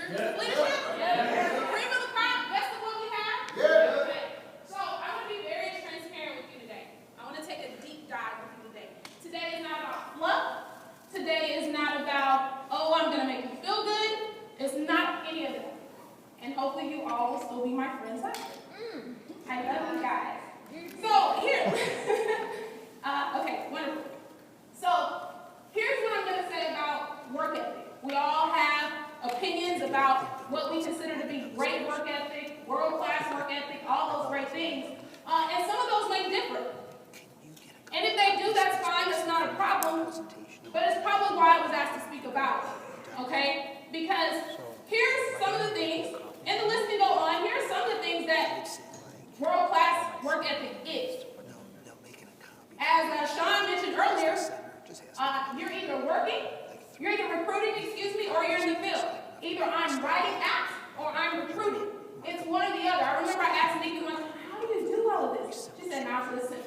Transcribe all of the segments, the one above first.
Leadership? Cream of the crop, best of what we have? Okay. So I want to be very transparent with you today. I want to take a deep dive with you today. Today is not about fluff. Today is not about, oh, I'm going to make you feel good. It's not any of that. And hopefully you all will still be my friends after. I love you guys. So here, okay, wonderful. So here's what I'm going to say about work ethic. We all have opinions about what we consider to be great work ethic, world-class work ethic, all those great things. And some of those may differ. And if they do, that's fine. That's not a problem. But it's probably why I was asked to speak about it. Okay? Because here's some of the things, and the list can go on. Here's some of the things that world-class work ethic is. As Sean mentioned earlier, you're either working, you're either recruiting, or you're in the field. Either I'm writing apps or I'm recruiting. It's one or the other. I remember I asked Nikki once, how do you do all of this? She said, now listen,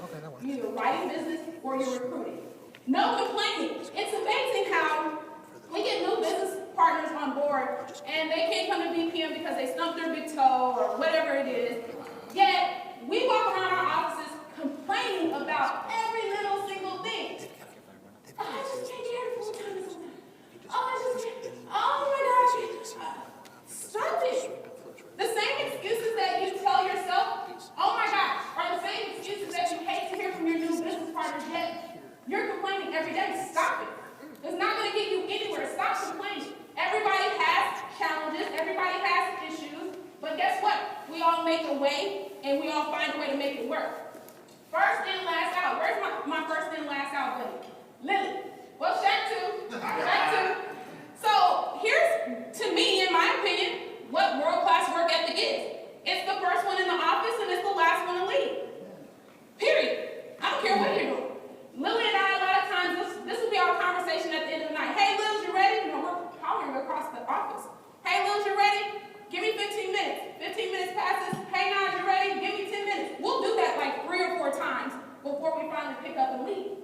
you're either writing business or you're recruiting. No complaining. It's amazing how we get new business partners on board and they can't come to BPM because they stumped their big toe or whatever it is. Yet, we walk around our offices complaining about every little single thing. Oh, I just can't get here full time sometimes. Oh my gosh. Stop it. The same excuses that you tell yourself, oh my gosh, are the same excuses that you hate to hear from your new business partners, yet you're complaining every day. Stop it. It's not going to get you anywhere. Stop complaining. Everybody has challenges. Everybody has issues. But guess what? We all make a way, and we all find a way to make it work. First in, last out. Where's my first in, last out buddy? Lily. Well, Shaq too. Shaq too. So here's, to me, in my opinion, what world-class work ethic is. It's the first one in the office, and it's the last one to leave. Period. I don't care what you're doing. Lily and I, a lot of times, this will be our conversation at the end of the night. Hey, Lil, you ready? You know, we're hollering across the office. Hey, Lil, you ready? Give me 15 minutes. 15 minutes passes. Hey, Naj, you ready? Give me 10 minutes. We'll do that like 3 or 4 times before we finally pick up and leave.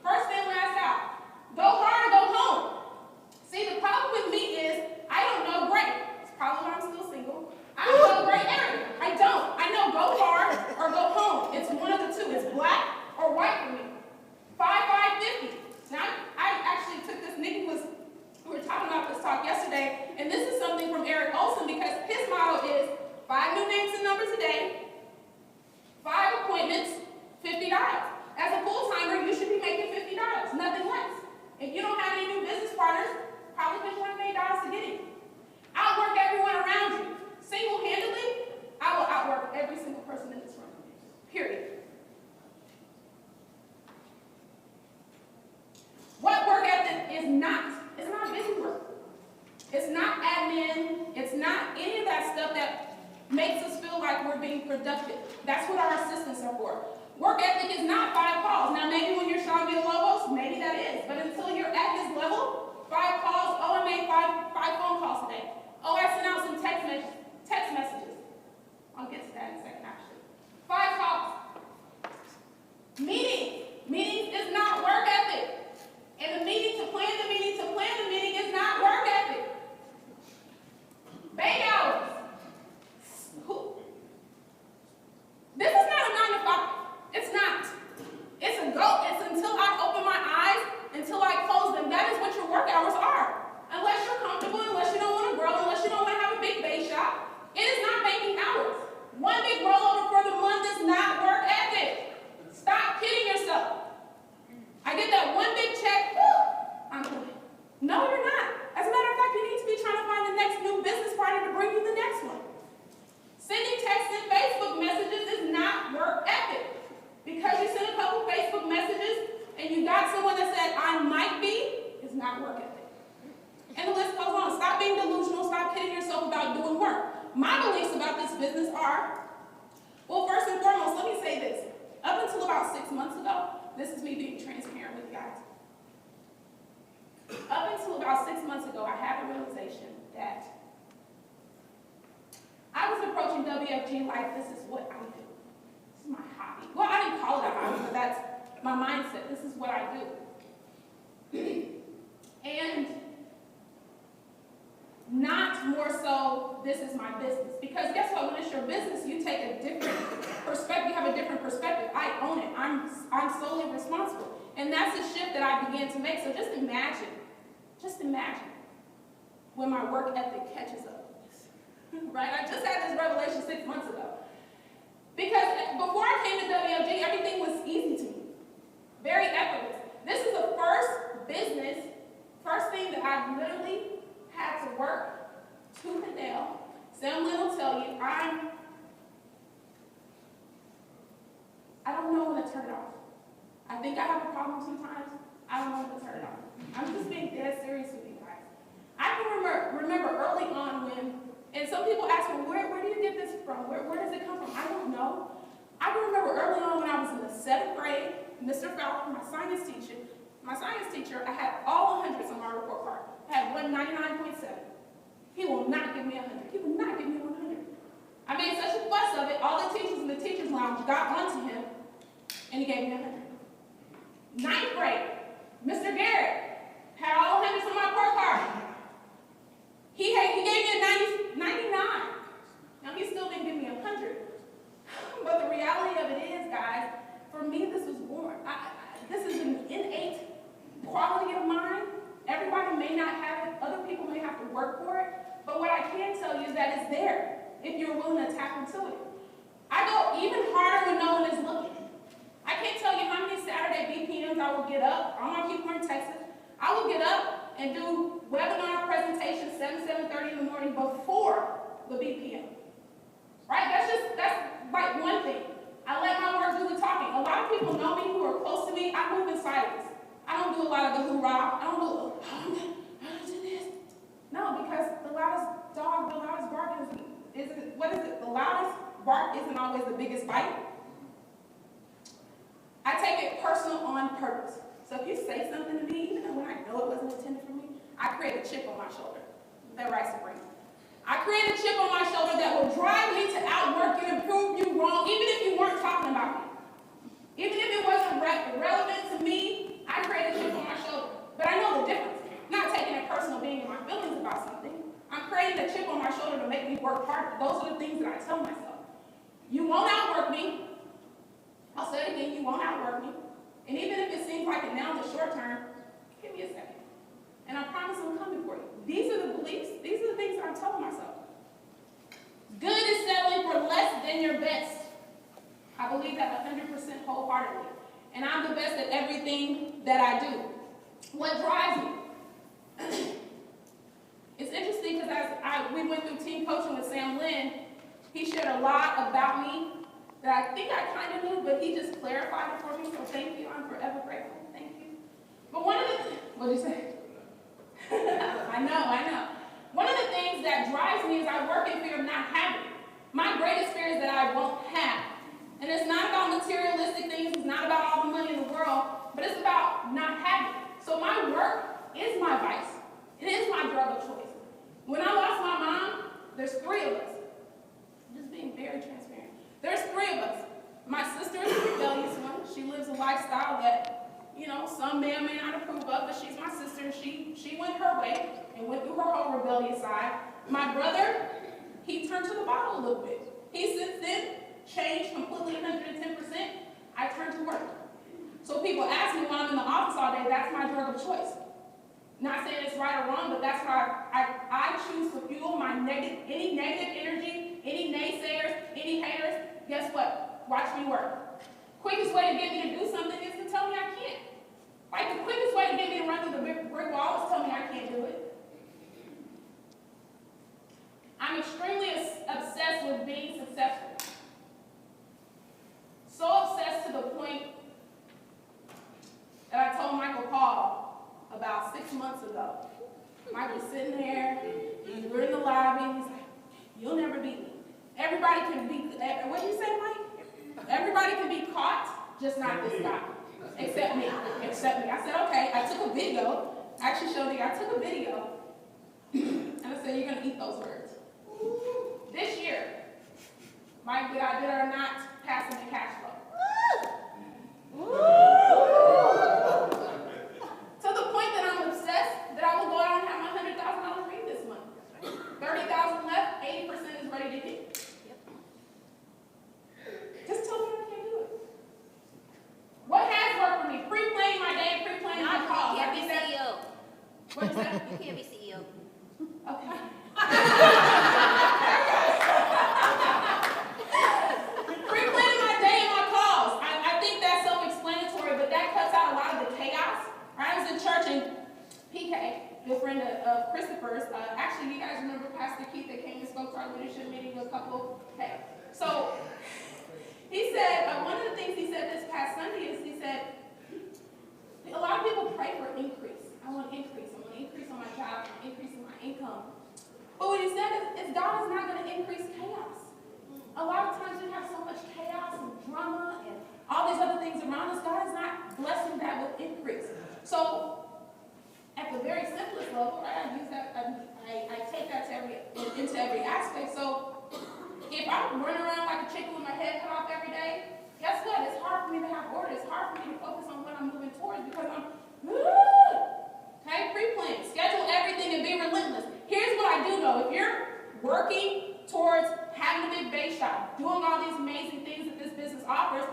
First in, last out. Go hard or go home. See, the problem with me is I don't know gray. It's probably why I'm still single. I don't know gray area. I don't. I know go hard or go home. It's one of the two. It's black or white for me. 5-5-50. Now, I actually took this. Nikki was, we were talking about this talk yesterday, and this is something from Eric Olson because his motto is 5 new names and numbers a day, 5 appointments, $50. As a full-timer, you should be making $50, nothing less. If you don't have any new business partners, probably because you haven't made dollars to get in. Outwork everyone around you. Single-handedly, I will outwork every single person in this room. Period. What work ethic is not? It's not busy work. It's not admin. It's not any of that stuff that makes us feel like we're being productive. That's what our assistants are for. Work ethic is not 5 calls. Now, maybe when you're Sean Villalobos, maybe that is. But until you're at his level, 5 calls. Oh, I made five phone calls today. Oh, I sent out some text messages. I'll get to that in a second, actually. 5 calls. Meetings. Meetings is not work ethic. And the meeting to plan the meeting to plan the meeting is not work ethic. Bank hours. This is not a 9 to 5. It's not. It's a go. It's until I open my eyes, until I close them. That is what your work hours are. Unless you're comfortable, unless you don't want to grow, unless you don't want to have a big base shop, it is not banking hours. One big rollover for the month is not work ethic. Stop kidding yourself. I get that one big check, woo, I'm good. No, you're not. As a matter of fact, you need to be trying to find the next new business partner to bring you the next one. Sending text and Facebook messages is not work ethic. Because you sent a couple Facebook messages and you got someone that said, I might be, is not work ethic. And the list goes on. Stop being delusional. Stop kidding yourself about doing work. My beliefs about this business are, well, first and foremost, let me say this. Up until about 6 months ago, this is me being transparent with you guys. Up until about 6 months ago, I had a realization that I was approaching WFG like this is what I do. This is my hobby. Well, I didn't call it a hobby, but that's my mindset. This is what I do. And this is my business. Because guess what? When it's your business, you take a different perspective. You have a different perspective. I own it. I'm solely responsible. And that's the shift that I began to make. So just imagine when my work ethic catches up. Right? I just had this revelation 6 months ago. Because before I came to WLG, everything was easy to me. Very effortless. This is the first thing that I literally had to work tooth and nail. Sam Lynn will tell you, I don't know when to turn it off. I think I have a problem sometimes. I don't know when to turn it off. I'm just being dead serious with you guys. I can remember early on when, and some people ask me, where do you get this from? Where does it come from? I don't know. I can remember early on when I was in the 7th grade, Mr. Fowler, my science teacher, I had all 100s on my report card. I had 199.7. He will not give me 100. He will not give me 100. I made such a fuss of it, all the teachers in the teacher's lounge got onto him, and he gave me 100. 9th grade, Mr. Garrett had all 100s on my report card. He gave me a 99. Now, he still didn't give me 100. But the reality of it is, guys, for me, this was born. This is an innate quality of mine. Everybody may not have it. Other people may have to work for it. But what I can tell you is that it's there if you're willing to tap into it. I go even harder when no one is looking. I can't tell you how many Saturday BPMs I will get up. All my people are in Texas. I will get up and do webinar presentations 7:30 in the morning before the BPM. Right? That's like one thing. I let my words do the talking. A lot of people know me who are close to me. I move in silence. I don't do a lot of the hoorah. I don't do this. No, because the loudest dog, the loudest bark isn't, what is it? The loudest bark isn't always the biggest bite. I take it personal on purpose. So if you say something to me, even when I know it wasn't intended for me, I create a chip on my shoulder. That right, Sabrina? I create a chip on my shoulder that will drive me to outwork you and prove you wrong, even if you weren't talking about me. Even if it wasn't relevant to me, I create a chip on my shoulder. But I know the difference. I'm not taking it personal, being in my feelings about something. I'm creating a chip on my shoulder to make me work harder. Those are the things that I tell myself. You won't outwork me. I'll say it again, you won't outwork me. And even if it seems like it now in the short term, give me a second. And I promise I'm coming for you. These are the beliefs, these are the things that I'm telling myself. Good is settling for less than your best. I believe that 100% wholeheartedly. And I'm the best at everything that I do. What drives me? It's interesting because as we went through team coaching with Sam Lynn, he shared a lot about me that I think I kind of knew, but he just clarified it for me, so thank you. I'm forever grateful. Thank you. But one of the, what did you say? I know. One of the things that drives me is I work in fear of not having. My greatest fear is that I won't have. And it's not about materialistic things, it's not about all the money in the world, but it's about not having. So my work is my vice. It is my drug of choice. When I lost my mom, there's 3 of us. I'm just being very transparent. There's 3 of us. My sister is a rebellious one. She lives a lifestyle that, you know, some may or may not approve of, but she's my sister. She went her way and went through her whole rebellious side. My brother, he turned to the bottle a little bit. He since then changed completely 110%. I turned to work. So people ask me when I'm in the office all day, that's my drug of choice. Not saying it's right or wrong, but that's why I choose to fuel my any negative energy, any naysayers, any haters. Guess what? Watch me work. Quickest way to get me to do something is to tell me I can't. Like the quickest way to get me to run through the brick wall is tell me I can't do it. I'm extremely obsessed with being successful. So obsessed to the point that I told Michael Paul about 6 months ago. Michael's sitting there, we're in the lobby, he's like, you'll never beat me. Everybody can be, what did you say, Mike? Everybody can be caught, just not this guy. Except me. I said, okay, I took a video. I actually showed you, I took a video. And I said, you're going to eat those words. This year, Mike, did or not pass him the cash flow? To the point that I'm obsessed that I will go out and have my $100,000 read this month. 30,000 left, 80,000 What is that? You can't be CEO. Okay. Pre-planning my day and my calls. I think that's self-explanatory, but that cuts out a lot of the chaos. I was in church and PK, good friend of Christopher's. Actually, you guys remember Pastor Keith that came and spoke to our leadership meeting a couple. Okay. So he said, one of the things he said this past Sunday is he said, a lot of people pray for increase. I want increase. I want to increase on my job. I want increase in my income. But what he said is God is not going to increase chaos. A lot of times we have so much chaos and drama and all these other things around us. God is not blessing that with increase. So at the very simplest level, right, I use that. I take that into every aspect. So if I'm running around like a chicken with my head cut off every day, guess what? It's hard for me to have order. It's hard for me to focus on what I'm moving towards because I'm, okay, pre-plan, schedule everything and be relentless. Here's what I do know. If you're working towards having a big base shop, doing all these amazing things that this business offers,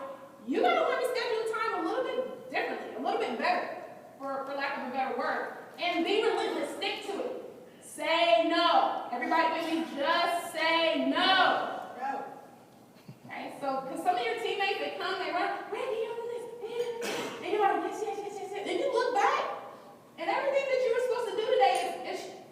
you got to learn to schedule time a little bit differently, a little bit better, for lack of a better word. And be relentless. Stick to it. Say no. Everybody with me, just say no. Okay, so, because some of your teammates, they come, they run, Randy, you do this, and you're like, yes, yes, yes, yes, yes. And you look back, and everything that you were supposed to do today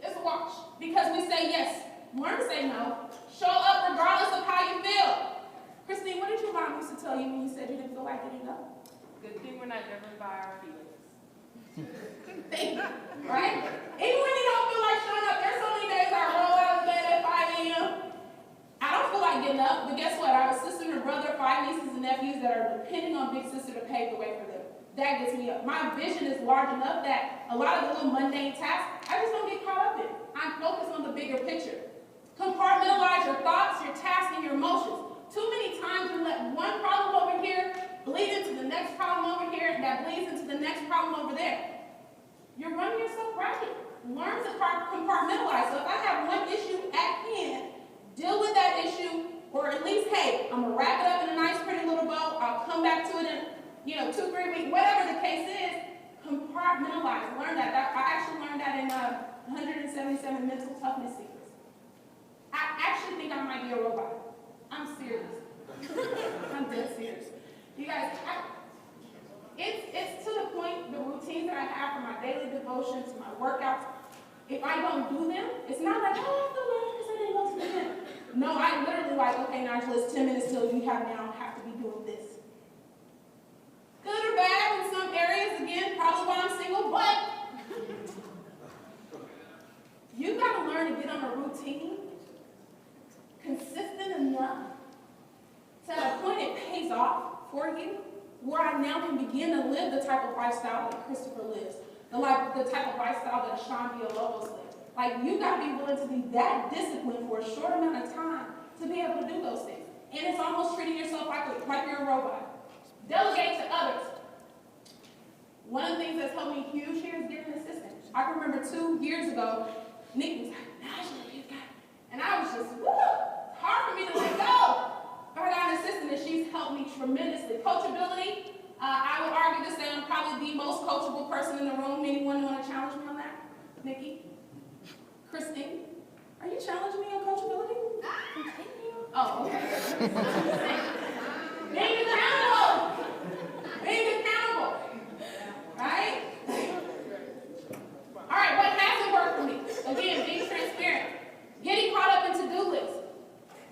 is a wash. Because we say yes. Learn to say no. Show up regardless of how you feel. Christine, what did your mom used to tell you when you said you didn't feel like getting up? Good thing we're not driven by our feelings. Right? Even when you don't feel like showing up, there's so many days I roll out of bed at 5 a.m. I don't feel like getting up, but guess what? I have a sister and a brother, 5 nieces and nephews that are depending on Big Sister to pave the way for them. That gets me up. My vision is large enough that a lot of the little mundane tasks, I just don't get caught up in. I'm focused on the bigger picture. Compartmentalize your thoughts, your tasks, and your emotions. Too many times we let one problem over here bleed into the next problem over here, and that bleeds into the next problem over there. You're running yourself ragged. Learn to compartmentalize. So if I have one issue at hand, deal with that issue, or at least, hey, I'm going to wrap it up in a nice, pretty little bow. I'll come back to it in, 2-3 weeks, whatever the case is. Compartmentalize. Learn that. I actually learned that in 177 Mental Toughness Secrets. I actually think I might be a robot. I'm serious. I'm dead serious. You guys, it's to the point, the routines that I have for my daily devotions, my workouts, if I don't do them, it's not like, oh, I feel bad because I didn't go to the gym. No, I literally like, okay, Knajula, it's 10 minutes till you have to be doing this. Good or bad in some areas, again, probably why I'm single, but you got to learn to get on a routine consistent enough to the point it pays off for you, where I now can begin to live the type of lifestyle that Christopher lives, the type of lifestyle that Sean Villalobos lives. Like, you got to be willing to be that disciplined for a short amount of time to be able to do those things. And it's almost treating yourself like you're a robot. Delegate to others. One of the things that's helped me huge here is getting an assistant. I can remember 2 years ago, Nick was like, Knajula, you got it. And I was just, woo, hard for me to let go. But I got an assistant and she's helped me tremendously. Coachability, I would argue to say I'm probably the most coachable person in the room. Anyone want to challenge me on that? Nikki? Christine? Are you challenging me on coachability? Oh, okay. Being accountable. Being accountable. Right? All right, what hasn't worked for me? Again, being transparent. Getting caught up in to-do lists.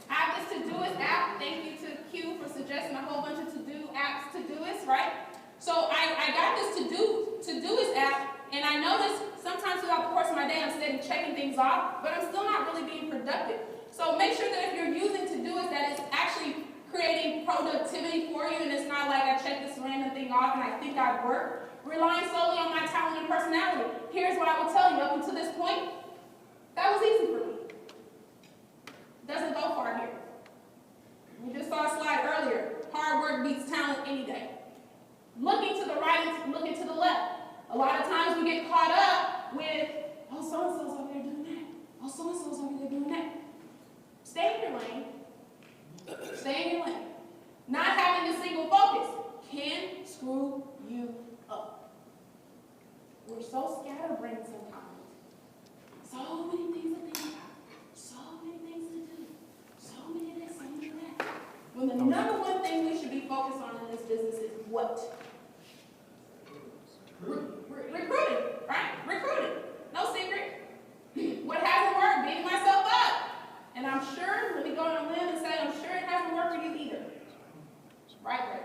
I have this Todoist app. Thank you to Q for suggesting a whole bunch of to-do apps, Todoist, right? So I got this Todoist app, and I noticed sometimes throughout the course of my day I'm sitting checking things off, but I'm still not really being productive. So make sure that if you're using Todoist, that it's actually creating productivity for you, and it's not like I check this random thing off and I think I've worked. Relying solely on my talent and personality. Here's what I will tell you. Up until this point, that was easy for me. Doesn't go far here. We just saw a slide earlier. Hard work beats talent any day. Looking to the right and looking to the left. A lot of times we get caught up with, oh, so-and-so's over there doing that. Oh, so-and-so's over there doing that. Stay in your lane. Stay in your lane. Not having a single focus can screw you up. We're we're so scatterbrained sometimes. So many things to think about. So many things to do. So many of this, so many of that. When the number one thing we should be focused on in this business is what? Recruiting, right? Recruiting. No secret. What hasn't worked? Beating myself up. And I'm sure, let me go on a limb and say, I'm sure it hasn't worked for you either. Right, Greg?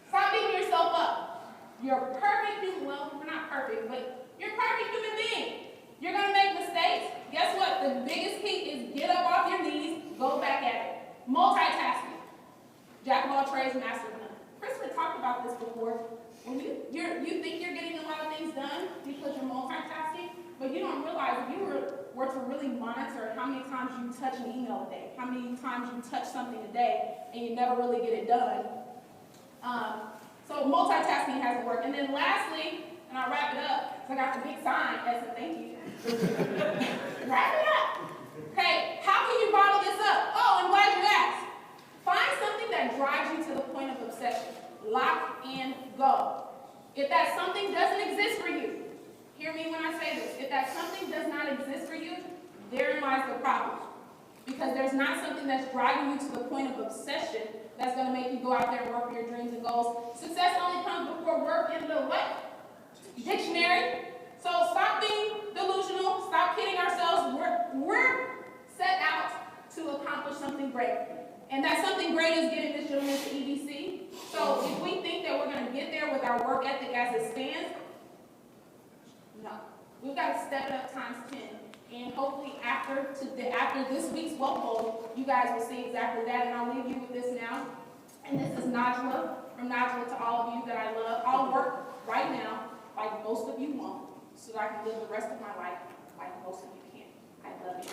Stop beating yourself up. You're a perfect human. Well, we're not perfect, but you're a perfect human being. You're going to make mistakes. Guess what? The biggest key is get up off your knees, go back at it. Multitasking. Jack of all trades, master of none. Kristen talked about this before. When you think you're getting a lot of things done because you're multitasking, but you don't realize if you were to really monitor how many times you touch an email a day, how many times you touch something a day, and you never really get it done. So multitasking has to work. And then lastly, and I'll wrap it up, because I got the big sign that says thank you. Wrap it up. Okay, how can you bottle this up? Oh, I'm glad you asked. Find something that drives you to the point of obsession. Lock and go. If that something doesn't exist for you, hear me when I say this. If that something does not exist for you, therein lies the problem. Because there's not something that's driving you to the point of obsession that's going to make you go out there and work for your dreams and goals. Success only comes before work in the what? Dictionary. So stop being delusional. Stop kidding ourselves. We're set out to accomplish something great. And that something great is getting this gentleman to EBC. So if we think that we're going to get there with our work ethic as it stands, no. We've got to step it up times 10. And hopefully after this week's Wealth Bowl, you guys will see exactly that. And I'll leave you with this now. And this is Knajula, from Knajula to all of you that I love. I'll work right now like most of you won't, so that I can live the rest of my life like most of you can. I love you.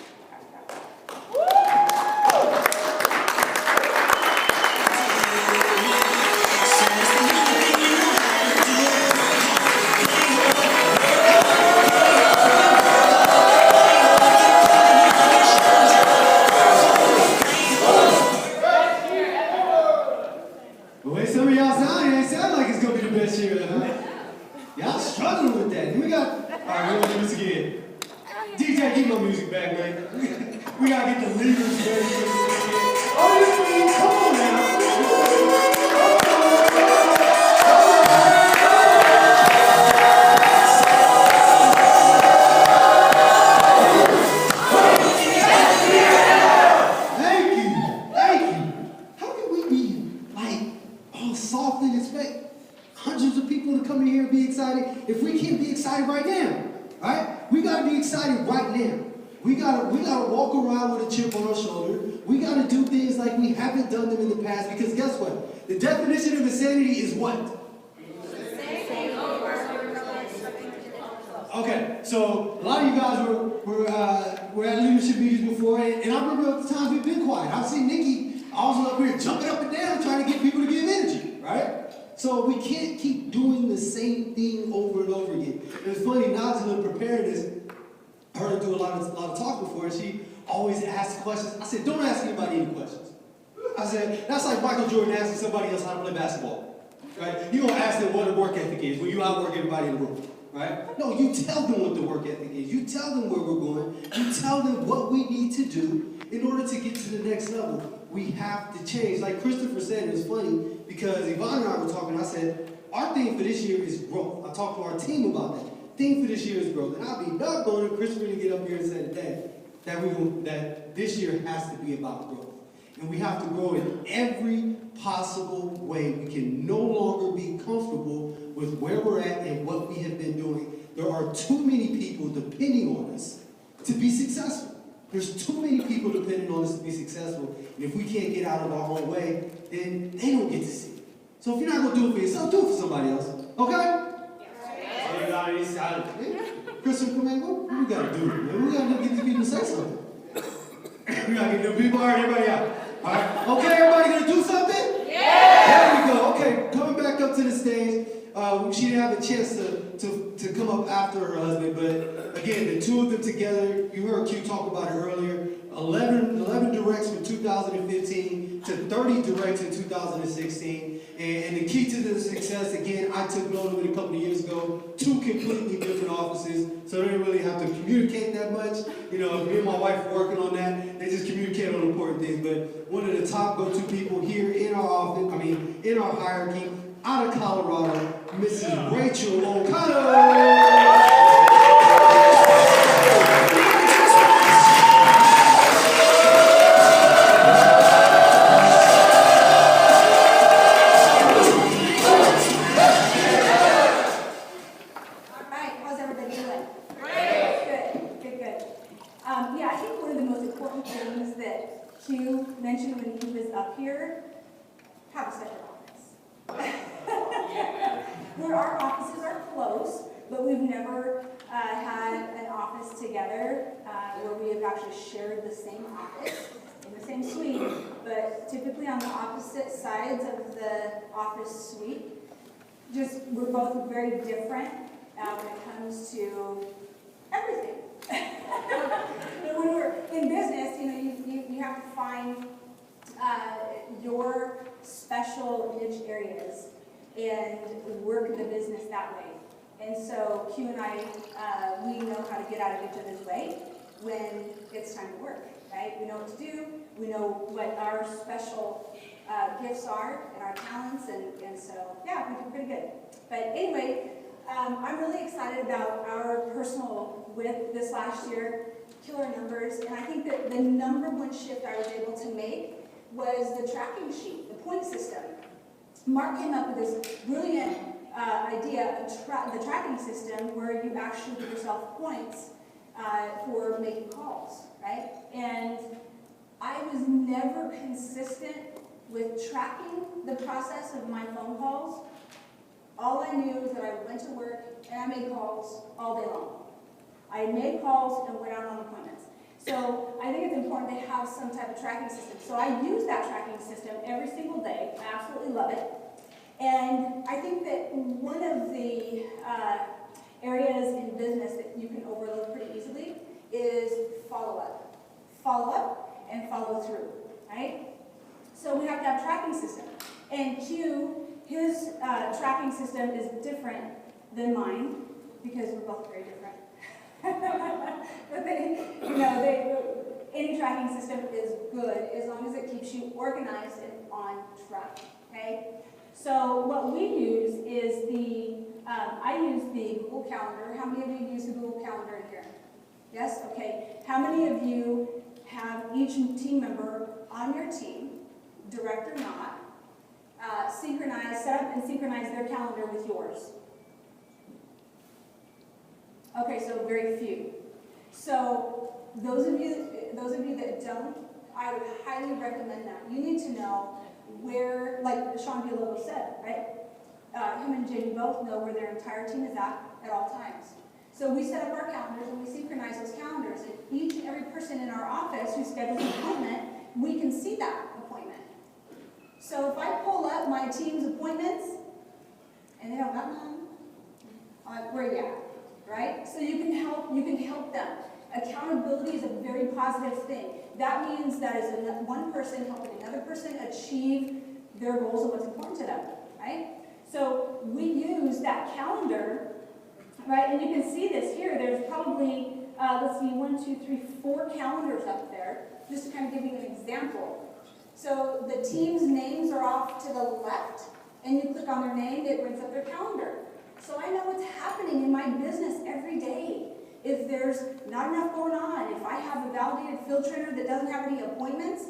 The way some of y'all sound, it sound like it's gonna be the best year ever. Y'all struggling with that. We got, all right, we're gonna do this again. DJ, keep my music back, man. We gotta get the leaders ready for this again. Oh, this means, come on now. Thank you. How can we be like all soft and expect hundreds of people to come in here and be excited if we can't be excited right now? Right? We gotta be excited right now. We gotta walk around with a chip on our shoulder. We gotta do things like we haven't done them in the past, because guess what? The definition of insanity is what? Okay, so a lot of you guys were at leadership meetings before, and I remember the times we've been quiet. I've seen Nikki also up here jumping up and down trying to get people to give energy, right? So we can't keep doing the same thing over and over again. It was funny, Natalie prepared this. I heard her do a lot of talk before, and she always asks questions. I said, don't ask anybody any questions. I said, that's like Michael Jordan asking somebody else how to play basketball, right? You don't ask them what a work ethic is when you outwork everybody in the room, right? No, you tell them what the work ethic is. You tell them where we're going. You tell them what we need to do in order to get to the next level. We have to change. Like Christopher said, it was funny because Yvonne and I were talking. I said, our theme for this year is growth. I talked to our team about that. Theme for this year is growth. And I'll be doggone if Christopher to get up here and say today that this year has to be about growth. And we have to grow in every possible way. We can no longer be comfortable with where we're at and what we have been doing. There are too many people depending on us to be successful. There's too many people depending on us to be successful. And if we can't get out of our own way, then they don't get to see it. So if you're not going to do it for yourself, do it for somebody else. Okay? Christopher, man, what we got to do? Man? We got to get these people to say something. We got to get the people, all right, everybody out. All right? Okay, everybody going to do something? Yeah! There we go. Okay, coming back up to the stage. She didn't have a chance to come up after her husband, but again, the two of them together, you heard Q talk about it earlier, 11 directs from 2015 to 30 directs in 2016. And the key to the success, again, I took note of it a couple of years ago, 2 completely different offices, so they didn't really have to communicate that much. You know, me and my wife were working on that. They just communicate on important things. But one of the top go-to people here in our office, in our hierarchy, out of Colorado, Mrs. Rachel O'Connor. Mentioned when he was up here, have a separate office. Where our offices are close, but we've never had an office together where we have actually shared the same office in the same suite, but typically on the opposite sides of the office suite. Just, we're both very different when it comes to everything. When we're in business, you know, you have to find your special niche areas and work the business that way. And so Q and I, we know how to get out of each other's way when it's time to work, right? We know what to do. We know what our special gifts are and our talents, and so, yeah, we do pretty good. But anyway, I'm really excited about our personal width this last year, killer numbers, and I think that the number one shift I was able to make was the tracking sheet, the point system. Mark came up with this brilliant idea of the tracking system where you actually give yourself points for making calls, right? And I was never consistent with tracking the process of my phone calls. All I knew is that I went to work and I made calls all day long. I made calls and went out on appointments. So I think it's important to have some type of tracking system. So I use that tracking system every single day. I absolutely love it. And I think that one of the areas in business that you can overlook pretty easily is follow-up. Follow-up and follow through, right? So we have to have a tracking system. And Q, his tracking system is different than mine because we're both very different. But any tracking system is good as long as it keeps you organized and on track, okay? So what we use is I use the Google Calendar. How many of you use the Google Calendar in here? Yes? Okay. How many of you have each team member on your team, direct or not, set up and synchronize their calendar with yours? Okay, so very few. So those of you that don't, I would highly recommend that. You need to know where, like Sean Villalobos said, right? Him and Jamie both know where their entire team is at all times. So we set up our calendars and we synchronize those calendars. And each and every person in our office who schedules an appointment, we can see that appointment. So if I pull up my team's appointments and they don't got none, I'm like, where are you at? Right? So you can help them. Accountability is a very positive thing. That means that is one person helping another person achieve their goals and what's important to them, right? So we use that calendar, right? And you can see this here. There's probably, let's see, 1, 2, 3, 4 calendars up there, just to kind of give you an example. So the team's names are off to the left, and you click on their name, it brings up their calendar. So I know what's happening in my business every day. If there's not enough going on, if I have a validated field trainer that doesn't have any appointments,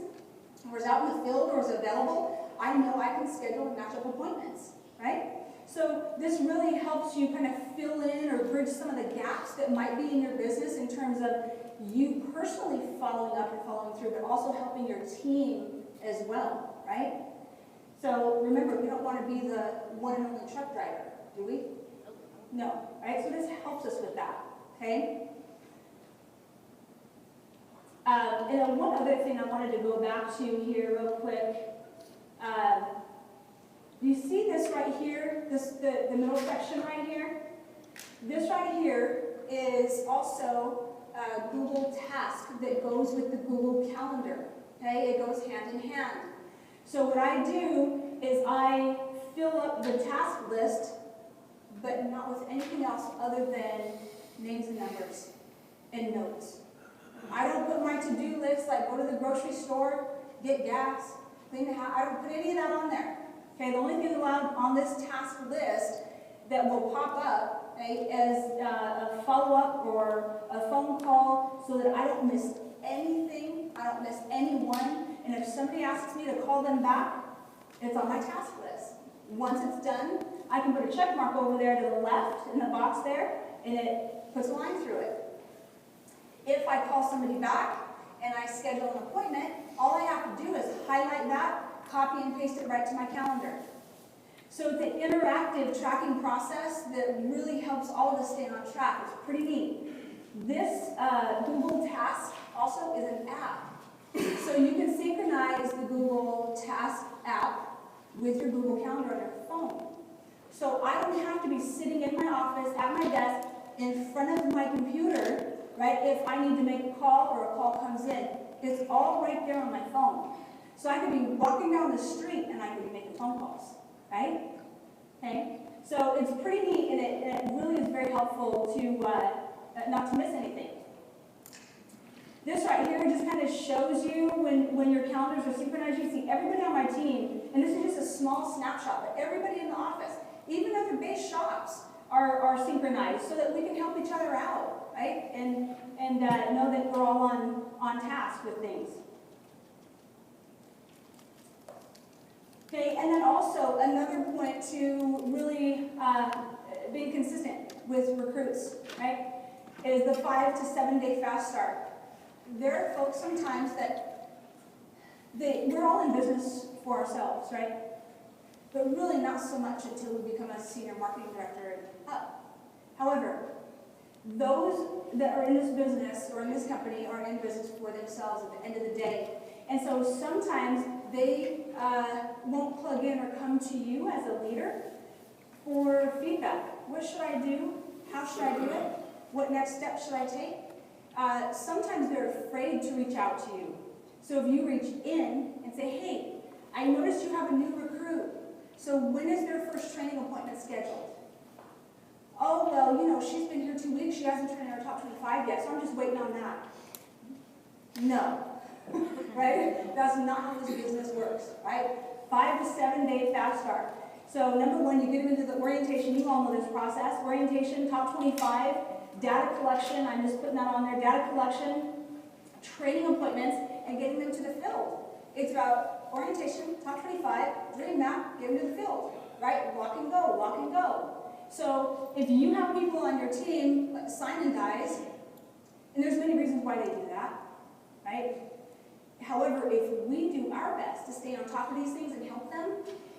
or is out in the field or is available, I know I can schedule and match up appointments, right? So this really helps you kind of fill in or bridge some of the gaps that might be in your business in terms of you personally following up and following through, but also helping your team as well, right? So remember, we don't want to be the one and only truck driver, do we? No, right? So this helps us with that, okay? And then one other thing I wanted to go back to here real quick. You see this right here, the middle section right here? This right here is also a Google task that goes with the Google Calendar, okay? It goes hand in hand. So what I do is I fill up the task list, but not with anything else other than names and numbers and notes. I don't put my to-do list like go to the grocery store, get gas, clean the house. I don't put any of that on there. Okay, the only thing allowed on this task list that will pop up, okay, is a follow-up or a phone call so that I don't miss anything, I don't miss anyone, and if somebody asks me to call them back, it's on my task list. Once it's done, I can put a check mark over there to the left in the box there, and it puts a line through it. If I call somebody back and I schedule an appointment, all I have to do is highlight that, copy and paste it right to my calendar. So it's an interactive tracking process that really helps all of us stay on track. It's pretty neat. This Google Task also is an app. So you can synchronize the Google Task app with your Google Calendar on your phone. So I don't have to be sitting in my office at my desk in front of my computer, right, if I need to make a call or a call comes in. It's all right there on my phone. So I could be walking down the street and I could be making phone calls, right? Okay? So it's pretty neat, and it really is very helpful to not to miss anything. This right here just kind of shows you when your calendars are synchronized. You see everybody on my team, and this is just a small snapshot, but everybody in the office, even other base shops, are synchronized so that we can help each other out, right? And know that we're all on task with things. Okay, and then also another point to really being consistent with recruits, right, is the 5 to 7 day fast start. There are folks sometimes that we're all in business for ourselves, right? But really not so much until we become a senior marketing director and up. However, those that are in this business or in this company are in business for themselves at the end of the day. And so sometimes they won't plug in or come to you as a leader for feedback. What should I do? How should I do it? What next step should I take? Sometimes they're afraid to reach out to you. So if you reach in and say, hey, I noticed you have a new recruit. So when is their first training appointment scheduled? Oh, well, you know, she's been here 2 weeks. She hasn't trained her top 25 yet, so I'm just waiting on that. No. Right? That's not how this business works, right? 5 to 7 day fast start. So number one, you get them into the orientation. You all know this process. Orientation, top 25, data collection. I'm just putting that on there. Data collection, training appointments, and getting them to the field. It's about orientation, top 25, dream map, get them to the field, right? Walk and go, walk and go. So if you have people on your team, like sign-in guys, and there's many reasons why they do that, right? However, if we do our best to stay on top of these things and help them,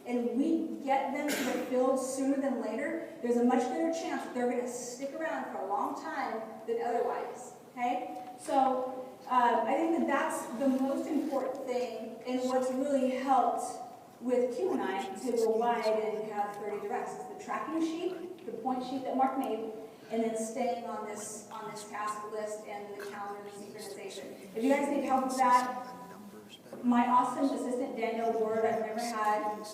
and we get them to the field sooner than later, there's a much better chance that they're going to stick around for a long time than otherwise, okay? So I think that that's the most important thing, and what's really helped with Q and I to go wide and have 30 directs is the tracking sheet, the point sheet that Mark made, and then staying on this task list and the calendar synchronization. If you guys need help with that, my awesome assistant Danielle Ward, I've never had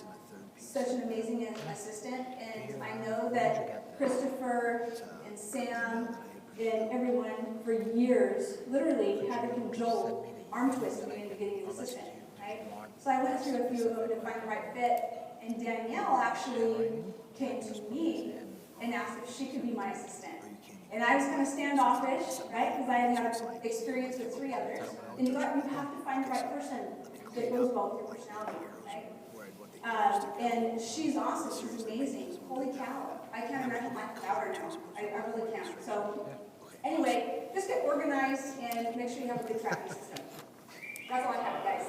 such an amazing assistant, and I know that Christopher and Sam and everyone for years literally had to cajole arm twist me into getting an assistant, right? So I went through a few of them to find the right fit, and Danielle actually came to me and asked if she could be my assistant. And I was kind of standoffish, right? Because I had experience with 3 others. And you have to find the right person that goes well with your personality, right? And she's awesome. She's amazing. Holy cow. I can't imagine life without her now. I really can't. So anyway, just get organized and make sure you have a good tracking system. That's all I have, guys.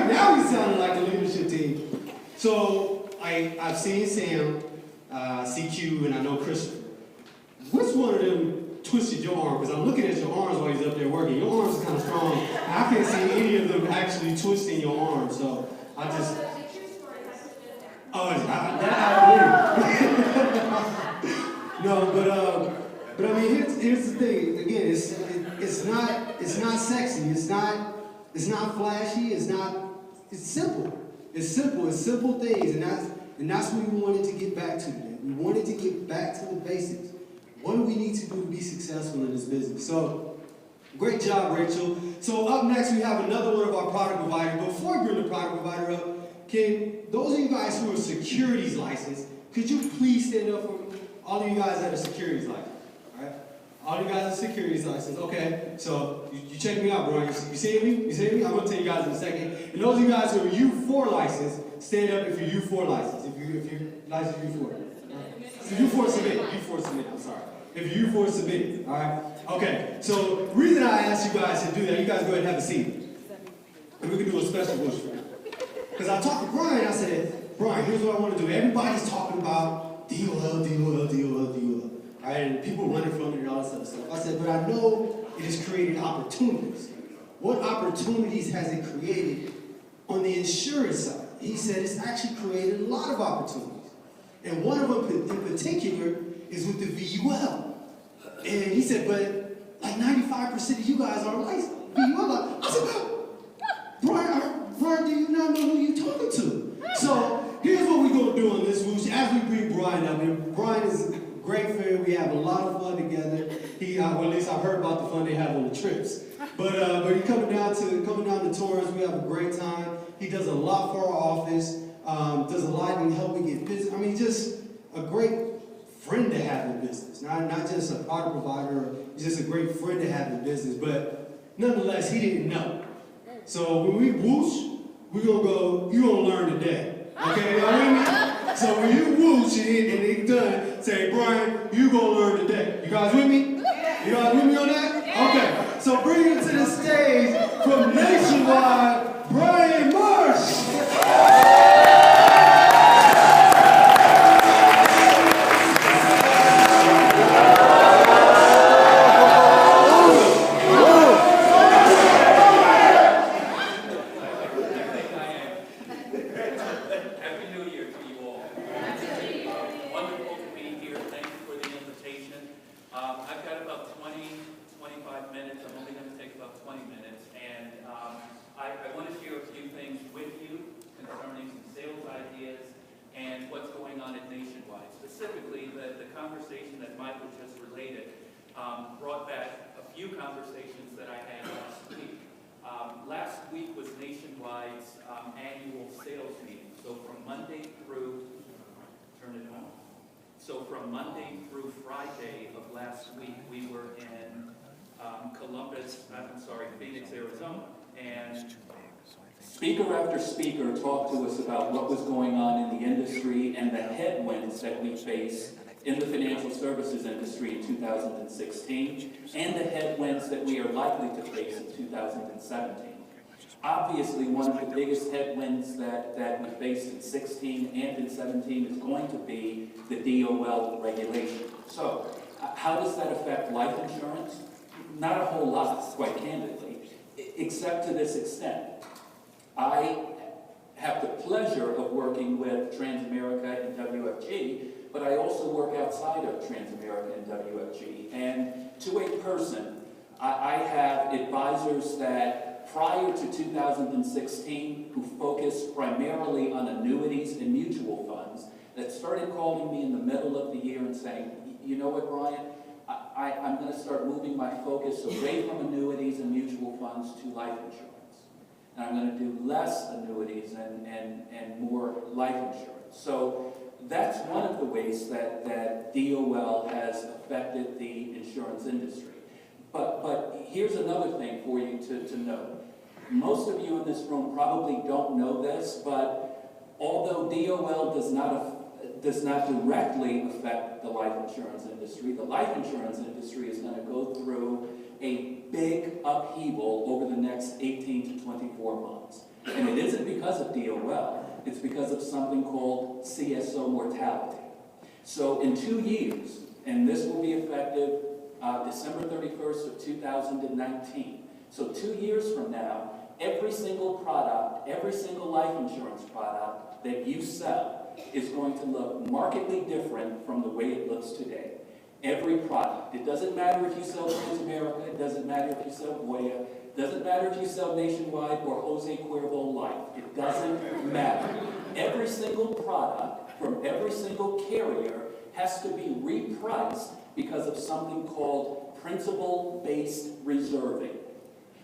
Now we sounding like looking at your arms while he's up there working. Your arms are kind of strong. I can't see any of them actually twisting your arms, so I just. Oh, no, but I mean, here's the thing. Again, it's not sexy. It's not flashy. It's simple. It's simple things, and that's what we wanted to get back to today. We wanted to get back to the basics. What do we need to do to be successful in this business? So, great job, Rachel. So up next, we have another one of our product providers. Before we bring the product provider up, can those of you guys who are securities licensed, could you please stand up for me? All of you guys that are securities licensed, all right? All you guys are securities licensed. Okay, so you check me out, bro. You see me? You see me? I'm gonna tell you guys in a second. And those of you guys who are U4 licensed, stand up if you're U4 licensed. If you're licensed U4. So U4 submit. U4 submit. I'm sorry. If you're U4 submit. All right. Okay. So the reason I asked you guys to do that, you guys go ahead and have a seat, and we can do a special wish for you. Because I talked to Brian. I said, Brian, here's what I want to do. Everybody's talking about DOL. Right, and people running from it and all this other stuff. I said, but I know it has created opportunities. What opportunities has it created on the insurance side? He said it's actually created a lot of opportunities. And one of them in particular is with the VUL. And he said, but like 95% of you guys are licensed. VUL. I said, Brian, do you not know who you're talking to? So here's what we're going to do on this whoosh as we bring Brian up. And Brian is great friend. We have a lot of fun together. Well, at least I've heard about the fun they have on the trips. But he's coming down to tours. We have a great time. He does a lot for our office. Does a lot in helping get business. I mean, just a great friend to have in business. Not just a product provider. He's just a great friend to have in business. But nonetheless, he didn't know. So when we whoosh, we're gonna go. You're gonna learn today. Okay, y'all with me? So when you whoosh and it's done, say, Brian, you gonna learn today. You guys with me? You guys with me on that? Okay. So bring it to the stage from Nationwide, Brian Marsh. Brought back a few conversations that I had last week. Last week was Nationwide's annual sales meeting. So from Monday through, turn it on. So from Monday through Friday of last week, we were in Phoenix, Arizona. And speaker after speaker talked to us about what was going on in the industry and the headwinds that we face in the financial services industry in 2016, and the headwinds that we are likely to face in 2017. Obviously, one of the biggest headwinds that we faced in 16 and in 17 is going to be the DOL regulation. So, how does that affect life insurance? Not a whole lot, quite candidly, except to this extent. I have the pleasure of working with Transamerica and WFG, but I also work outside of Transamerica and WFG. And to a person, I have advisors that prior to 2016 who focused primarily on annuities and mutual funds that started calling me in the middle of the year and saying, you know what, Brian, I'm going to start moving my focus away from annuities and mutual funds to life insurance. And I'm going to do less annuities and more life insurance. So that's one of the ways that DOL has affected the insurance industry. But here's another thing for you to know. Most of you in this room probably don't know this, but although DOL does not directly affect the life insurance industry, the life insurance industry is going to go through a big upheaval over the next 18 to 24 months. And it isn't because of DOL. It's because of something called CSO mortality. So in 2 years, and this will be effective December 31st of 2019. So 2 years from now, every single product, every single life insurance product that you sell is going to look markedly different from the way it looks today. Every product. It doesn't matter if you sell Transamerica, it doesn't matter if you sell Voya, it doesn't matter if you sell Nationwide or Jose Cuervo Life. It doesn't matter. Every single product from every single carrier has to be repriced because of something called principle-based reserving.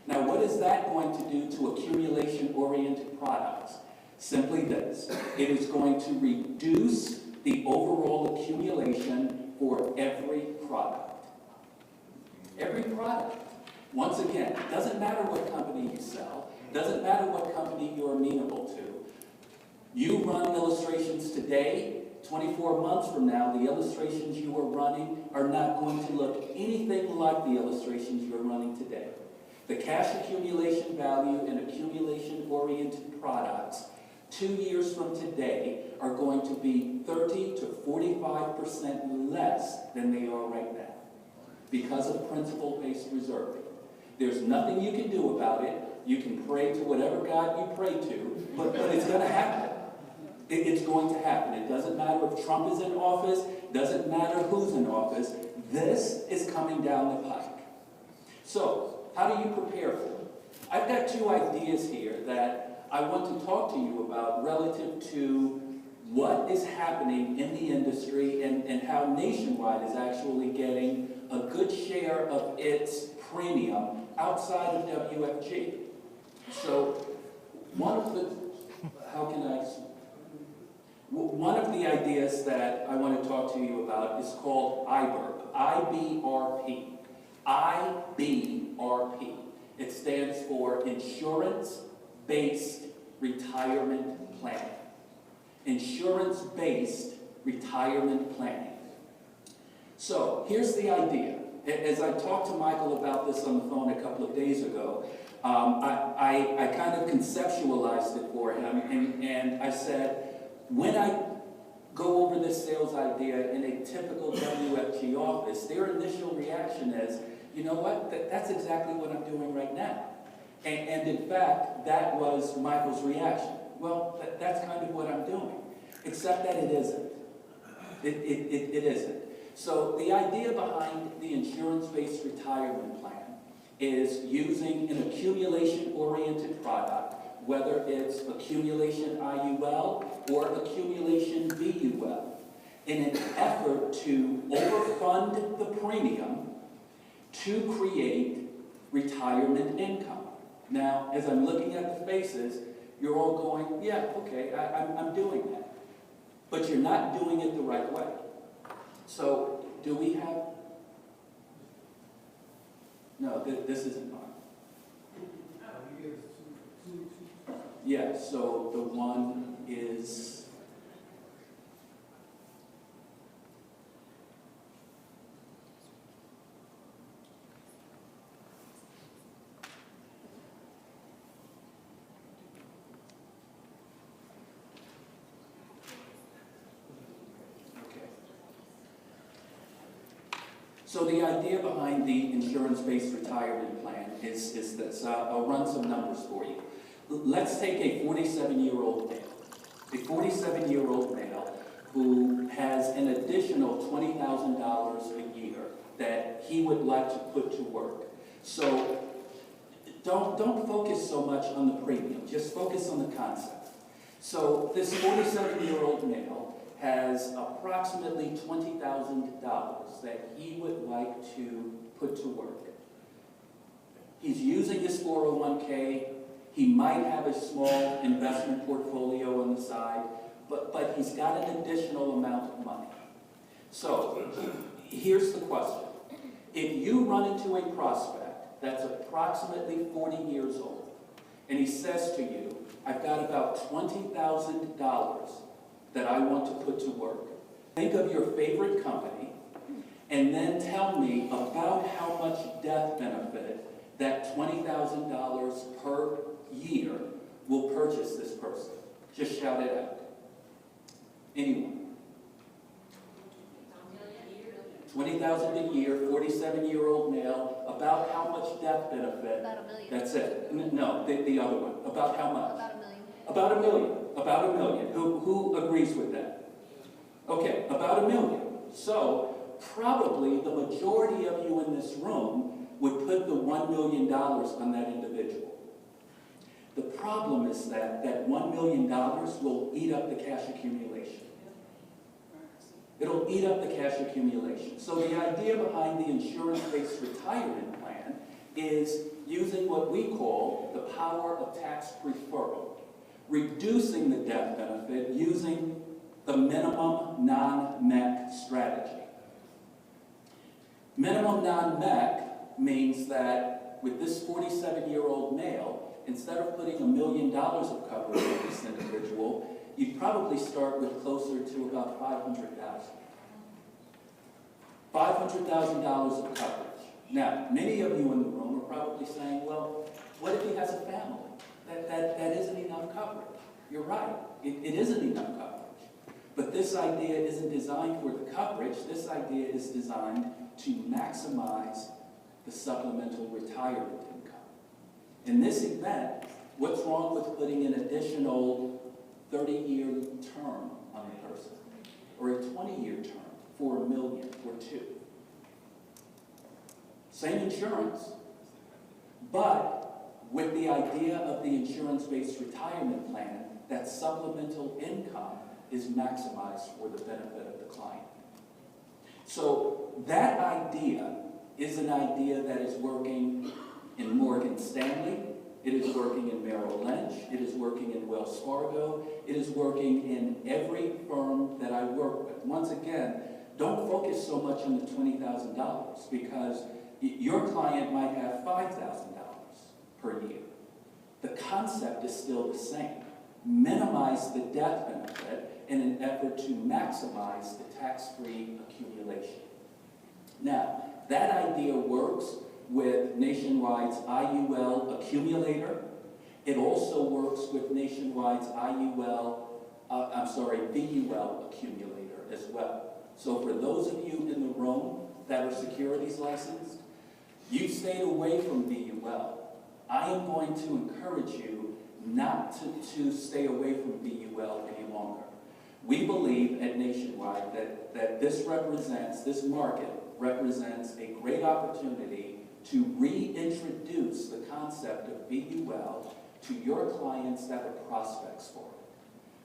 Now, what is that going to do to accumulation-oriented products? Simply this. It is going to reduce the overall accumulation for every product. Every product. Once again, it doesn't matter what company you sell, it doesn't matter what company you're amenable to. You run illustrations today, 24 months from now, the illustrations you are running are not going to look anything like the illustrations you're running today. The cash accumulation value and accumulation-oriented products 2 years from today are going to be 30 to 45% less than they are right now because of principle-based reserving. There's nothing you can do about it. You can pray to whatever God you pray to, but it's going to happen. It's going to happen. It doesn't matter if Trump is in office. It doesn't matter who's in office. This is coming down the pike. So, how do you prepare for it? I've got 2 ideas here that I want to talk to you about relative to what is happening in the industry and how Nationwide is actually getting a good share of its premium outside of WFG. So one of the ideas that I want to talk to you about is called IBRP, I-B-R-P. IBRP. It stands for Insurance-Based Retirement Planning. Insurance-Based Retirement Planning. So, here's the idea. As I talked to Michael about this on the phone a couple of days ago, I kind of conceptualized it for him, and I said, when I go over this sales idea in a typical WFG office, their initial reaction is, you know what, that's exactly what I'm doing right now. And in fact, that was Michael's reaction. Well, that's kind of what I'm doing, except that it isn't. It isn't. So the idea behind the insurance-based retirement plan is using an accumulation-oriented product, whether it's accumulation IUL or accumulation VUL, in an effort to overfund the premium to create retirement income. Now, as I'm looking at the faces, you're all going, yeah, okay, I'm doing that. But you're not doing it the right way. So, do we have... No, this isn't mine. Yeah, so the one is... So the idea behind the insurance-based retirement plan is this. I'll run some numbers for you. Let's take a 47-year-old male. A 47-year-old male who has an additional $20,000 a year that he would like to put to work. So don't focus so much on the premium. Just focus on the concept. So this 47-year-old male has approximately $20,000 that he would like to put to work. He's using his 401k. He might have a small investment portfolio on the side, but he's got an additional amount of money. So here's the question. If you run into a prospect that's approximately 40 years old, and he says to you, I've got about $20,000 that I want to put to work. Think of your favorite company, and then tell me about how much death benefit that $20,000 per year will purchase this person. Just shout it out. Anyone? $20,000 a year, 47-year-old male, about how much death benefit? About $1 million. That's it. No, the other one. About how much? About $1 million. About $1 million. About $1 million. Who agrees with that? Okay, about $1 million. So probably the majority of you in this room would put the $1 million on that individual. The problem is that $1 million will eat up the cash accumulation. It'll eat up the cash accumulation. So the idea behind the insurance-based retirement plan is using what we call the power of tax preferral, reducing the death benefit using the minimum non-MEC strategy. Minimum non-MEC means that with this 47-year-old male, instead of putting $1 million of coverage on this individual, you'd probably start with closer to about $500,000. $500,000 of coverage. Now, many of you in the room are probably saying, well, what if he has a family? That isn't enough coverage. You're right, it isn't enough coverage. But this idea isn't designed for the coverage. This idea is designed to maximize the supplemental retirement income. In this event, what's wrong with putting an additional 30-year term on the person, or a 20-year term for $1 million or $2 million? Same insurance, but with the idea of the insurance-based retirement plan, that supplemental income is maximized for the benefit of the client. So that idea is an idea that is working in Morgan Stanley, it is working in Merrill Lynch, it is working in Wells Fargo, it is working in every firm that I work with. Once again, don't focus so much on the $20,000 because your client might have $5,000 per year. The concept is still the same. Minimize the death benefit in an effort to maximize the tax-free accumulation. Now, that idea works with Nationwide's IUL accumulator. It also works with Nationwide's VUL accumulator as well. So for those of you in the room that are securities licensed, you stayed away from VUL. I am going to encourage you not to stay away from VUL any longer. We believe at Nationwide that this market represents a great opportunity to reintroduce the concept of VUL to your clients that are prospects for it.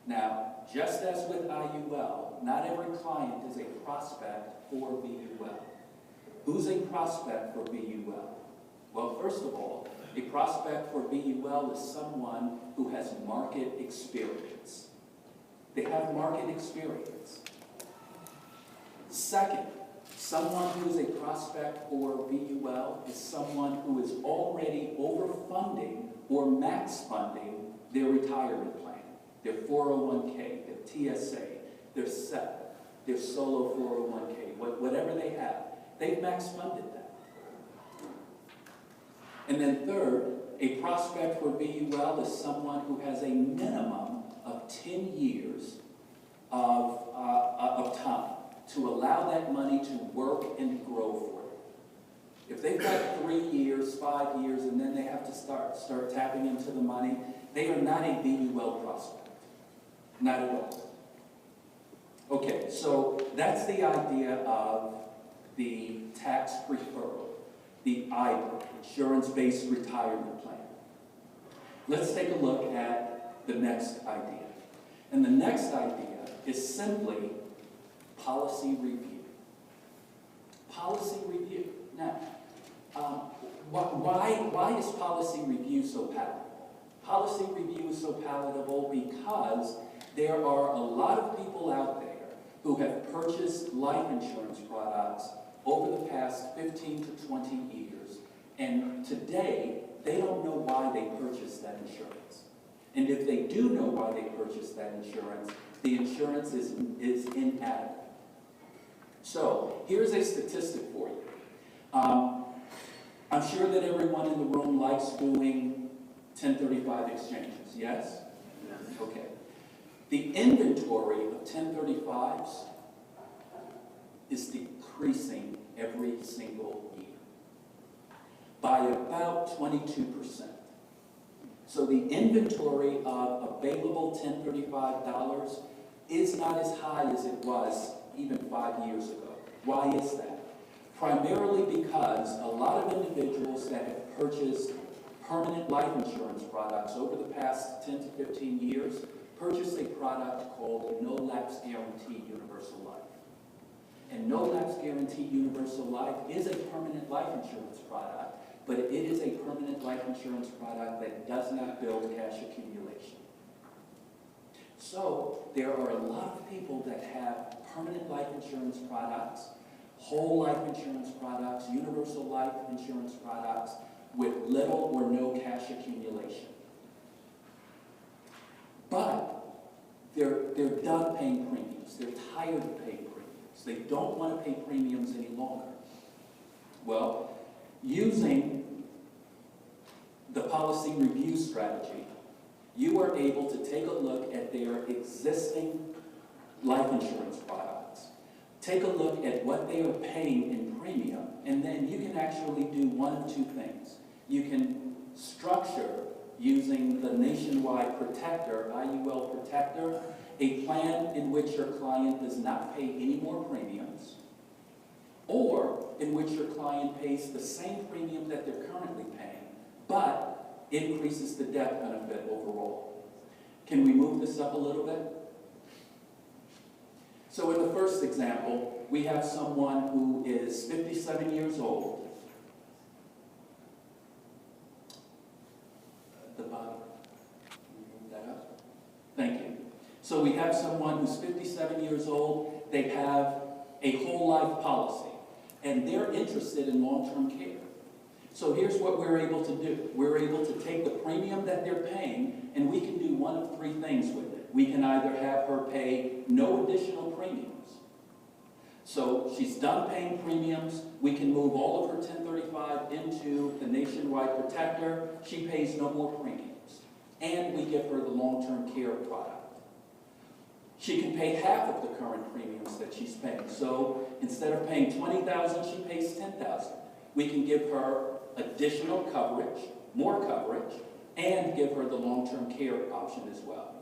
Now, just as with IUL, not every client is a prospect for VUL. Who's a prospect for VUL? Well, first of all, a prospect for VUL is someone who has market experience. They have market experience. Second, someone who's a prospect for VUL is someone who is already overfunding or max funding their retirement plan, their 401k, their TSA, their SEP, their solo 401k, whatever they have. They've max funded that. And then third, a prospect for VUL is someone who has a minimum of 10 years of time to allow that money to work and grow for them. If they've got 3 years, 5 years, and then they have to start tapping into the money, they are not a VUL prospect. Not at all. Okay, so that's the idea of the tax preferral, the IBRA, insurance-based retirement plan. Let's take a look at the next idea. And the next idea is simply policy review. Policy review. Now, why is policy review so palatable? Policy review is so palatable because there are a lot of people out there who have purchased life insurance products over the past 15 to 20 years, and today they don't know why they purchased that insurance. And if they do know why they purchased that insurance, the insurance is inadequate. So here's a statistic for you. I'm sure that everyone in the room likes doing 1035 exchanges, yes? Okay. The inventory of 1035s is decreasing. decreasing every single year by about 22%. So the inventory of available 1035 dollars is not as high as it was even 5 years ago. Why is that? Primarily because a lot of individuals that have purchased permanent life insurance products over the past 10 to 15 years purchased a product called No Lapse Guarantee Universal Life. And No Lapse Guarantee Universal Life is a permanent life insurance product, but it is a permanent life insurance product that does not build cash accumulation. So there are a lot of people that have permanent life insurance products, whole life insurance products, universal life insurance products with little or no cash accumulation. But they're done paying premiums. They're tired of paying premiums. They don't want to pay premiums any longer. Well, using the policy review strategy, you are able to take a look at their existing life insurance products, take a look at what they are paying in premium, and then you can actually do one of two things. You can structure, using the Nationwide Protector, IUL Protector, a plan in which your client does not pay any more premiums, or in which your client pays the same premium that they're currently paying, but increases the death benefit overall. Can we move this up a little bit? So in the first example, we have someone who is 57 years old. The bottom, can you move that up? Thank you. So we have someone who's 57 years old. They have a whole life policy, and they're interested in long-term care. So here's what we're able to do. We're able to take the premium that they're paying, and we can do one of three things with it. We can either have her pay no additional premiums. So she's done paying premiums. We can move all of her 1035 into the Nationwide Protector. She pays no more premiums. And we give her the long-term care product. She can pay half of the current premiums that she's paying. So instead of paying $20,000, she pays $10,000. We can give her additional coverage, more coverage, and give her the long-term care option as well.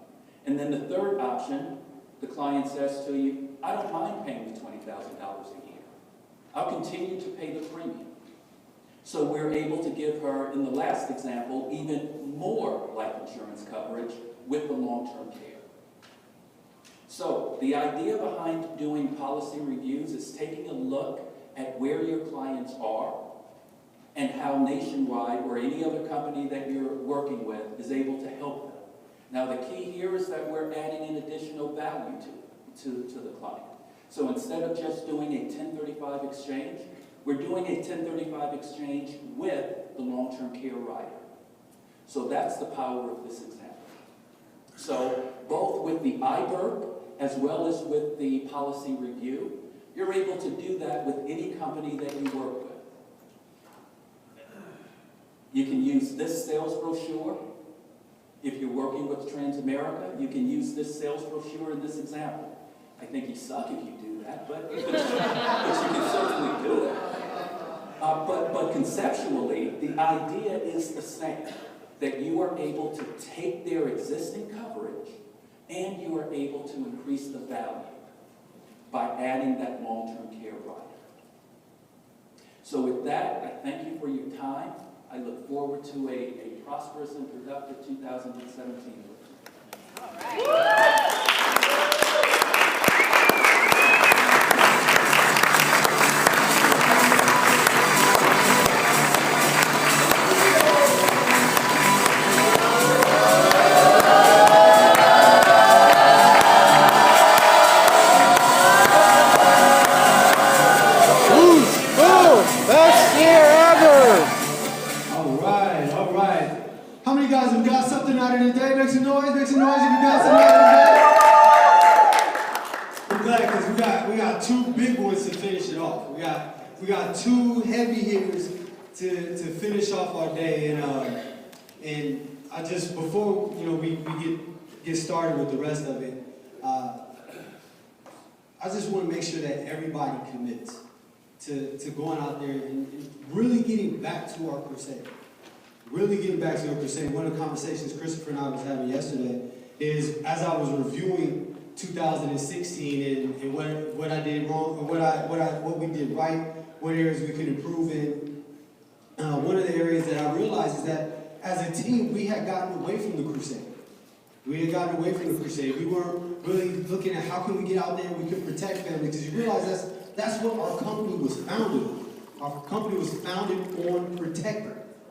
And then the third option, the client says to you, I don't mind paying the $20,000 a year. I'll continue to pay the premium. So we're able to give her, in the last example, even more life insurance coverage with the long-term care. So the idea behind doing policy reviews is taking a look at where your clients are and how Nationwide or any other company that you're working with is able to help them. Now the key here is that we're adding an additional value to the client. So instead of just doing a 1035 exchange, we're doing a 1035 exchange with the long-term care rider. So that's the power of this example. So both with the IBERP as well as with the policy review, you're able to do that with any company that you work with. You can use this sales brochure. If you're working with Transamerica, you can use this sales brochure in this example. I think you suck if you do that, but you can certainly do it. But conceptually, the idea is the same, that you are able to take their existing coverage and you are able to increase the value by adding that long-term care rider. So with that, I thank you for your time. I look forward to a prosperous and productive 2017. All right. We got two heavy hitters to finish off our day, and I just, before we get started with the rest of it, I just want to make sure that everybody commits. to going out there and really getting back to our crusade. Really getting back to our crusade. One of the conversations Christopher and I was having yesterday is, as I was reviewing 2016 and what I did wrong, or what we did right, what areas we could improve in. One of the areas that I realized is that as a team, we had gotten away from the crusade. We had gotten away from the crusade. We weren't really looking at how can we get out there and we can protect families, because you realize that's what our company was founded on. Our company was founded on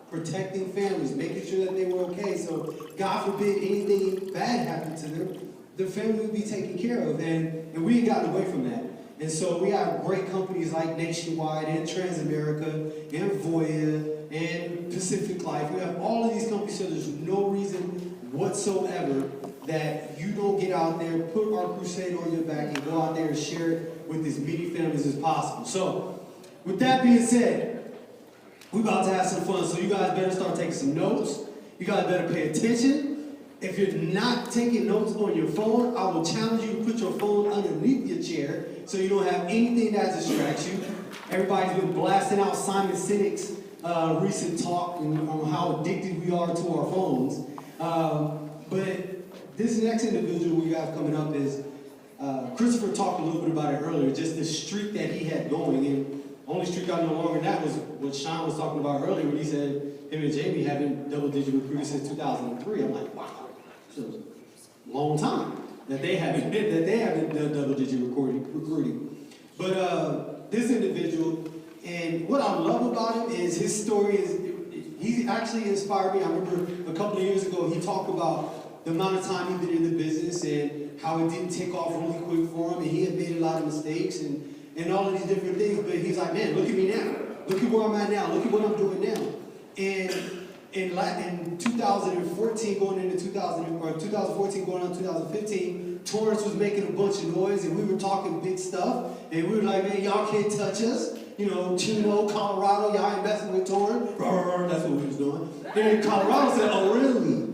protecting families, making sure that they were okay. So God forbid anything bad happened to them, the family would be taken care of. And we had gotten away from that. And so we have great companies like Nationwide and Transamerica and Voya and Pacific Life. We have all of these companies, so there's no reason whatsoever that you don't get out there, put our crusade on your back, and go out there and share it with as many families as possible. So, with that being said, we're about to have some fun, so you guys better start taking some notes. You guys better pay attention. If you're not taking notes on your phone, I will challenge you to put your phone underneath your chair so you don't have anything that distracts you. Everybody's been blasting out Simon Sinek's recent talk on how addicted we are to our phones. But this next individual we have coming up is, Christopher talked a little bit about it earlier, just the streak that he had going. And the only streak I know longer than that was what Sean was talking about earlier when he said him and Jamie have been double-digit recruiters since 2003. I'm like, wow, it's a long time that they haven't done double-digit recruiting. But this individual, and what I love about him is his story is, he actually inspired me. I remember a couple of years ago, he talked about the amount of time he'd been in the business and how it didn't take off really quick for him, and he had made a lot of mistakes and all of these different things, but he's like, man, look at me now. Look at where I'm at now. Look at what I'm doing now. And in 2014 going into 2014 going on 2015, Torrance was making a bunch of noise, and we were talking big stuff, and we were like, man, y'all can't touch us. You know, Chino, Colorado, y'all ain't messing with Torrance. That's what we was doing. And then Colorado said, oh, really?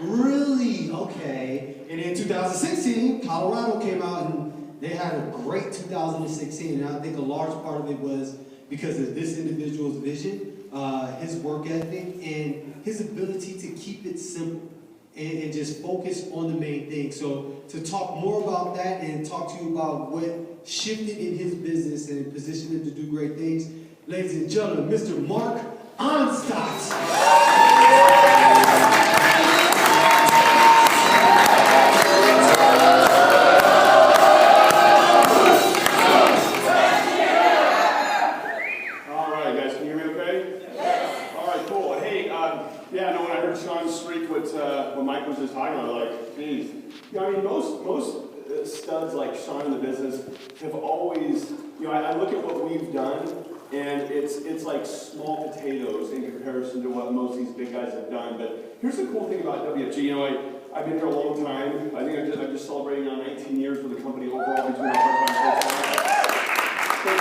Really? Okay. And in 2016, Colorado came out and they had a great 2016. And I think a large part of it was because of this individual's vision, his work ethic, and his ability to keep it simple and just focus on the main thing. So to talk more about that and talk to you about what shifted in his business and positioned him to do great things, ladies and gentlemen, Mr. Mark Onstott. Studs like Sean in the business have always, I look at what we've done, and it's like small potatoes in comparison to what most of these big guys have done. But here's the cool thing about WFG. I've been here a long time. I think I'm just celebrating now 19 years with the company overall between our part-time and full-time. But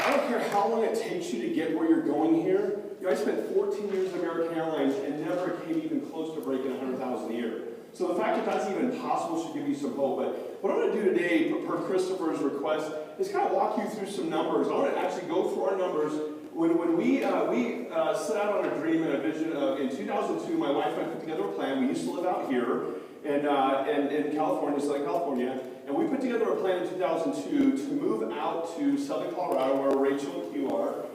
I don't care how long it takes you to get where you're going here. I spent 14 years at American Airlines and never came even close to breaking 100,000 a year. So the fact that that's even possible should give you some hope. But what I'm going to do today, per Christopher's request, is kind of walk you through some numbers. I want to actually go through our numbers. When we set out on a dream and a vision of, in 2002, my wife and I put together a plan. We used to live out here in California, Southern California, and we put together a plan in 2002 to move out to Southern Colorado, where Rachel and Q are,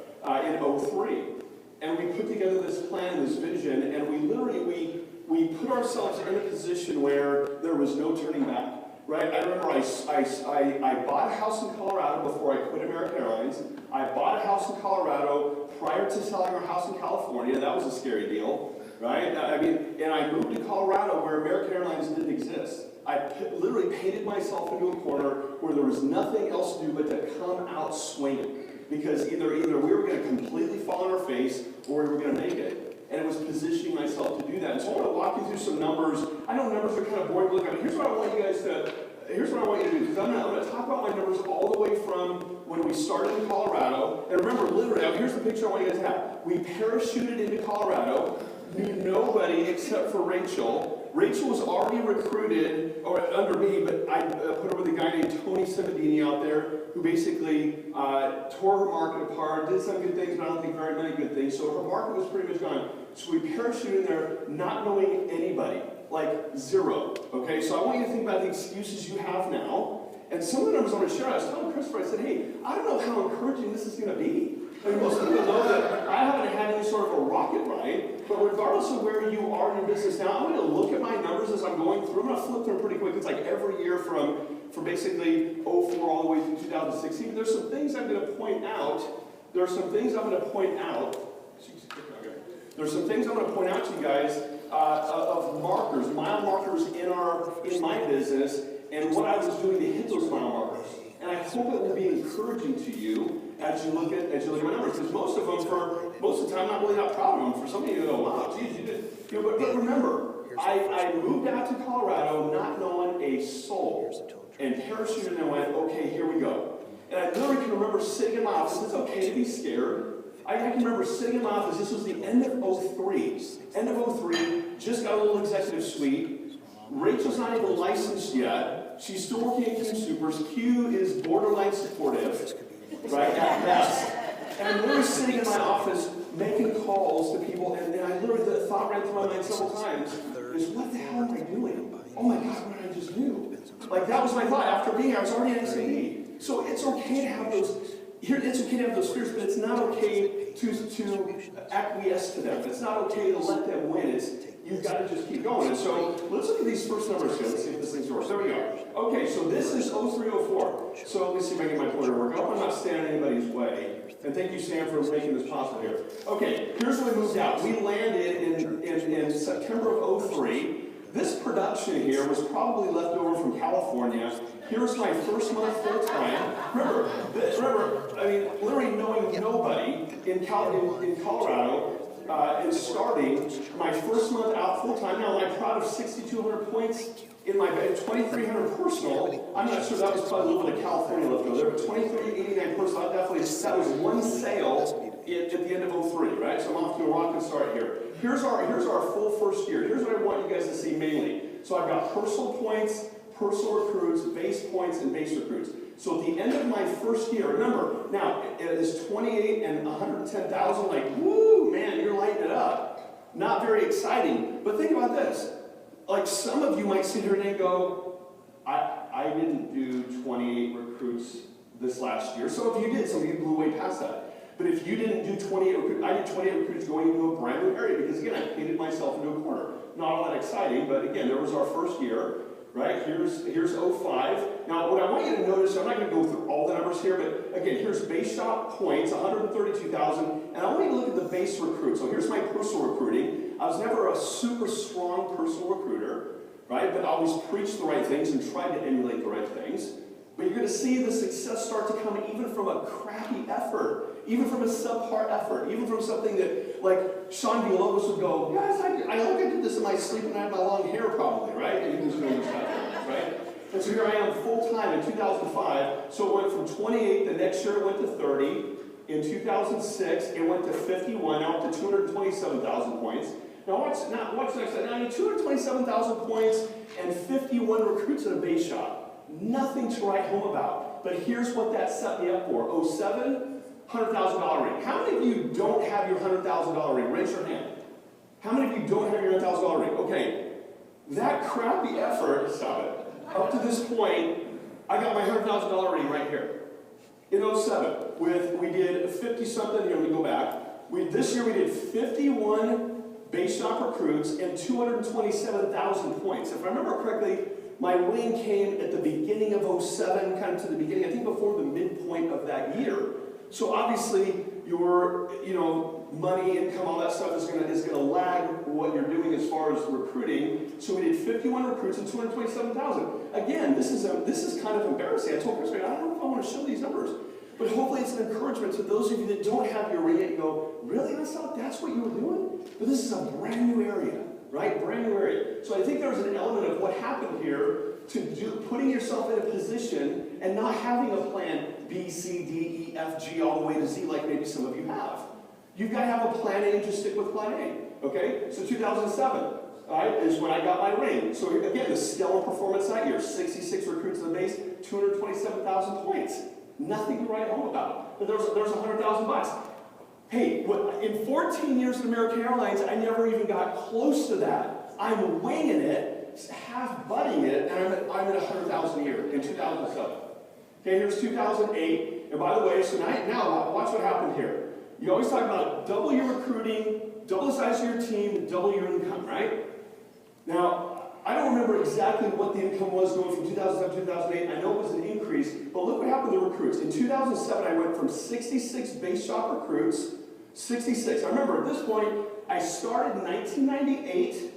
in 2003. And we put together this plan, this vision, and we literally, we put ourselves in a position where there was no turning back, right? I remember I bought a house in Colorado before I quit American Airlines. I bought a house in Colorado prior to selling our house in California. That was a scary deal, right? And I moved to Colorado where American Airlines didn't exist. I literally painted myself into a corner where there was nothing else to do but to come out swinging. Because either we were going to completely fall on our face or we were going to make it. And it was positioning myself to do that. And so I want to walk you through some numbers. I know numbers are kind of boring to look at, but here's what I want you to do, because I'm going to talk about my numbers all the way from when we started in Colorado. And remember, literally, here's the picture I want you guys to have. We parachuted into Colorado, knew nobody except for Rachel, Rachel was already recruited, or under me, but I put her with a guy named Tony Cimadini out there, who basically tore her market apart, did some good things, but I don't think very many good things. So her market was pretty much gone. So we parachuted in there not knowing anybody, like zero, okay? So I want you to think about the excuses you have now. And some of the numbers I'm going to share, I was telling Christopher, I said, hey, I don't know how encouraging this is going to be. I mean, most people know that I haven't had any sort of a rocket ride, but regardless of where you are in your business now, I'm going to look at my numbers as I'm going through. I'm going to flip through them pretty quick. It's like every year from basically 04 all the way through 2016. But there's some things I'm going to point out. There's some things I'm going to point out. There's some things I'm going to point out to you guys of markers, mile markers in my business, and what I was doing to hit those mile markers. And I hope it will be encouraging to you as you look at my numbers, because most of them, for most of the time, I'm not really that proud of them. For some of you, go, wow, geez, you did. You know, but remember, I moved out to Colorado not knowing a soul, and parachuted and went, okay, here we go. And I literally can remember sitting in my office. It's okay to be scared. I can remember sitting in my office. This was the end of 03. End of 03. Just got a little executive suite. Rachel's not even licensed yet. She's still working at Q Supers. Q is borderline supportive, right, at best. And I'm literally sitting in my office making calls to people, and I literally, the thought ran through my mind several times, is what the hell am I doing? Oh my God, what did I just do? Like, that was my thought. After being here, I was already at SAE. So it's okay to have those, it's okay to have those fears, but it's not okay to acquiesce to them. It's not okay to let them win. You've got to just keep going. And so let's look at these first numbers here. Let's see if this thing's works. There we go. Okay, so this is 0304. So let me see if I can get my pointer to work. I hope I'm not standing in anybody's way. And thank you, Sam, for making this possible here. Okay, here's when we moved out. We landed in September of 03. This production here was probably left over from California. Here's my first month full-time. Remember, I mean, literally knowing nobody in Colorado, and starting my first month out full-time. Now, am I proud of 6,200 points in my 2,300 personal? I'm not sure, that was probably a little bit of California left over there, but 2,389 personal, that was one sale at the end of 03, right? So I'm off to a rocket start here. Here's our full first year. Here's what I want you guys to see mainly. So I've got personal points, personal recruits, base points, and base recruits. So at the end of my first year, remember, now it is 28 and 110,000, like, woo, man, you're lighting it up. Not very exciting, but think about this. Like, some of you might sit here and go, I didn't do 28 recruits this last year. Some of you did, some of you blew way past that. But if you didn't do 28 recruits, I did 28 recruits going into a brand new area, because again, I painted myself into a corner. Not all that exciting, but again, there was our first year. Right, here's 05. Now, what I want you to notice, I'm not going to go through all the numbers here, but again, here's base shop points, 132,000, and I want you to look at the base recruit. So here's my personal recruiting. I was never a super strong personal recruiter, right, but I always preached the right things and tried to emulate the right things. But you're going to see the success start to come even from a crappy effort, even from a subpar effort, even from something that, like, Sean Villalobos would go, guys, I hope I did this in my sleep and I had my long hair probably, right? And he was doing this stuff, right? And so here I am full-time in 2005. So it went from 28, the next year it went to 30. In 2006, it went to 51, now up to 227,000 points. Now watch next. Now I need 227,000 points and 51 recruits at a base shop. Nothing to write home about. But here's what that set me up for. 07, $100,000 ring. How many of you don't have your $100,000 ring? Raise your hand. How many of you don't have your $100,000 ring? Okay, that crappy effort, stop it. Up to this point, I got my $100,000 ring right here. In 07, we did 50-something, here, let me go back. This year we did 51 base shop recruits and 227,000 points. If I remember correctly, my ring came at the beginning of 07, kind of to the beginning, I think before the midpoint of that year. So obviously, your money, income, all that stuff is gonna lag what you're doing as far as recruiting. So we did 51 recruits and 227,000. Again, this is kind of embarrassing. I told Chris, I don't know if I want to show these numbers, but hopefully it's an encouragement to those of you that don't have your ring yet. You go, really, Onstott? That's what you were doing? But this is a brand new area. Right? Brand new area. So I think there's an element of what happened here to putting yourself in a position and not having a plan B, C, D, E, F, G, all the way to Z like maybe some of you have. You've got to have a plan A and just stick with plan A. Okay? So 2007. right, is when I got my ring. So again, the stellar performance that year, 66 recruits in the base, 227,000 points. Nothing to write home about. But there's $100,000. Hey, in 14 years at American Airlines, I never even got close to that. I'm winging it, half butting it, and I'm at $100,000 a year in 2007. Okay, here's 2008. And by the way, so now watch what happened here. You always talk about double your recruiting, double the size of your team, double your income, right? Now, I don't remember exactly what the income was going from 2007 to 2008. I know it was an increase, but look what happened to recruits. In 2007, I went from 66 base shop recruits, 66. I remember at this point, I started in 1998,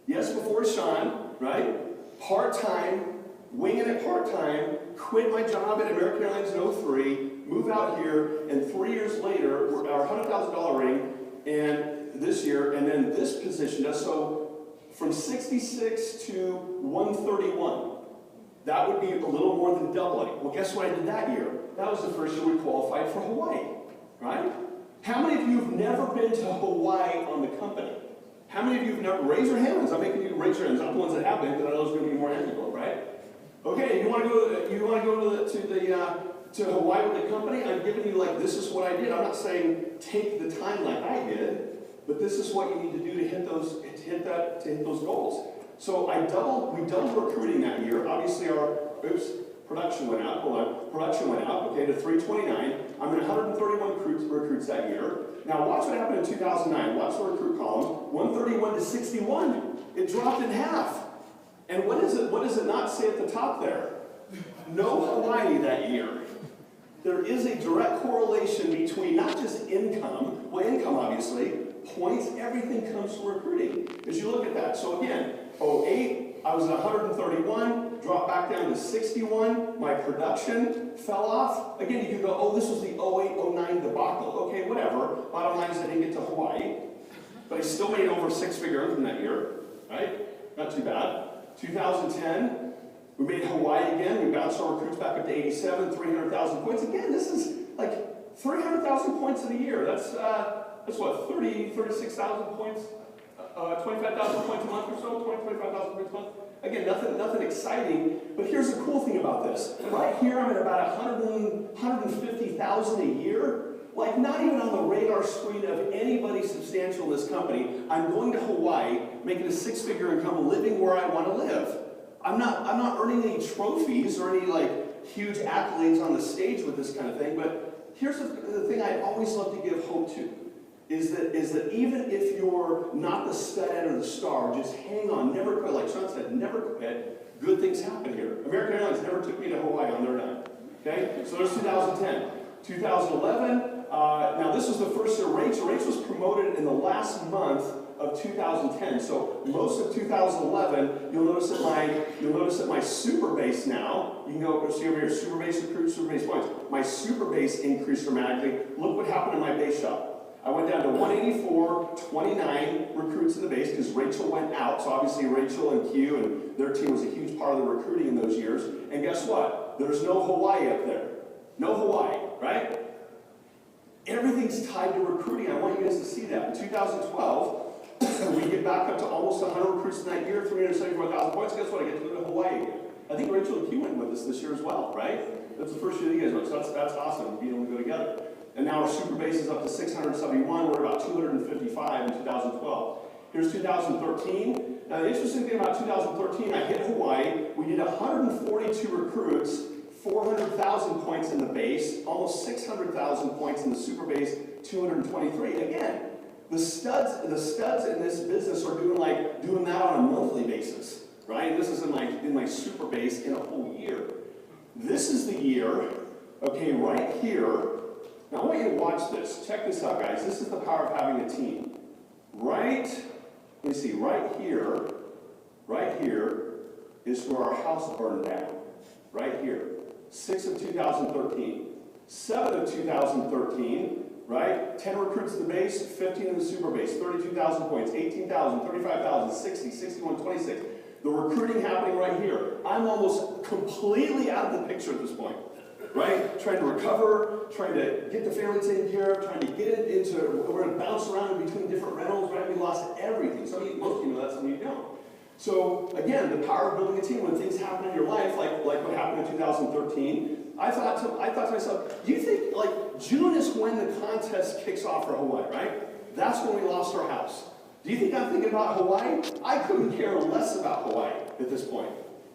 yes, before Sean, right? Part-time, winging it part-time, quit my job at American Airlines in 03, move out here, and 3 years later, our $100,000 ring, and this year, and then this positioned us, so from 66 to 131. That would be a little more than doubling. Well, guess what I did that year? That was the first year we qualified for Hawaii, right? How many of you have never been to Hawaii on the company? How many of you have never, raise your hands. I'm making you raise your hands, not the ones that have been, because I know there's going to be more hands people, right? Okay, you want to go to Hawaii with the company? I'm giving you like, this is what I did. I'm not saying take the time like I did, but this is what you need to do to hit those goals. So we doubled recruiting that year. Obviously our production went up. Hold on, production went up. Okay, to 329. I'm at 131 recruits that year. Now watch what happened in 2009. Watch the recruit column. 131 to 61. It dropped in half. And what does it not say at the top there? No Hawaii that year. There is a direct correlation between not just income, well, income obviously, points, everything comes to recruiting. As you look at that. So again, 08, I was at 131, dropped back down to 61. My production fell off. Again, you can go, oh, this was the 08-09 debacle. Okay, whatever. Bottom line is I didn't get to Hawaii, but I still made over six-figure income that year, right? Not too bad. 2010, we made Hawaii again. We bounced our recruits back up to 87, 300,000 points. Again, this is like 300,000 points in a year. That's what, 36,000 points, 25,000 points a month or so, 25,000 points a month. Again, nothing exciting, but here's the cool thing about this. Right here, I'm at about 150,000 a year. Like not even on the radar screen of anybody substantial in this company. I'm going to Hawaii, making a six-figure income, living where I want to live. I'm not earning any trophies or any like huge accolades on the stage with this kind of thing, but here's the thing I always love to give hope to, is that even if you're not the stud or the star, just hang on, never quit. Like Sean said, never quit. Good things happen here. American Airlines never took me to Hawaii on their dime. Okay, so there's 2010. 2011, now this was the first year Rachel was promoted in the last month of 2010. So most of 2011, you'll notice that my super base now, you can go see over here, super base recruits, super base points. My super base increased dramatically. Look what happened in my base shop. I went down to 184, 29 recruits in the base because Rachel went out. So obviously Rachel and Q and their team was a huge part of the recruiting in those years. And guess what? There's no Hawaii up there. No Hawaii, right? Everything's tied to recruiting. I want you guys to see that. In 2012, we get back up to almost 100 recruits in that year, 374,000 points. Guess what? I get to go to Hawaii again. I think Rachel and Q went with us this year as well, right? That's the first year that you guys went, so that's awesome, being able to go together. And now our super base is up to 671. We're about 255 in 2012. Here's 2013. Now the interesting thing about 2013, I hit Hawaii. We did 142 recruits, 400,000 points in the base, almost 600,000 points in the super base, 223. Again, the studs in this business are doing that on a monthly basis, right? This is in my super base in a whole year. This is the year, okay, right here. Now I want you to watch this. Check this out, guys. This is the power of having a team. Right here is where our house burned down. Right here. 6 of 2013. 7 of 2013, right? 10 recruits in the base, 15 in the super base, 32,000 points, 18,000, 35,000, 60, 61, 26. The recruiting happening right here. I'm almost completely out of the picture at this point. Right? Trying to recover, trying to get the family taken care of, trying to get it into, we're going to bounce around in between different rentals, right? We lost lost everything. Most of you know that, some of you don't. So again, the power of building a team when things happen in your life, like what happened in 2013, I thought to myself, do you think like June is when the contest kicks off for Hawaii, right? That's when we lost our house. Do you think I'm thinking about Hawaii? I couldn't care less about Hawaii at this point.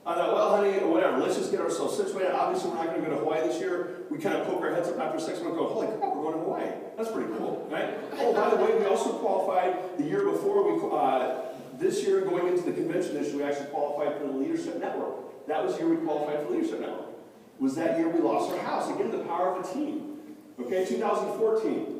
I thought, well, honey, whatever, let's just get ourselves situated. Obviously, we're not going to go to Hawaii this year. We kind of poke our heads up after 6 months and go, holy crap, we're going to Hawaii. That's pretty cool, right? Oh, by the way, we also qualified the year before. This year, going into the convention this year, we actually qualified for the Leadership Network. That was the year we qualified for the Leadership Network. Was that year we lost our house. Again, the power of a team. Okay, 2014.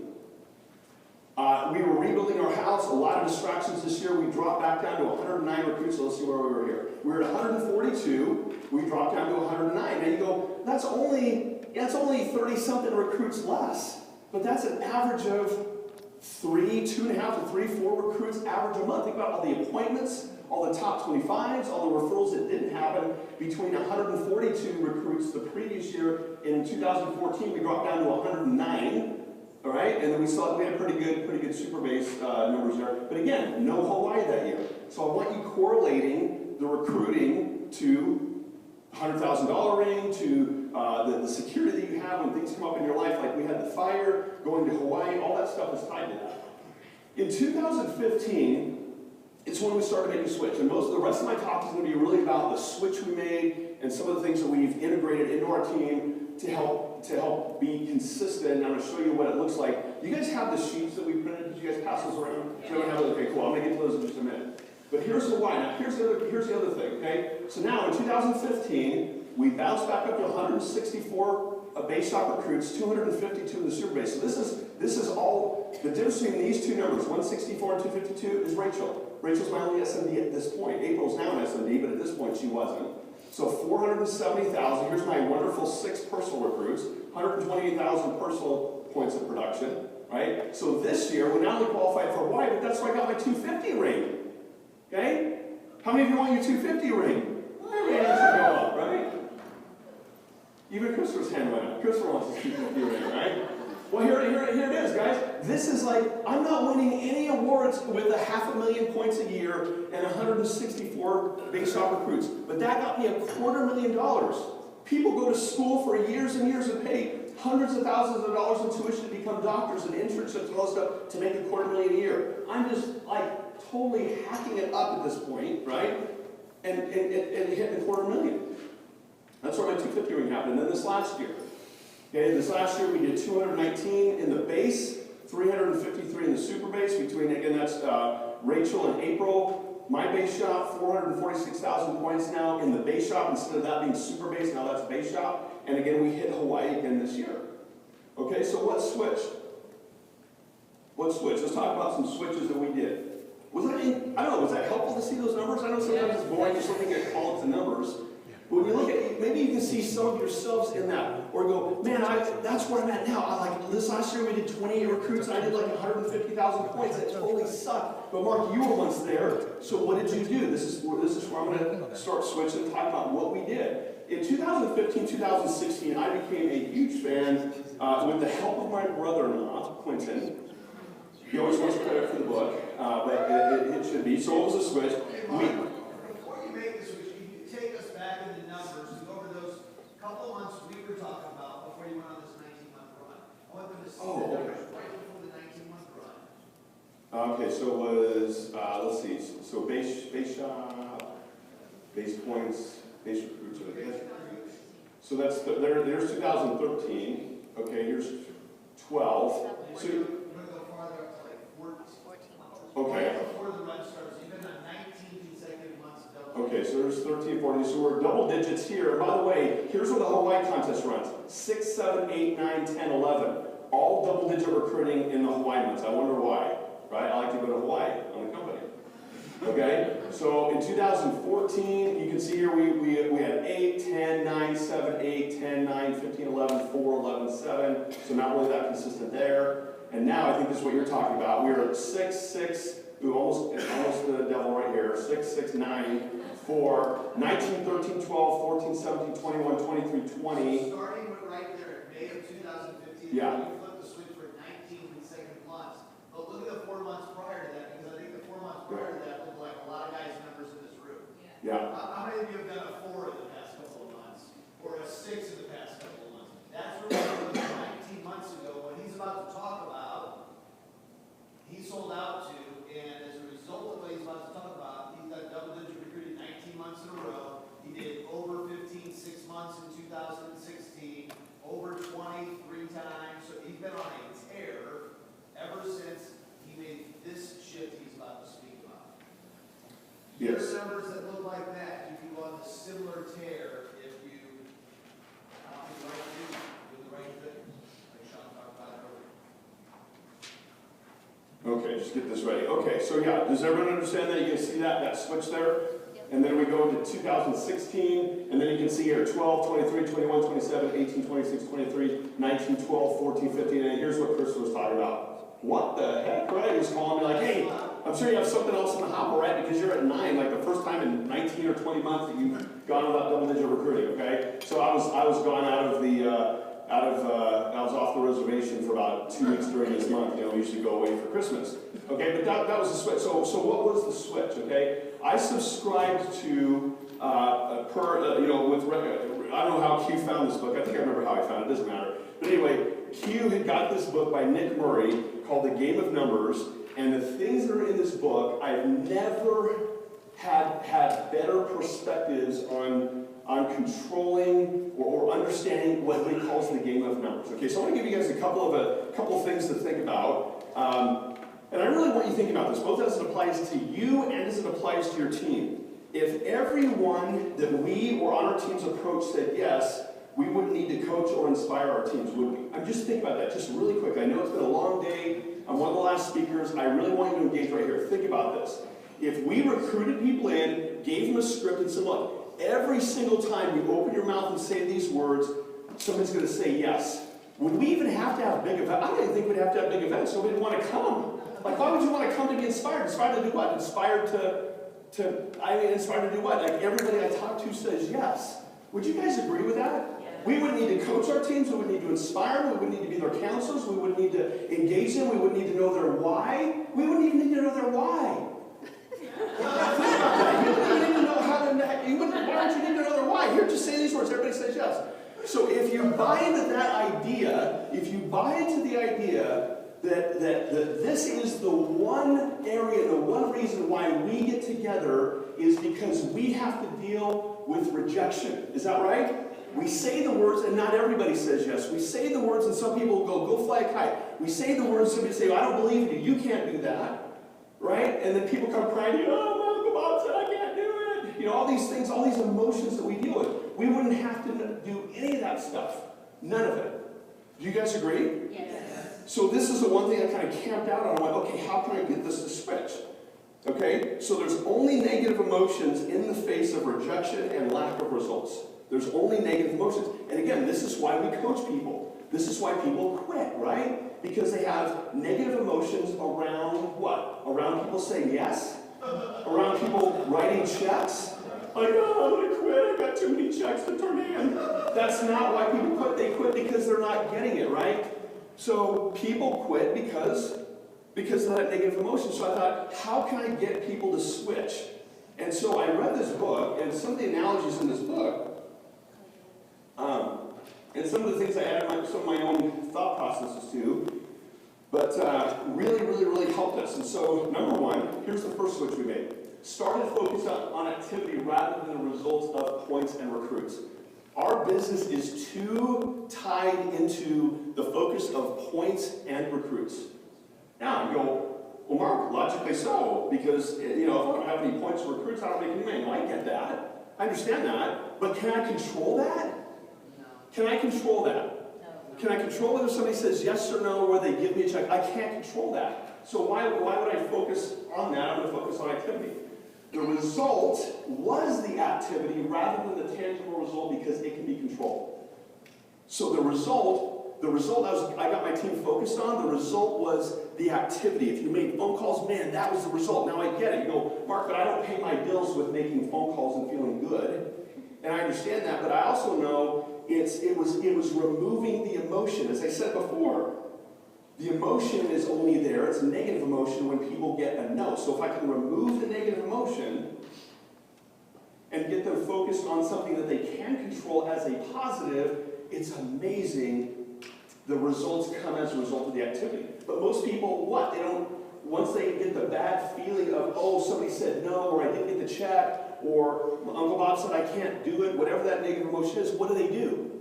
We were rebuilding our house, a lot of distractions this year. We dropped back down to 109 recruits, so let's see where we were here. We were at 142, we dropped down to 109. Now you go, that's only 30-something recruits less. But that's an average of 2.5 to 3, 4 recruits average a month. Think about all the appointments, all the top 25s, all the referrals that didn't happen between 142 recruits the previous year. In 2014, we dropped down to 109. All right, and then we had pretty good super base numbers there. But again, no Hawaii that year. So I want you correlating the recruiting to $100,000 ring, to the security that you have when things come up in your life, like we had the fire, going to Hawaii, all that stuff is tied to that. In 2015, it's when we started making the switch, and most of the rest of my talk is going to be really about the switch we made and some of the things that we've integrated into our team to help be consistent. And I'm going to show you what it looks like. You guys have the sheets that we printed? Did you guys pass those around? Okay, cool. I'm going to get to those in just a minute. But here's the why. Now, here's the other thing, okay? So now, in 2015, we bounced back up to 164 base shop recruits, 252 in the super base. So this is all, the difference between these two numbers, 164 and 252, is Rachel. Rachel's my only SMD at this point. April's now an SMD, but at this point she wasn't. So 470,000, here's my wonderful 6 personal recruits, 128,000 personal points of production, right? So this year, we not only qualified for Hawaii, but that's where I got my 250 ring, okay? How many of you want your 250 ring? Every hand should go up, right? Even Christopher's hand went up. Christopher wants his 250 ring, right? Well, here it is, guys. This is like, I'm not winning any awards with 500,000 points a year and 164 base shop recruits. But that got me $250,000. People go to school for years and years and pay hundreds of thousands of dollars in tuition to become doctors and internships and all that stuff to make $250,000 a year. I'm just like totally hacking it up at this point, right? And hitting $250,000. That's where my 250 ring happened. And then this last year. Okay, this last year we did 219 in the base, 353 in the super base. Between, again, that's Rachel and April. My base shop, 446,000 points now in the base shop. Instead of that being super base, now that's base shop. And again, we hit Hawaii again this year. Okay, so what switched? What switched? Let's talk about some switches that we did. Was that helpful to see those numbers? I know sometimes it's boring just looking at columns and numbers. But when you look at, maybe you can see some of yourselves in that, or go, man, that's where I'm at now. This last year we did 28 recruits, and I did like 150,000 points. That totally sucked. But Mark, you were once there. So what did you do? This is where I'm going to start switching and talk about what we did. In 2015, 2016, I became a huge fan with the help of my brother-in-law, Quentin. He always wants credit for the book, but it should be. So what was the switch? Before you make the switch, take us back in the numbers and go over those couple of months we were talking about before you went on this 19-month run. I want them to see the numbers right before the 19-month run. Okay, so it was, let's see, so base shop, base points, base recruits. So that's, there's 2013. Okay, here's 12. So, You're going to go farther up to like 14. Okay. Right before the run starts, you've been on 19 consecutive months of double. Okay, so there's 13, 14, so we're double digits here. And by the way, here's where the Hawaii contest runs. 6, 7, 8, 9, 10, 11. All double-digit recruiting in the Hawaii months. I wonder why, right? I like to go to Hawaii on the company. Okay, so in 2014, you can see here we had 8, 10, 9, 7, 8, 10, 9, 15, 11, 4, 11, 7. So not really that consistent there. And now I think this is what you're talking about. We're at 6, 6, almost the devil right here. 6, 6, 9, 4, 19, 13, 12, 14, 17, 21, 23, 20. Starting right there at May of 2015, yeah. you flipped the switch for 19 consecutive months. But look at the 4 months prior to that, because I think the 4 Yeah. How many of you have done a 4 in the past couple of months? Or a 6 in the past couple of months? That's where we were 19 months ago, what he's about to talk about, he sold out to, and as a result of what he's about to talk about, he's done double-digit recruiting 19 months in a row. He did over 15, 6 months in 2016, over 23 times, so he's been on a tear ever since he made this shift he's about to speak about. Yes. Your numbers that look like that, you can go on a similar tear if you do the right thing, do the right thing, like Sean talked about earlier. Okay, just get this ready. Okay, so yeah, does everyone understand that? You can see that switch there? And then we go into 2016, and then you can see here 12, 23, 21, 27, 18, 26, 23, 19, 12, 14, 15, and here's what Chris was talking about. What the heck, right? He was calling me like, hey, I'm sure you have something else in the hopper, right? Because you're at 9, like the first time in 19 or 20 months that you've gone without double-digit recruiting, okay? So I was gone out of the, I was off the reservation for about 2 weeks during this month. You know, we usually go away for Christmas. Okay, but that was the switch. So what was the switch, okay? I subscribed to, I don't know how Q found this book. I think I remember how I found it. It doesn't matter. But anyway, Q had got this book by Nick Murray called The Game of Numbers. And the things that are in this book, I've never had better perspectives on controlling or understanding what he calls the game of numbers. Okay, so I want to give you guys a couple of things to think about. And I really want you to think about this, both as it applies to you and as it applies to your team. If everyone that we or on our team's approach said yes, we wouldn't need to coach or inspire our teams, would we? I'm just thinking about that just really quick. I know it's been a long day. I'm one of the last speakers. I really want you to engage right here. Think about this. If we recruited people in, gave them a script and said, look, every single time you open your mouth and say these words, somebody's going to say yes. Would we even have to have big events? I don't even think we'd have to have big events. Nobody would want to come. Like, why would you want to come to be inspired? Inspired to do what? Inspired to do what? Like, everybody I talk to says yes. Would you guys agree with that? Yes. We wouldn't need to coach our teams. We wouldn't need to inspire them. We wouldn't need to be their counselors. We wouldn't need to engage them. We wouldn't need to know their why. We wouldn't even need to know their why. Think about that. You wouldn't even know how to, why don't you need to know their why? Here, just say these words. Everybody says yes. So if you buy into that idea, if you buy into the idea that this is the one area, the one reason why we get together is because we have to deal with rejection. Is that right? We say the words and not everybody says yes. We say the words and some people go fly a kite. We say the words and somebody say, I don't believe you. You can't do that. Right? And then people come crying to you, oh, Bob said I can't do it. You know, all these things, all these emotions that we deal with. We wouldn't have to do any of that stuff. None of it. Do you guys agree? Yes. So this is the one thing I kind of camped out on. I went, okay, how can I get this to switch? Okay, so there's only negative emotions in the face of rejection and lack of results. There's only negative emotions. And again, this is why we coach people. This is why people quit, right? Because they have negative emotions around what? Around people saying yes? Around people writing checks? Like, oh, I'm going to quit. I got too many checks to turn in. That's not why people quit. They quit because they're not getting it, right? So people quit because of that negative emotion. So I thought, how can I get people to switch? And so I read this book, and some of the analogies in this book, and some of the things I added some of my own thought processes to, but really, really, really helped us. And so, number one, here's the first switch we made. Started focus on activity rather than the results of points and recruits. Our business is too tied into the focus of points and recruits. Now, you go, well, Mark, logically so, because, you know, if I don't have any points or recruits, I don't make any money. No, I get that. I understand that. But can I control that? No. Can I control that? No. Can I control whether somebody says yes or no, or they give me a check? I can't control that. So why would I focus on that? I'm going to focus on activity. The result was the activity rather than the tangible result because it can be controlled. So the result I got my team focused on, the result was the activity. If you made phone calls, man, that was the result. Now I get it. You go, Mark, but I don't pay my bills with making phone calls and feeling good. And I understand that, but I also know it was removing the emotion. As I said before, the emotion is only there. It's a negative emotion when people get a no. So if I can remove the negative emotion, and get them focused on something that they can control as a positive, it's amazing the results come as a result of the activity. But most people, what? They don't, once they get the bad feeling of, oh, somebody said no, or I didn't get the check, or Uncle Bob said I can't do it, whatever that negative emotion is, what do?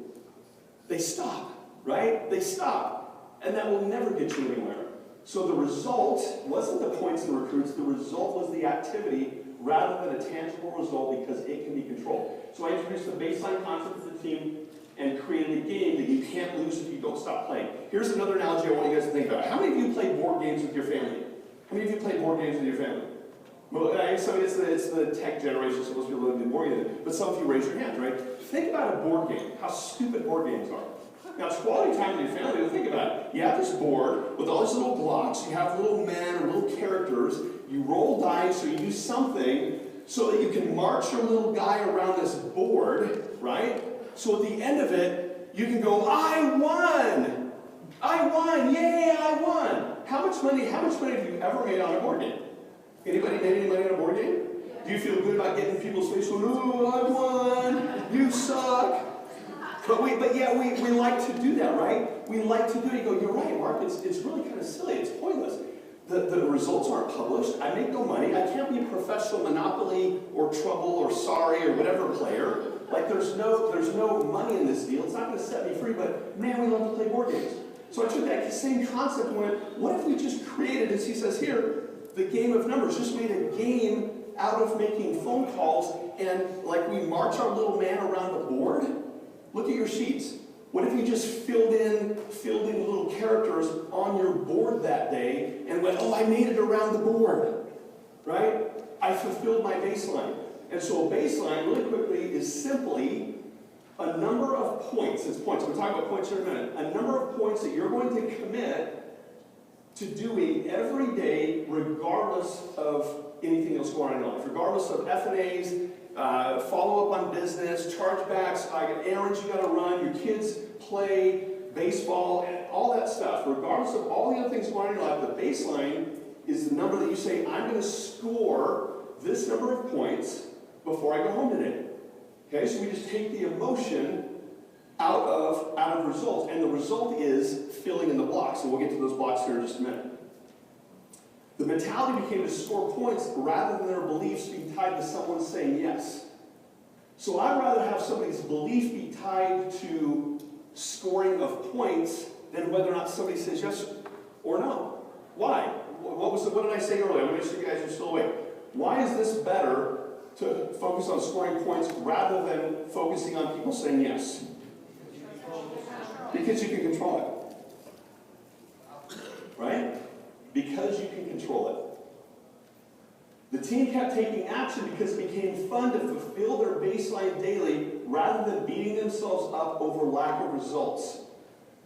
They stop, right? They stop. And that will never get you anywhere. So the result wasn't the points and recruits, the result was the activity rather than a tangible result because it can be controlled. So I introduced the baseline concept of the team and created a game that you can't lose if you don't stop playing. Here's another analogy I want you guys to think about. How many of you play board games with your family? How many of you play board games with your family? Well, so it's the tech generation, so most people don't do board games, but some of you raise your hands, right? Think about a board game, how stupid board games are. Now, it's quality time with your family, but think about it. You have this board with all these little blocks, you have little men or little characters, you roll dice or you do something so that you can march your little guy around this board, right? So at the end of it, you can go, I won! I won! Yay, I won! How much money have you ever made on a board game? Anybody made any money on a board game? Do you feel good about getting in people's face going, oh, I won! You suck! But we like to do that, right? We like to do it. You go, you're right, Mark, it's really kind of silly, it's pointless. The results aren't published, I make no money, I can't be a professional Monopoly or Trouble or Sorry or whatever player. Like there's no money in this deal, it's not going to set me free, but man, we love to play board games. So I took that same concept and went, what if we just created, as he says here, the game of numbers, just made a game out of making phone calls, and like we march our little man around the board? Look at your sheets. What if you just filled in little characters on your board that day and went, oh, I made it around the board, right? I fulfilled my baseline. And so a baseline, really quickly, is simply a number of points. It's points. We'll talk about points in a minute. A number of points that you're going to commit to doing every day, regardless of anything else going on in your life, regardless of F&As, follow up on business, chargebacks, errands you got to run, your kids play baseball, and all that stuff. Regardless of all the other things going on in your life, the baseline is the number that you say, I'm going to score this number of points before I go home today. Okay, so we just take the emotion out of results, and the result is filling in the blocks, and we'll get to those blocks here in just a minute. The mentality became to score points rather than their beliefs being tied to someone saying yes. So I'd rather have somebody's belief be tied to scoring of points than whether or not somebody says yes or no. Why? What did I say earlier? I'm going to make sure you guys are still awake. Why is this better to focus on scoring points rather than focusing on people saying yes? Because you can control it. Right? Because you can control it. The team kept taking action because it became fun to fulfill their baseline daily rather than beating themselves up over lack of results.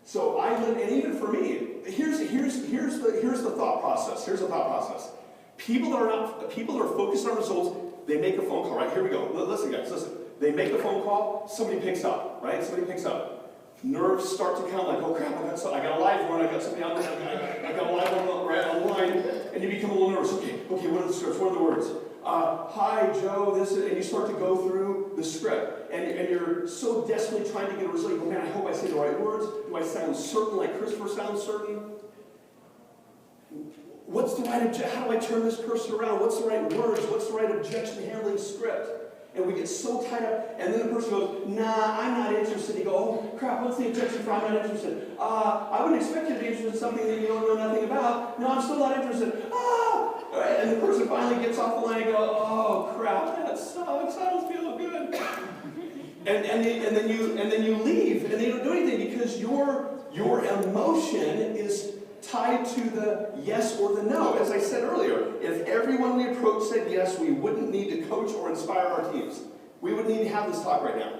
So and even for me, here's the thought process. Here's the thought process. People that are focused on results, they make a phone call, right? Here we go. Listen, guys, listen. They make the phone call, somebody picks up, right? Somebody picks up. Nerves start to count like, oh crap, I got a live one, I got something on there, I got a live one right on the line, and you become a little nervous. Okay, what are the scripts? What are the words? Hi, Joe, this, and you start to go through the script, and you're so desperately trying to get a result. You go, man, I hope I say the right words. Do I sound certain like Christopher sounds certain? What's the right how do I turn this person around? What's the right words? What's the right objection handling script? And we get so tied up, and then the person goes, nah, I'm not interested. You go, oh crap, what's the objection for I'm not interested? I wouldn't expect you to be interested in something that you don't know nothing about. No, I'm still not interested. Right, and the person finally gets off the line and goes, oh crap, that sucks, I don't feel good. and then you leave, and they don't do anything because your emotion is tied to the yes or the no. As I said earlier, if everyone we approached said yes, we wouldn't need to coach or inspire our teams. We wouldn't need to have this talk right now,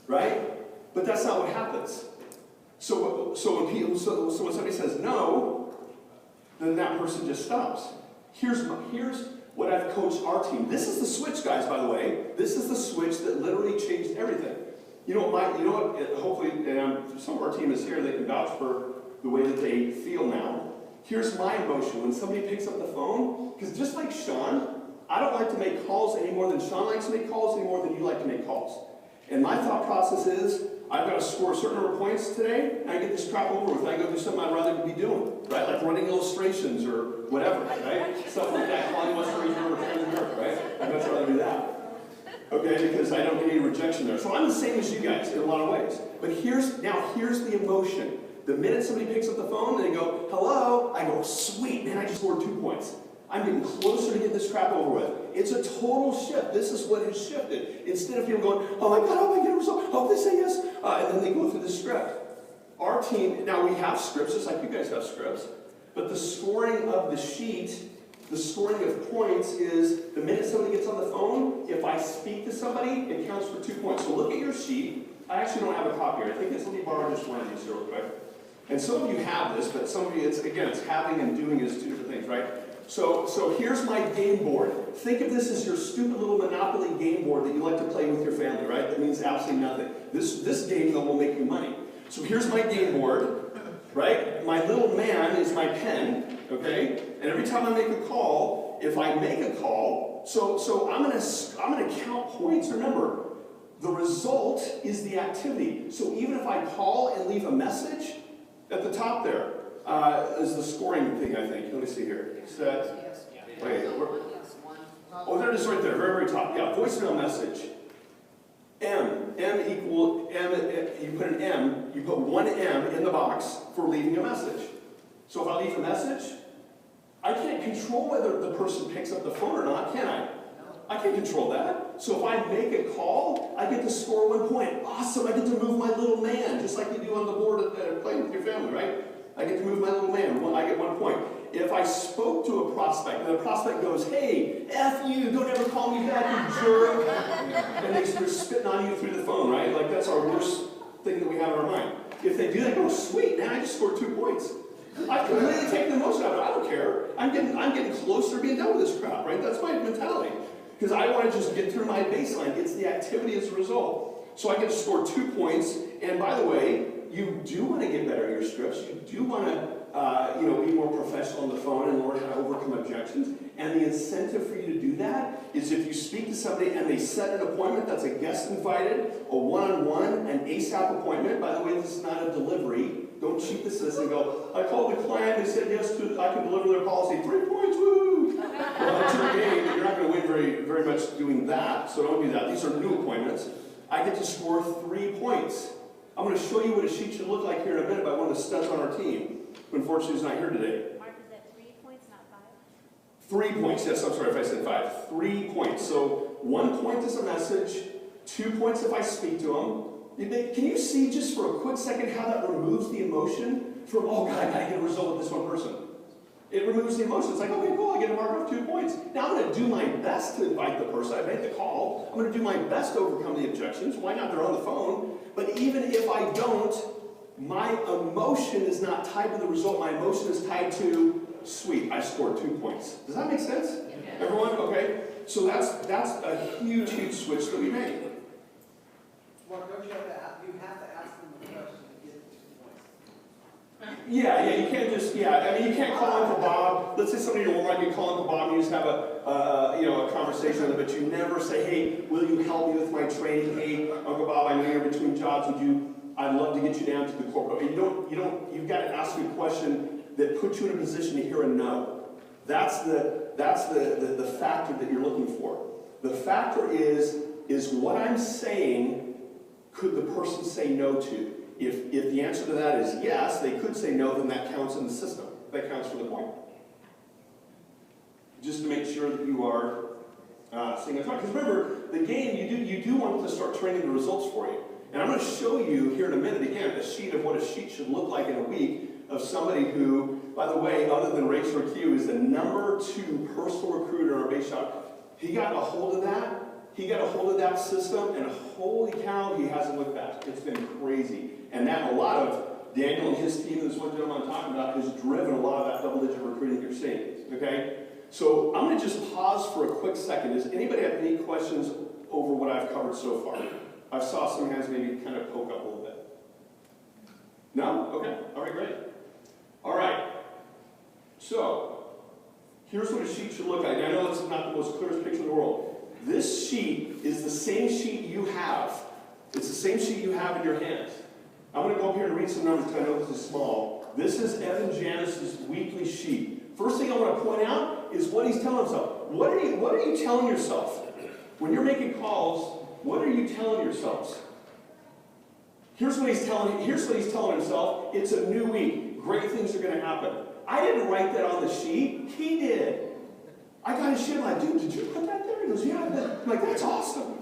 right? But that's not what happens. So when somebody says no, then that person just stops. Here's what I've coached our team. This is the switch, guys, by the way. This is the switch that literally changed everything. Hopefully, some of our team is here, they can vouch for the way that they feel now. Here's my emotion. When somebody picks up the phone, because just like Sean, I don't like to make calls any more than Sean likes to make calls, any more than you like to make calls. And my thought process is, I've got to score a certain number of points today, and I get this crap over with. I go do something I'd rather be doing, right? Like running illustrations or whatever, right? Stuff like that, calling West Region or Transmere, right? I'd much rather do that. Okay, because I don't get any rejection there. So I'm the same as you guys in a lot of ways. But here's the emotion. The minute somebody picks up the phone and they go, hello, I go, sweet, man, I just scored 2 points. I'm getting closer to getting this crap over with. It's a total shift. This is what has shifted. Instead of people going, oh my God, how am I get a result? Oh, they say yes. And then they go through the script. Our team, now we have scripts, just like you guys have scripts, but the scoring of the sheet, the scoring of points is the minute somebody gets on the phone, if I speak to somebody, it counts for 2 points. So look at your sheet. I actually don't have a copy here. I think it's, let me borrow just one of these here real quick. And some of you have this, but some of you, it's having and doing is 2 different things, right? So here's my game board. Think of this as your stupid little Monopoly game board that you like to play with your family, right? That means absolutely nothing. This game, though, will make you money. So here's my game board, right? My little man is my pen, okay? And every time I make a call, if I make a call, so I'm gonna count points. Remember, the result is the activity. So even if I call and leave a message, at the top there is the scoring thing, I think. Let me see here. Wait, oh, there it is right there, very, very top. Yeah, voicemail message. M equal, you put an M, you put one M in the box for leaving a message. So if I leave a message, I can't control whether the person picks up the phone or not, can I? I can't control that. So if I make a call, I get to score 1 point. Awesome, I get to move my little man, just like you do on the board playing with your family, right? I get to move my little man, I get 1 point. If I spoke to a prospect, and the prospect goes, hey, F you, don't ever call me back, you jerk. And they're spitting on you through the phone, right? Like that's our worst thing that we have in our mind. If they do, they go, sweet, man, I just scored 2 points. I've completely taken the most out of it. I don't care. I'm getting closer to being done with this crap, right? That's my mentality. Because I want to just get through my baseline. It's the activity as a result. So I get to score 2 points. And by the way, you do want to get better at your scripts. You do want to be more professional on the phone and learn how to overcome objections. And the incentive for you to do that is if you speak to somebody and they set an appointment that's a guest invited, a one-on-one, an ASAP appointment. By the way, this is not a delivery. Don't cheat this and go, I called the client, they said yes, I can deliver their policy. 3 points, woo! Well, it's your game, but you're not going to win very, very much doing that, so don't do that. These are new appointments. I get to score 3 points. I'm going to show you what a sheet should look like here in a minute by one of the studs on our team, who unfortunately is not here today. Mark, is that 3 points, not 5? 3 points, yes, I'm sorry if I said 5. 3 points. So 1 point is a message, 2 points if I speak to them. Can you see just for a quick second how that removes the emotion from, oh God, I gotta get a result with this one person? It removes the emotion. It's like, okay, cool, I get to mark off 2 points. Now I'm gonna do my best to invite the person. I made the call. I'm gonna do my best to overcome the objections. Why not? They're on the phone. But even if I don't, my emotion is not tied to the result. My emotion is tied to, sweet, I scored 2 points. Does that make sense? Yeah. Everyone? Okay. So that's a huge, huge switch that we made. Mark, don't you have to ask them the question to get the 2 points? Yeah, you can't just, I mean, you can't call Uncle Bob. Let's say somebody in your might be calling Uncle Bob and you just have a conversation with him, but you never say, hey, will you help me with my training? Hey, Uncle Bob, I know you're between jobs. I'd love to get you down to the corporate. You've got to ask me a question that puts you in a position to hear a no. That's the factor that you're looking for. The factor is what I'm saying, could the person say no to? If the answer to that is yes, they could say no, then that counts in the system. That counts for the point. Just to make sure that you are seeing it. Because remember, the game, you do want to start training the results for you. And I'm going to show you here in a minute again a sheet of what a sheet should look like in a week of somebody who, by the way, other than Rachel Q, is the #2 personal recruiter in our base shop. He got a hold of that. He got a hold of that system, and holy cow, he hasn't looked back. It's been crazy. And that a lot of Daniel and his team, this one gentleman I'm talking about, has driven a lot of that double-digit recruiting you're seeing. Okay? So I'm going to just pause for a quick second. Does anybody have any questions over what I've covered so far? I saw some hands maybe kind of poke up a little bit. No? Okay. All right, great. All right. So here's what a sheet should look like. I know this is not the most clearest picture This sheet is the same sheet you have. It's the same sheet you have in your hands. I'm going to go up here and read some numbers because I know this is small. This is Evan Janis's weekly sheet. First thing I want to point out is what he's telling himself. What are you telling yourself? When you're making calls, what are you telling yourselves? Here's what he's telling himself. It's a new week. Great things are going to happen. I didn't write that on the sheet. He did. I got his sheet. I'm like, dude, did you put that there? He goes, yeah. I'm like, that's awesome.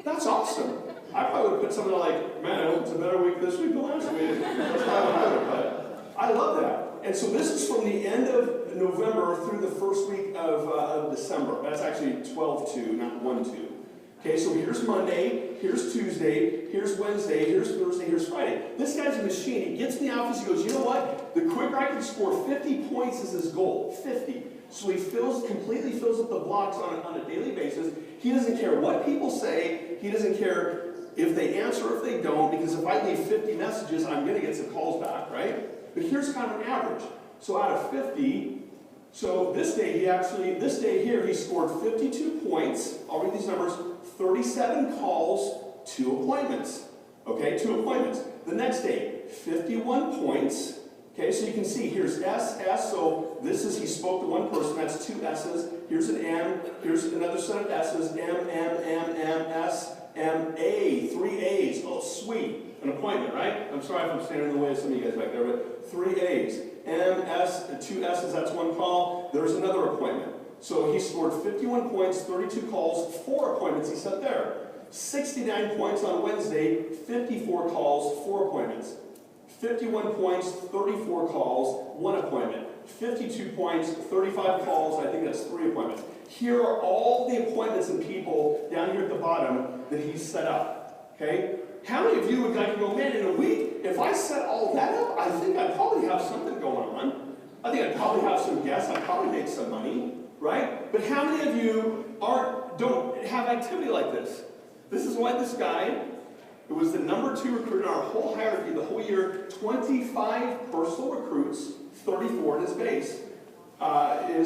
That's awesome. I probably would put something like, man, I hope it's a better week this week than last week. That's probably what I would put. I love that. And so this is from the end of November through the first week of December. That's actually 12-2, not 1-2. Okay, so here's Monday, here's Tuesday, here's Wednesday, here's Thursday, here's Friday. This guy's a machine. He gets in the office, he goes, you know what? The quicker I can score 50 points is his goal. 50. So he completely fills up the blocks on a daily basis. He doesn't care what people say. He doesn't care if they answer or if they don't, because if I leave 50 messages, I'm going to get some calls back, right? But here's kind of an average. So out of 50, so this day here, he scored 52 points. I'll read these numbers. 37 calls, 2 appointments. Okay, 2 appointments. The next day, 51 points. Okay, so you can see here's S, so he spoke to one person, that's 2 S's. Here's an M, here's another set of S's, M, S, M, A, 3 A's. Oh, sweet. An appointment, right? I'm sorry if I'm standing in the way of some of you guys back there, but 3 A's. M, S, 2 S's, that's 1 call. There's another appointment. So he scored 51 points, 32 calls, 4 appointments he set there. 69 points on Wednesday, 54 calls, 4 appointments. 51 points, 34 calls, 1 appointment. 52 points, 35 calls, I think that's 3 appointments. Here are all the appointments and people down here at the bottom that he's set up. Okay? How many of you would like to go, man, in a week, if I set all that up, I think I'd probably have something going on. I think I'd probably have some guests, I'd probably make some money, right? But how many of you don't have activity like this? This is why this guy, who was the #2 recruit in our whole hierarchy the whole year, 25 personal recruits, 34 in his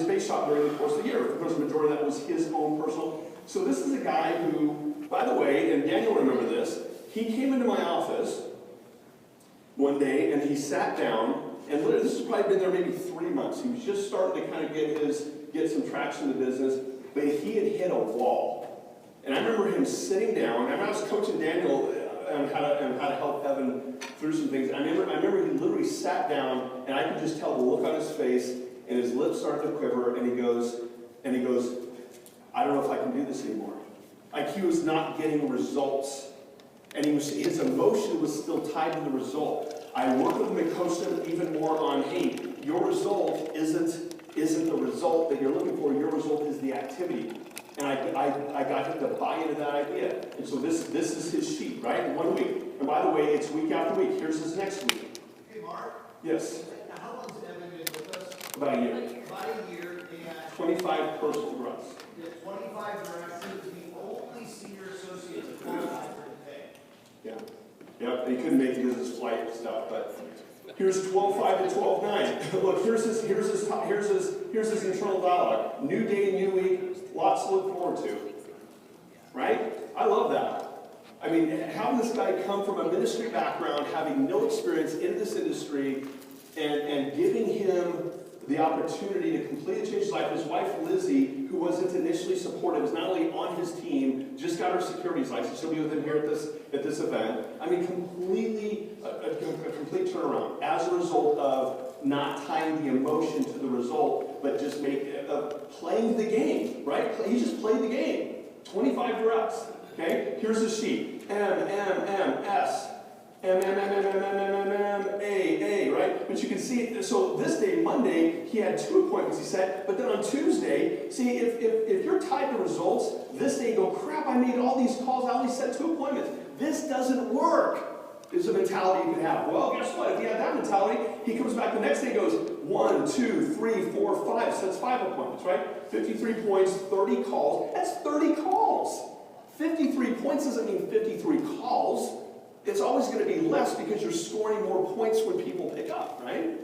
base shop during the course of the year. Of course, the majority of that was his own personal. So this is a guy who, by the way, and Daniel will remember this, he came into my office one day and he sat down, and literally, this has probably been there maybe 3 months. He was just starting to kind of get some traction in the business, but he had hit a wall. And I remember him sitting down, and I was coaching Daniel on how to help Evan through some things. I remember he literally sat down, and I could just tell the look on his face, and his lips started to quiver, and he goes, I don't know if I can do this anymore. Like he was not getting results. And his emotion was still tied to the result. I worked with him and coached him even more on, hey, your result isn't the result that you're looking for. Your result is the activity. And I got him to buy into that idea. And so this is his sheet, right? 1 week. And by the way, it's week after week. Here's his next week. Hey, Mark. Yes. Now, how long's Evan been with us? About a year. About a year, and 25 personal runs. the 25 directs, he was the only senior associate to qualify for the pay. Yeah. Yep, and he couldn't make it because of his flight and stuff, but here's 12.5 to 12.9. Look, here's his internal dialogue. New day, new week, lots to look forward to. Right? I love that. I mean, having this guy come from a ministry background, having no experience in this industry, and giving him the opportunity to completely change his life. His wife, Lizzie, who wasn't initially supportive, was not only on his team, just got her securities license. She'll be with him here at this event. I mean, completely, a complete turnaround as a result of not tying the emotion to the result, but just playing the game, right? He just played the game. 25 directs, okay? Here's the sheet. M, S. M, A, right? But you can see, so this day, Monday, he had 2 appointments he set, but then on Tuesday, see, if you're tied to results, this day you go, crap, I made all these calls, I only set 2 appointments. This doesn't work, is a mentality you can have. Well, guess what? If you have that mentality, he comes back the next day and goes, 1, 2, 3, 4, 5, sets 5 appointments, right? 53 points, 30 calls. That's 30 calls. 53 points doesn't mean 53 calls. It's always going to be less because you're scoring more points when people pick up, right?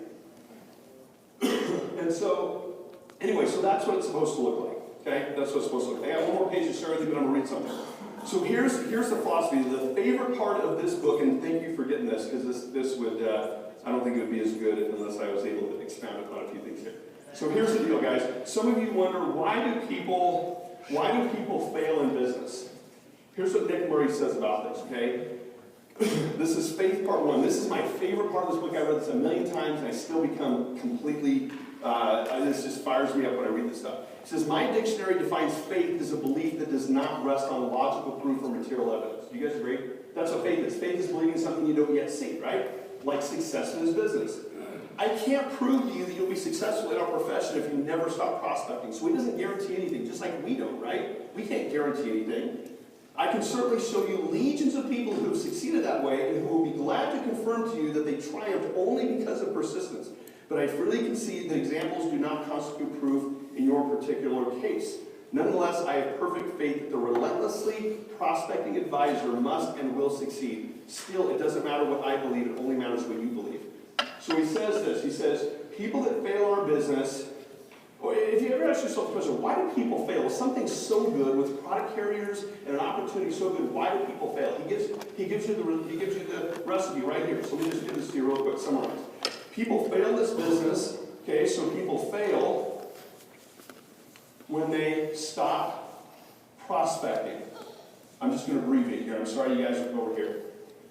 And so, anyway, so that's what it's supposed to look like. Okay, that's what it's supposed to look like. I got one more page to share with you, but I'm going to read something. So here's the philosophy. The favorite part of this book, and thank you for getting this, because this would, I don't think it would be as good unless I was able to expound upon a few things here. So here's the deal, guys. Some of you wonder, why do people fail in business? Here's what Nick Murray says about this, okay? This is Faith Part 1. This is my favorite part of this book. I read this a million times, and I still become completely, this just fires me up when I read this stuff. It says, my dictionary defines faith as a belief that does not rest on logical proof or material evidence. Do you guys agree? That's what faith is. Faith is believing something you don't yet see, right? Like success in his business. I can't prove to you that you'll be successful in our profession if you never stop prospecting. So he doesn't guarantee anything, just like we don't, right? We can't guarantee anything. I can certainly show you legions of people who have succeeded that way and who will be glad to confirm to you that they triumphed only because of persistence. But I freely concede that examples do not constitute proof in your particular case. Nonetheless, I have perfect faith that the relentlessly prospecting advisor must and will succeed. Still, it doesn't matter what I believe, it only matters what you believe. So he says this, he says, people that fail in our business, or if you ever ask yourself the question, why do people fail? Well, something so good with product carriers and an opportunity so good, why do people fail? He gives you the recipe right here. So let me just give this to you real quick, summarize. People fail in this business, okay, so people fail when they stop prospecting. I'm just going to abbreviate here. I'm sorry you guys are over here,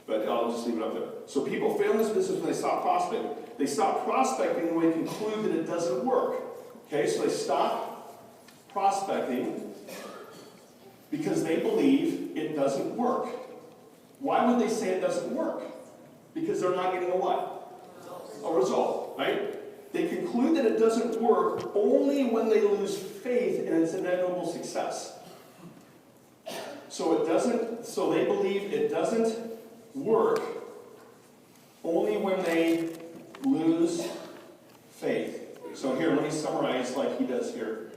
but I'll just leave it up there. So people fail in this business when they stop prospecting. They stop prospecting when they conclude that it doesn't work. Okay, so they stop prospecting because they believe it doesn't work. Why would they say it doesn't work? Because they're not getting a what? A result, right? They conclude that it doesn't work only when they lose faith in its inevitable success. So they believe it doesn't work only when they lose faith. So here, let me summarize like he does here.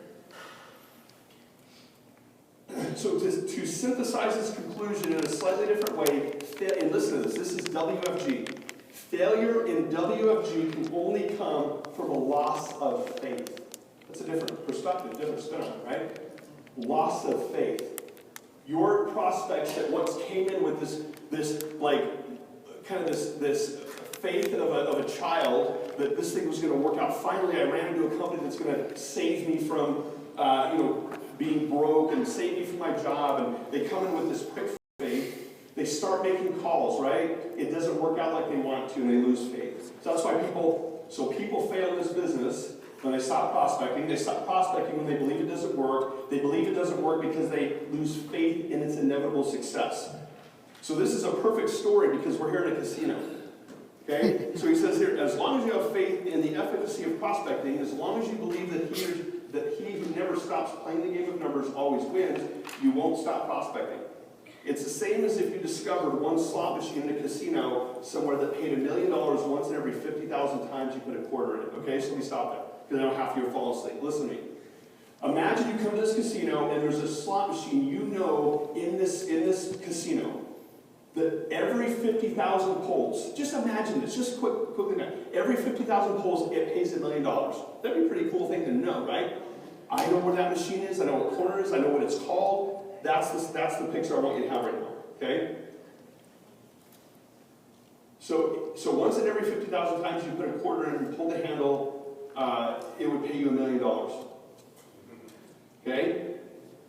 So to synthesize this conclusion in a slightly different way, and listen to this is WFG. Failure in WFG can only come from a loss of faith. That's a different perspective, different spin on it, right? Loss of faith. Your prospects that once came in with this faith of a child that this thing was going to work out. Finally, I ran into a company that's going to save me from, being broke and save me from my job. And they come in with this quick faith. They start making calls, right? It doesn't work out like they want to, and they lose faith. So that's why people fail in this business when they stop prospecting. They stop prospecting when they believe it doesn't work. They believe it doesn't work because they lose faith in its inevitable success. So this is a perfect story because we're here in a casino. Okay? So he says here, as long as you have faith in the efficacy of prospecting, as long as you believe that he who never stops playing the game of numbers always wins, you won't stop prospecting. It's the same as if you discovered one slot machine in a casino somewhere that paid $1 million once in every 50,000 times you put a quarter in it. Okay, so let me stop there, because I know half of you are falling asleep. Listen to me. Imagine you come to this casino and there's a slot machine you know in this casino that every 50,000 pulls, just imagine this, just quickly now. Every 50,000 pulls, it pays $1 million. That'd be a pretty cool thing to know, right? I know where that machine is, I know what corner it is, I know what it's called. That's the picture I want you to have right now, okay? So once in every 50,000 times you put a quarter in and you pull the handle, it would pay you $1 million. Okay?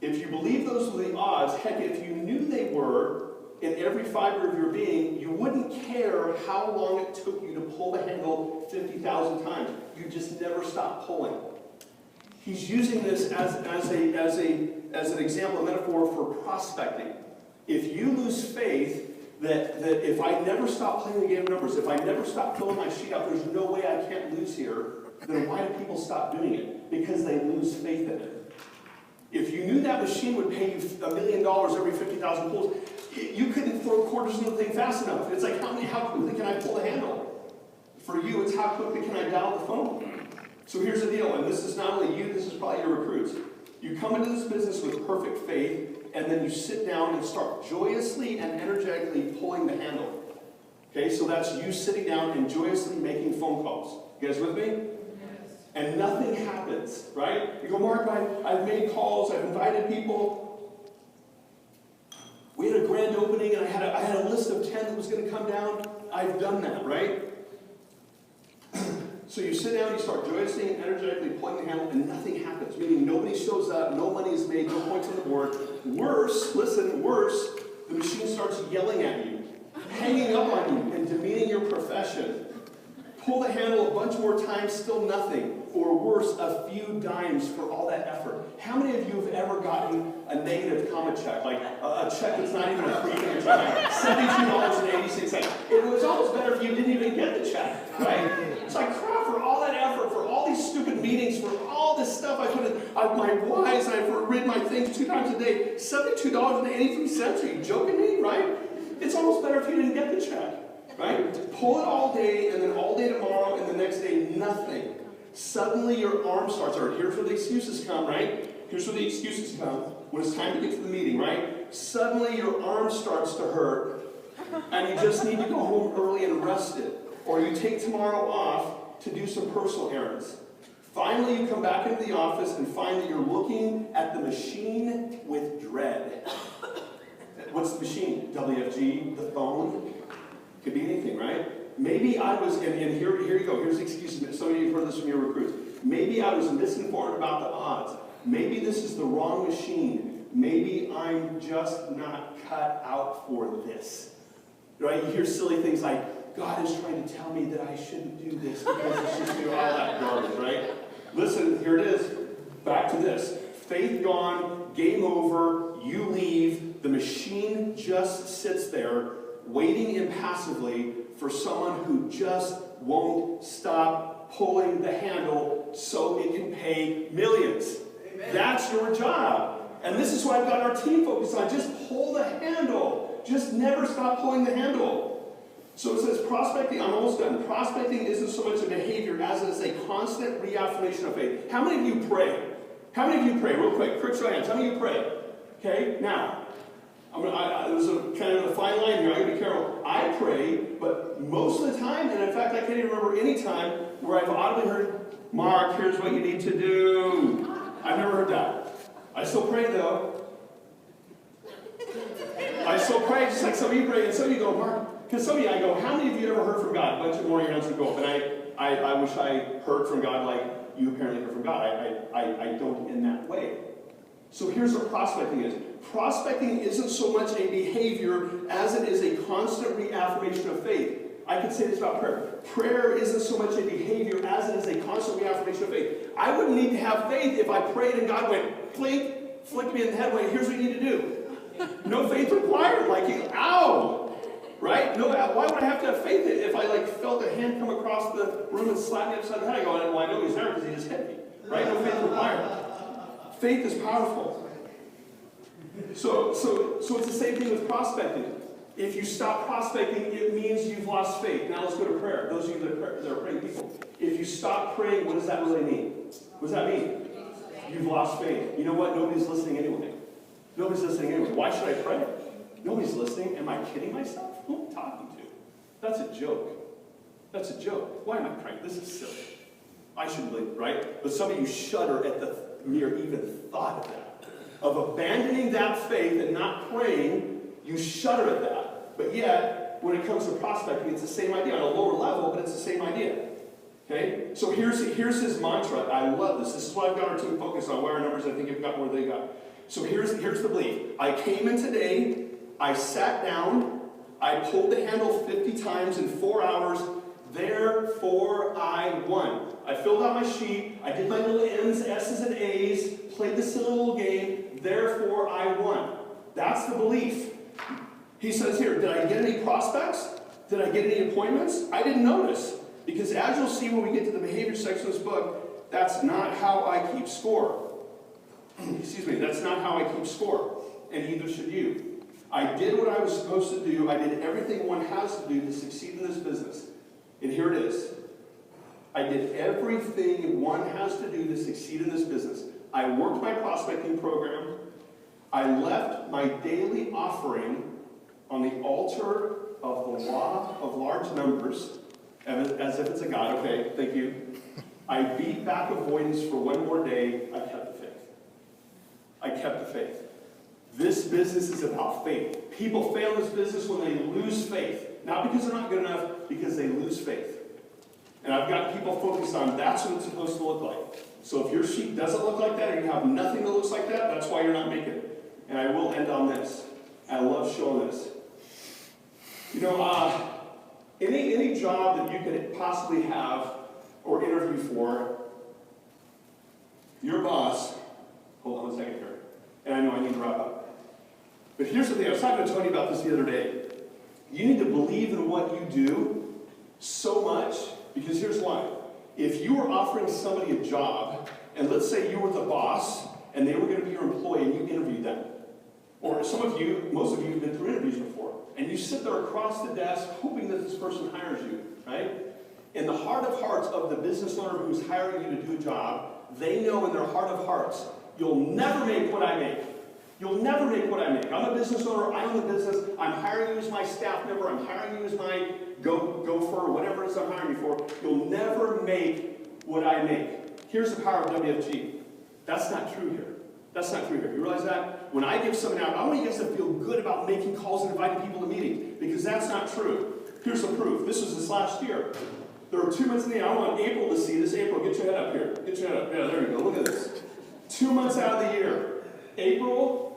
If you believe those were the odds, heck, if you knew they were, in every fiber of your being, you wouldn't care how long it took you to pull the handle 50,000 times. You just never stop pulling. He's using this as an example, a metaphor for prospecting. If you lose faith that if I never stop playing the game of numbers, if I never stop filling my sheet out, there's no way I can't lose here, then why do people stop doing it? Because they lose faith in it. If you knew that machine would pay you $1 million every 50,000 pulls, you couldn't throw quarters in the thing fast enough. It's like, how quickly can I pull the handle? For you, it's how quickly can I dial the phone? So here's the deal, and this is not only you, this is probably your recruits. You come into this business with perfect faith, and then you sit down and start joyously and energetically pulling the handle. Okay, so that's you sitting down and joyously making phone calls. You guys with me? Yes. and nothing happens, right? You go, Mark, I've made calls, I've invited people. We had a grand opening, and I had a list of 10 that was going to come down. I've done that, right? So you sit down, you start joyously and energetically pulling the handle, and nothing happens, meaning nobody shows up, no money is made, no points on the board. Worse, listen, worse, the machine starts yelling at you, hanging up on you, and demeaning your profession. Pull the handle a bunch more times, still nothing. Or worse, a few dimes for all that effort. How many of you have ever gotten a negative comma check? Like a check that's not even approved in your time? $72.86. It was almost better if you didn't even get the check, right? It's like, crap, for all that effort, for all these stupid meetings, for all this stuff I put in, my whys, I've read my things 2 times a day, $72.83, are you joking me, right? It's almost better if you didn't get the check. Right? Pull it all day, and then all day tomorrow, and the next day, nothing. Suddenly your arm starts hurt. Here's where the excuses come, right? Here's where the excuses come. When it's time to get to the meeting, right? Suddenly your arm starts to hurt, and you just need to go home early and rest it. Or you take tomorrow off to do some personal errands. Finally, you come back into the office and find that you're looking at the machine with dread. What's the machine? WFG, the phone. Could be anything, right? Maybe I was, and here you go, here's the excuses. Some of you have heard this from your recruits. Maybe I was misinformed about the odds. Maybe this is the wrong machine. Maybe I'm just not cut out for this. Right? You hear silly things like, God is trying to tell me that I shouldn't do this because it's just all that garbage, right? Listen, here it is. Back to this. Faith gone, game over, you leave, the machine just sits there, waiting impassively for someone who just won't stop pulling the handle so it can pay millions. Amen. That's your job. And this is why I've got our team focused on. Just pull the handle. Just never stop pulling the handle. So it says prospecting, I'm almost done. Prospecting isn't so much a behavior as it is a constant reaffirmation of faith. How many of you pray? How many of you pray? Real quick, quick show of hands. How many of you pray? Okay, now. There's a kind of a fine line here. I gotta be careful. I pray, but most of the time, and in fact, I can't even remember any time where I've audibly heard, Mark, here's what you need to do. I've never heard that. I still pray, though. I still pray, just like some of you pray, and some of you go, Mark, because some of you, I go, how many of you ever heard from God? A bunch of more hands would go up, and I wish I heard from God like you apparently heard from God. I don't in that way. So here's what prospecting is. Prospecting isn't so much a behavior as it is a constant reaffirmation of faith. I could say this about prayer. Prayer isn't so much a behavior as it is a constant reaffirmation of faith. I wouldn't need to have faith if I prayed and God went, blink, flicked me in the head, went, here's what you need to do. No faith required. Like, ow! Right? No, why would I have to have faith if I felt a hand come across the room and slap me upside the head? I go, well, I know he's there because he just hit me. Right? No faith required. Faith is powerful. So it's the same thing with prospecting. If you stop prospecting, it means you've lost faith. Now let's go to prayer. Those of you that are praying people. If you stop praying, what does that really mean? What does that mean? You've lost faith. You know what? Nobody's listening anyway. Nobody's listening anyway. Why should I pray? Nobody's listening. Am I kidding myself? Who am I talking to? That's a joke. That's a joke. Why am I praying? This is silly. I shouldn't believe, right? But some of you shudder at the mere even thought of that. Of abandoning that faith and not praying, you shudder at that. But yet, when it comes to prospecting, it's the same idea on a lower level, but it's the same idea. Okay? So here's his mantra. I love this. This is what I've got our team focused on. Where our numbers, I think, have got where they got. So here's the belief. I came in today, I sat down, I pulled the handle 50 times in 4 hours, therefore I won. I filled out my sheet, I did my little N's, S's, and A's, played this little game, therefore I won. That's the belief. He says here, did I get any prospects? Did I get any appointments? I didn't notice. Because as you'll see when we get to the behavior section of this book, that's not how I keep score. Excuse me, that's not how I keep score. And neither should you. I did what I was supposed to do. I did everything one has to do to succeed in this business. And here it is. I did everything one has to do to succeed in this business. I worked my prospecting program. I left my daily offering on the altar of the law of large numbers, as if it's a God. Okay, thank you. I beat back avoidance for one more day. I kept the faith. I kept the faith. This business is about faith. People fail in this business when they lose faith. Not because they're not good enough, because they lose faith. And I've got people focused on that's what it's supposed to look like. So if your sheet doesn't look like that, or you have nothing that looks like that, that's why you're not making it. And I will end on this. I love showing this. You know, any job that you could possibly have or interview for, your boss, hold on one second here, and I know I need to wrap up. But here's the thing, I was talking to Tony about this the other day. You need to believe in what you do so much, because here's why. If you were offering somebody a job, and let's say you were the boss, and they were going to be your employee, and you interviewed them. Or some of you, most of you have been through interviews before, and you sit there across the desk hoping that this person hires you, right? In the heart of hearts of the business owner who's hiring you to do a job, they know in their heart of hearts, you'll never make what I make. You'll never make what I make. I'm a business owner, I own the business, I'm hiring you as my staff member, I'm hiring you as my gopher, whatever it is I'm hiring you for. You'll never make what I make. Here's the power of WFG. That's not true here. That's not true here. You realize that? When I give something out, I want you guys to feel good about making calls and inviting people to meetings, because that's not true. Here's the proof. This was this last year. There were 2 months in the year. I want April to see this. April, get your head up here. Get your head up. Yeah, there you go. Look at this. 2 months out of the year. April,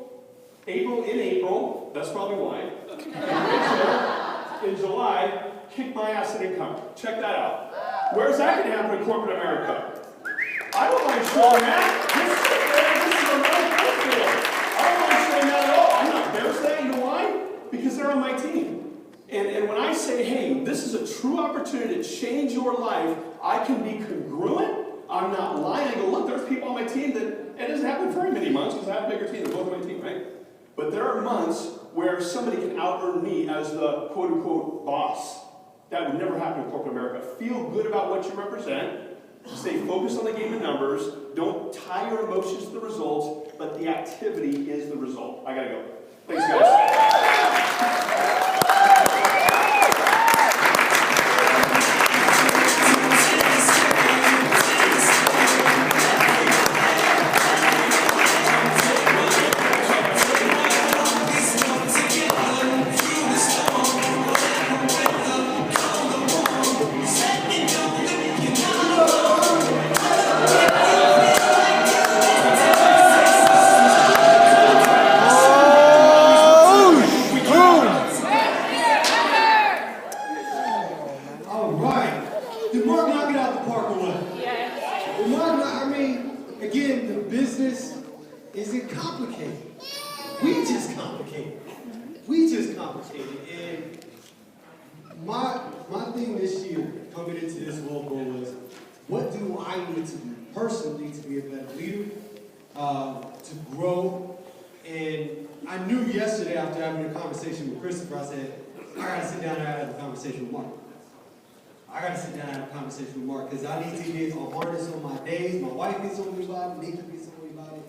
that's probably why. In July, kick my ass in income. Check that out. Where's that going to happen in corporate America? I don't mind showing that. This is a nice field. I don't mind showing that at all. I'm not embarrassed of that. You know why? Because they're on my team. And when I say, hey, this is a true opportunity to change your life, I can be congruent. I'm not lying. I go, look, there's people on my team that, it doesn't happen very many months because I have a bigger team than both of my team, right? But there are months where somebody can out-earn me as the quote-unquote boss. That would never happen in corporate America. Feel good about what you represent. Stay focused on the game of numbers. Don't tie your emotions to the results, but the activity is the result. I gotta go. Thanks, guys. Because I need to get a harness on my days. My wife gets on me about it. Nikki gets on me about it.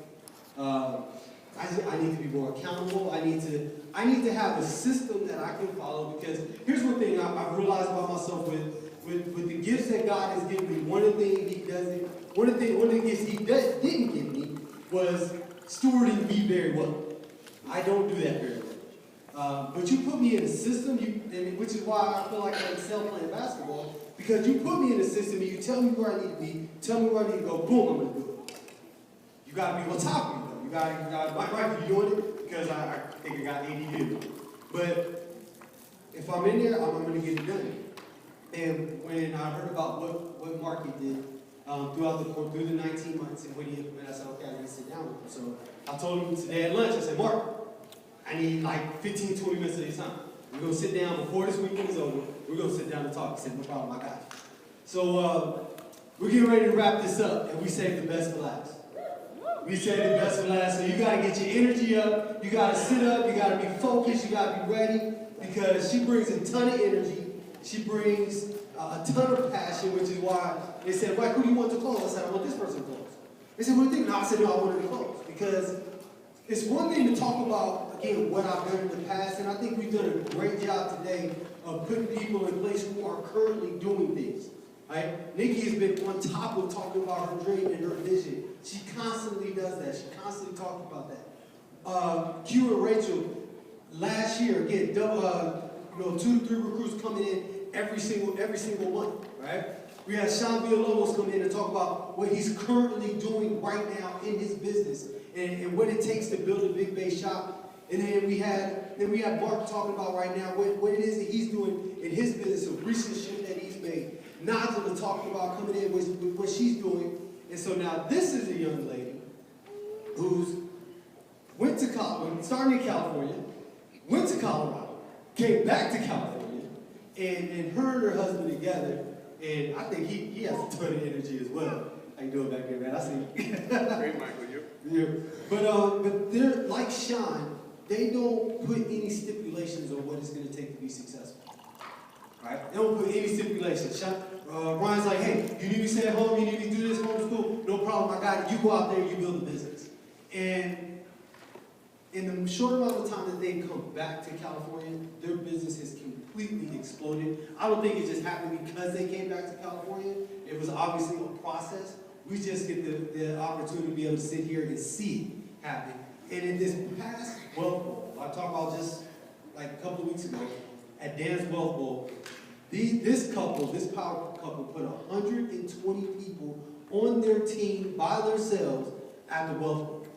I need to be more accountable. I need to have a system that I can follow. Because here's one thing I've realized about myself with the gifts that God has given me. One of the things the gifts He didn't give me was stewarding me very well. I don't do that very well. But you put me in a system, which is why I feel like I excel playing basketball. Because you put me in a system and you tell me where I need to be, tell me where I need to go, boom, I'm going to do it. You got to be on top of me, though. You got to, my wife, you doing it? Because I think I got ADD. But if I'm in there, I'm going to get it done. And when I heard about what Mark did through the 19 months and when he implemented, I said, okay, I need to sit down with him. So I told him today at lunch, I said, Mark, I need like 15, 20 minutes of your time. We're going to sit down before this weekend is over. We're going to sit down and talk. He said, no problem, I got you. So we're getting ready to wrap this up, and we saved the best for last. We saved the best for last, so you got to get your energy up. You got to sit up. You got to be focused. You got to be ready, because she brings a ton of energy. She brings a ton of passion, which is why they said, Mike, who do you want to close? I said, I want this person to close. They said, what do you think? No, I said, no, I want her to close, because it's one thing to talk about, again, what I've done in the past, and I think we've done a great job today of putting people in place who are currently doing things. right? Nikki has been on top of talking about her dream and her vision. She constantly does that. She constantly talks about that. Q and Rachel, last year, again, 2 to 3 recruits coming in every single month, right? We had Sean Villalobos come in and talk about what he's currently doing right now in his business and what it takes to build a big base shop. And then we had Mark talking about right now what it is that he's doing in his business, a recent shift that he's made. Knajula talking about coming in with what she's doing. And so now this is a young lady who's went to college, started in California, went to Colorado, came back to California, and her and her husband together, and I think he has a ton of energy as well. How you doing back there, man? I see you. Great, Michael, you? Yeah. But they're like Sean, they don't put any stipulations on what it's going to take to be successful. Right? They don't put any stipulations. Brian's like, hey, you need to stay at home, you need to do this homeschool, no problem, I got it. You go out there, you build a business. And in the short amount of time that they've come back to California, their business has completely exploded. I don't think it just happened because they came back to California. It was obviously a process. We just get the opportunity to be able to sit here and see it happen. And in this past Wealth Bowl, I talked about just like a couple of weeks ago, at Dan's Wealth Bowl, this power couple put 120 people on their team by themselves at the Wealth Bowl.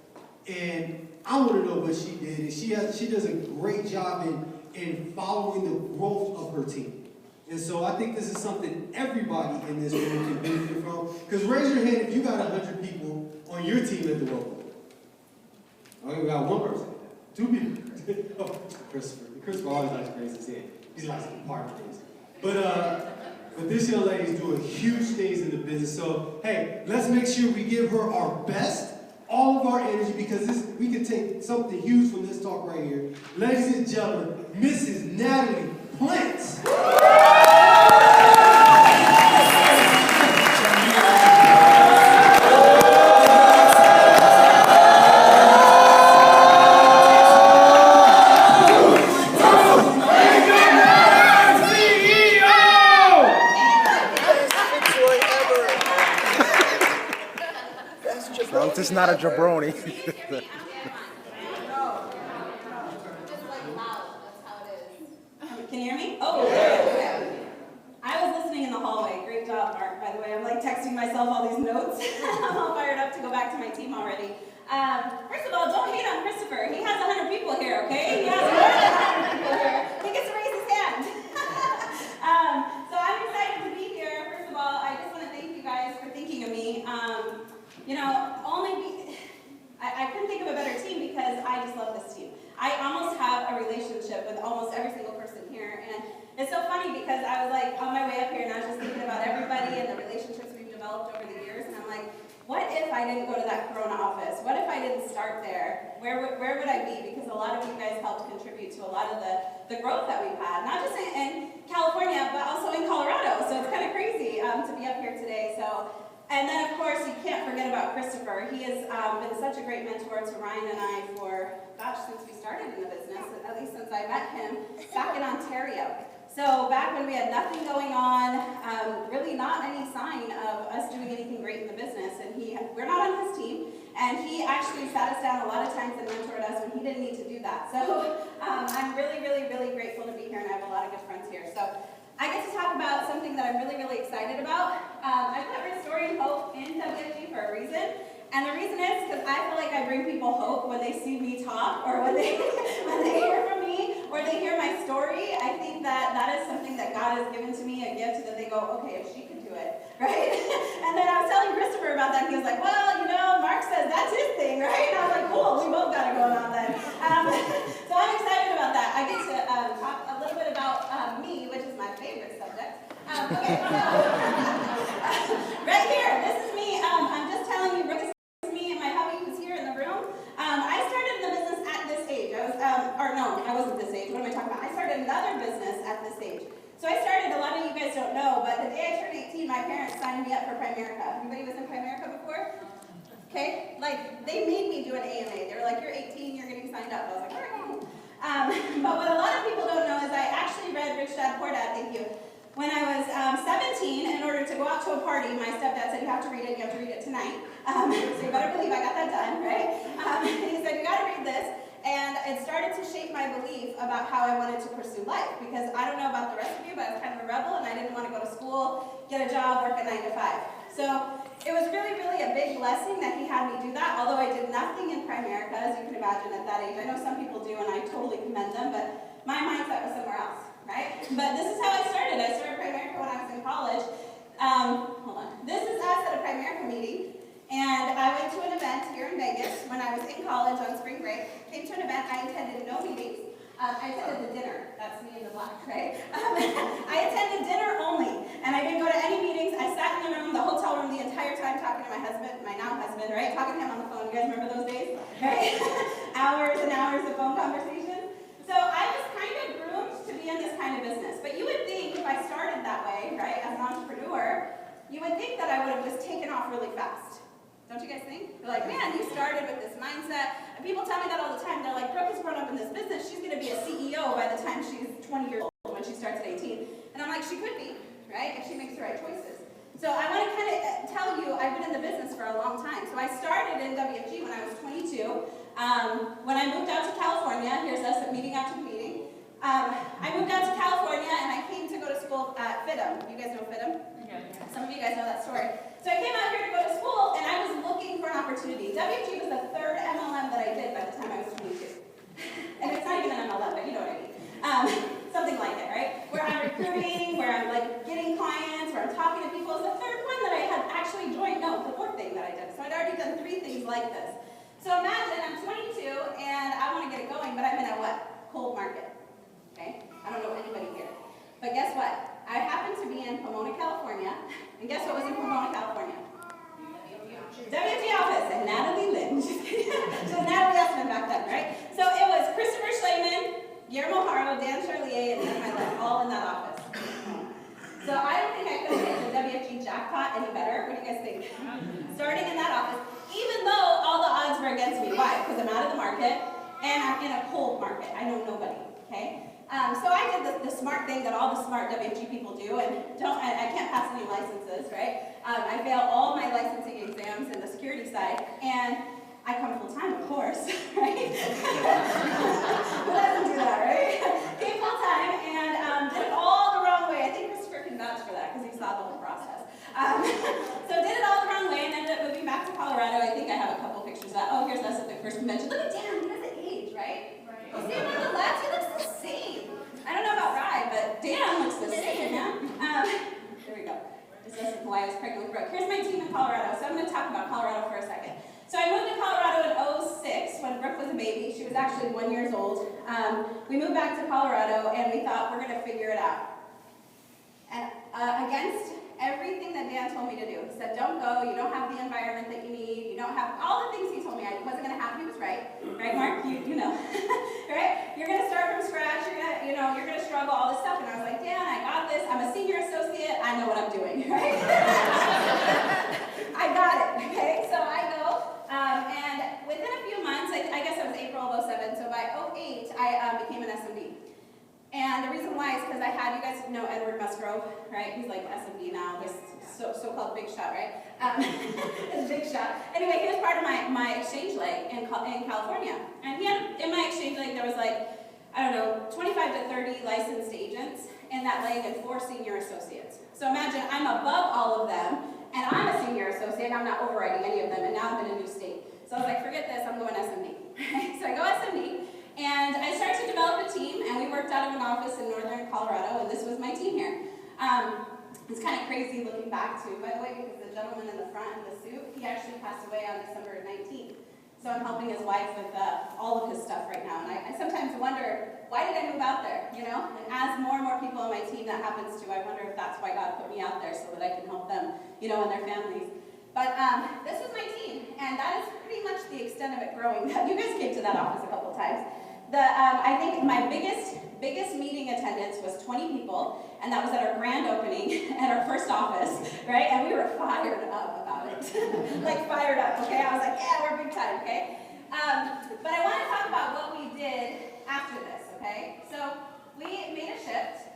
And I want to know what she did. And she does a great job in following the growth of her team. And so I think this is something everybody in this room can benefit from. Because raise your hand if you got 100 people on your team at the Wealth Bowl. Okay, we got one person. 2 people. Oh, Christopher always likes to raise his hand. He's like some part of things. But this young lady is doing huge things in the business. So, hey, let's make sure we give her our best, all of our energy, because we can take something huge from this talk right here. Ladies and gentlemen, Mrs. Natalie Plant. It's not a jabroni. Can you hear me? Oh, okay. I was listening in the hallway. Great job, Mark, by the way. I'm like texting myself all these notes. I'm all fired up to go back to my team already. First of all, don't hate on Christopher. He has 100 people here, okay? He has more than 100 people here. He gets to raise his hand. So I'm excited to be here. First of all, I just want to thank you guys for thinking of me. I couldn't think of a better team because I just love this team. I almost have a relationship with almost every single person here, and it's so funny because I was like on my way up here and I was just thinking about everybody and the relationships we've developed over the years, and I'm like, what if I didn't go to that Corona office? What if I didn't start there? Where would I be? Because a lot of you guys helped contribute to a lot of the growth that we've had, not just in California, but also in Colorado. So it's kind of crazy to be up here today. And then, of course, you can't forget about Christopher. He has been such a great mentor to Ryan and I for, since we started in the business, at least since I met him back in Ontario. So back when we had nothing going on, really not any sign of us doing anything great in the business, and we're not on his team, and he actually sat us down a lot of times and mentored us when he didn't need to do that. So I'm really, really, really grateful to be here, and I have a lot of good friends here. So I get to talk about something that I'm really, really excited about. I put Restoring Hope in WFG for a reason. And the reason is because I feel like I bring people hope when they see me talk, or when they hear from me, or they hear my story. I think that is something that God has given to me, a gift that they go, okay, if she can do it, right? And then I was telling Christopher about that, and he was like, well, Mark says that's his thing, right? And I was like, cool, we both got it going on then. So I'm excited about that. I get to talk a little bit about me, which is my favorite subject. Okay, so right here, this is me. I'm just telling you, this is me and my hubby who's here in the room. I started in the business at this age. I wasn't this age. What am I talking about? I started another business at this age. So I started, a lot of you guys don't know, but the day I turned 18, my parents signed me up for Primerica. Anybody was in Primerica before? Okay, like they made me do an AMA. They were like, you're 18, you're getting signed up. I was like, all right. But what a lot of people don't know is I actually read Rich Dad Poor Dad, thank you. When I was 17, in order to go out to a party, my stepdad said, you have to read it, you have to read it tonight. So you better believe I got that done, right? He said, you gotta read this. And it started to shape my belief about how I wanted to pursue life. Because I don't know about the rest of you, but I was kind of a rebel and I didn't want to go to school, get a job, work a 9 to 5. So it was really, really a big blessing that he had me do that, although I did nothing in Primerica, as you can imagine at that age. I know some people do, and I totally commend them, but my mindset was somewhere else, right? But this is how I started. I started Primerica when I was in college. Hold on. This is us at a Primerica meeting, and I went to an event here in Vegas when I was in college on spring break. Came to an event. I attended no meetings. I attended the dinner. That's me in the black, right? I attended dinner only, and I didn't go to any meetings. I sat in the room, the hotel room, the entire time talking to my husband, my now husband, right? Talking to him on the phone. You guys remember those days, right? Hours and hours of phone conversations. So I was kind of groomed to be in this kind of business. But you would think if I started that way, right, as an entrepreneur, you would think that I would have just taken off really fast. Don't you guys think? You're like, man, you started with this mindset. And people tell me that all the time. They're like, Brooke has grown up in this business. She's going to be a CEO by the time she's 20 years old when she starts at 18. And I'm like, she could be, right, if she makes the right choices. So I want to kind of tell you, I've been in the business for a long time. So I started in WFG when I was 22. When I moved out to California, here's us meeting after the meeting. I moved out to California and I came to go to school at FITM. You guys know FITM? Yeah. Some of you guys know that story. So I came out here to go to school and I was looking for an opportunity. WFG was the third MLM that I did by the time I was 22. And it's not even an MLM, but you know what I mean. Something like it, right? Where I'm recruiting, where I'm like getting clients, where I'm talking to people. It's the third one that I had actually joined. No, the fourth thing that I did. So I'd already done 3 things like this. So imagine I'm 22 and I want to get it going, but I'm in a what? Cold market. Okay? I don't know anybody here. But guess what? I happen to be in Pomona, California. And guess what was in Pomona, California? WFG office and Natalie Lynn. Just kidding. So Natalie Esman back then, right? So it was Christopher Schleiman, Guillermo Haro, Dan Charlier, and then my life, all in that office. So I don't think I could have hit the WFG jackpot any better. What do you guys think? Starting in that office, even though all the odds were against me. Why? Because I'm out of the market and I'm in a cold market. I know nobody, okay? So I did the smart thing that all the smart WFG people do, and I can't pass any licenses, right? I failed all my licensing exams in the security side, and I come full time, of course, right? Who doesn't do that, right? Came full time and did it all the wrong way. I think Christopher can vouch for that because he saw the whole process. So did it all the wrong way and ended up moving back to Colorado. I think I have a couple pictures of that. Oh, here's us at the first convention. Look at Dan, he doesn't age, right? You see him on the left, he looks the same. I don't know about Rye, but Dan looks the same, yeah? There we go. This is why I was pregnant with Brooke. Here's my team in Colorado. So I'm going to talk about Colorado for a second. So I moved to Colorado in 2006 when Brooke was a baby. She was actually 1 year old. We moved back to Colorado and we thought we're going to figure it out. And against everything that Dan told me to do. He said, don't go, you don't have the environment that you need, you don't have all the things he told me I wasn't going to have. He was right. Right, Mark? You know. Right? You're going to start from scratch, you're going to struggle, all this stuff. And I was like, Dan, I got this. I'm a senior associate. I know what I'm doing, right? I got it, okay? So I go, and within a few months, I guess it was April of 2007, so by 2008, I became an SMD. And the reason why is because I had, you guys know Edward Musgrove, right? He's like SMD now, this so-called big shot, right? It's big shot. Anyway, he was part of my exchange leg in California. And he had, in my exchange leg, there was like, I don't know, 25 to 30 licensed agents in that leg and 4 senior associates. So imagine I'm above all of them, and I'm a senior associate, I'm not overriding any of them, and now I'm in a new state. So I was like, forget this, I'm going SMD. So I go SMD, and I started to develop a team, and we worked out of an office in northern Colorado, and this was my team here. It's kind of crazy looking back to, by the way, because the gentleman in the front in the suit, he actually passed away on December 19th. So I'm helping his wife with all of his stuff right now. And I sometimes wonder, why did I move out there, you know? And as more and more people on my team that happens to, I wonder if that's why God put me out there so that I can help them, you know, and their families. But this was my team, and that is pretty much the extent of it growing. You guys came to that office a couple times. I think my biggest meeting attendance was 20 people, and that was at our grand opening at our first office, right? And we were fired up about it. Like fired up, okay? I was like, yeah, we're big time, okay? But I want to talk about what we did after this, okay? So we made a shift.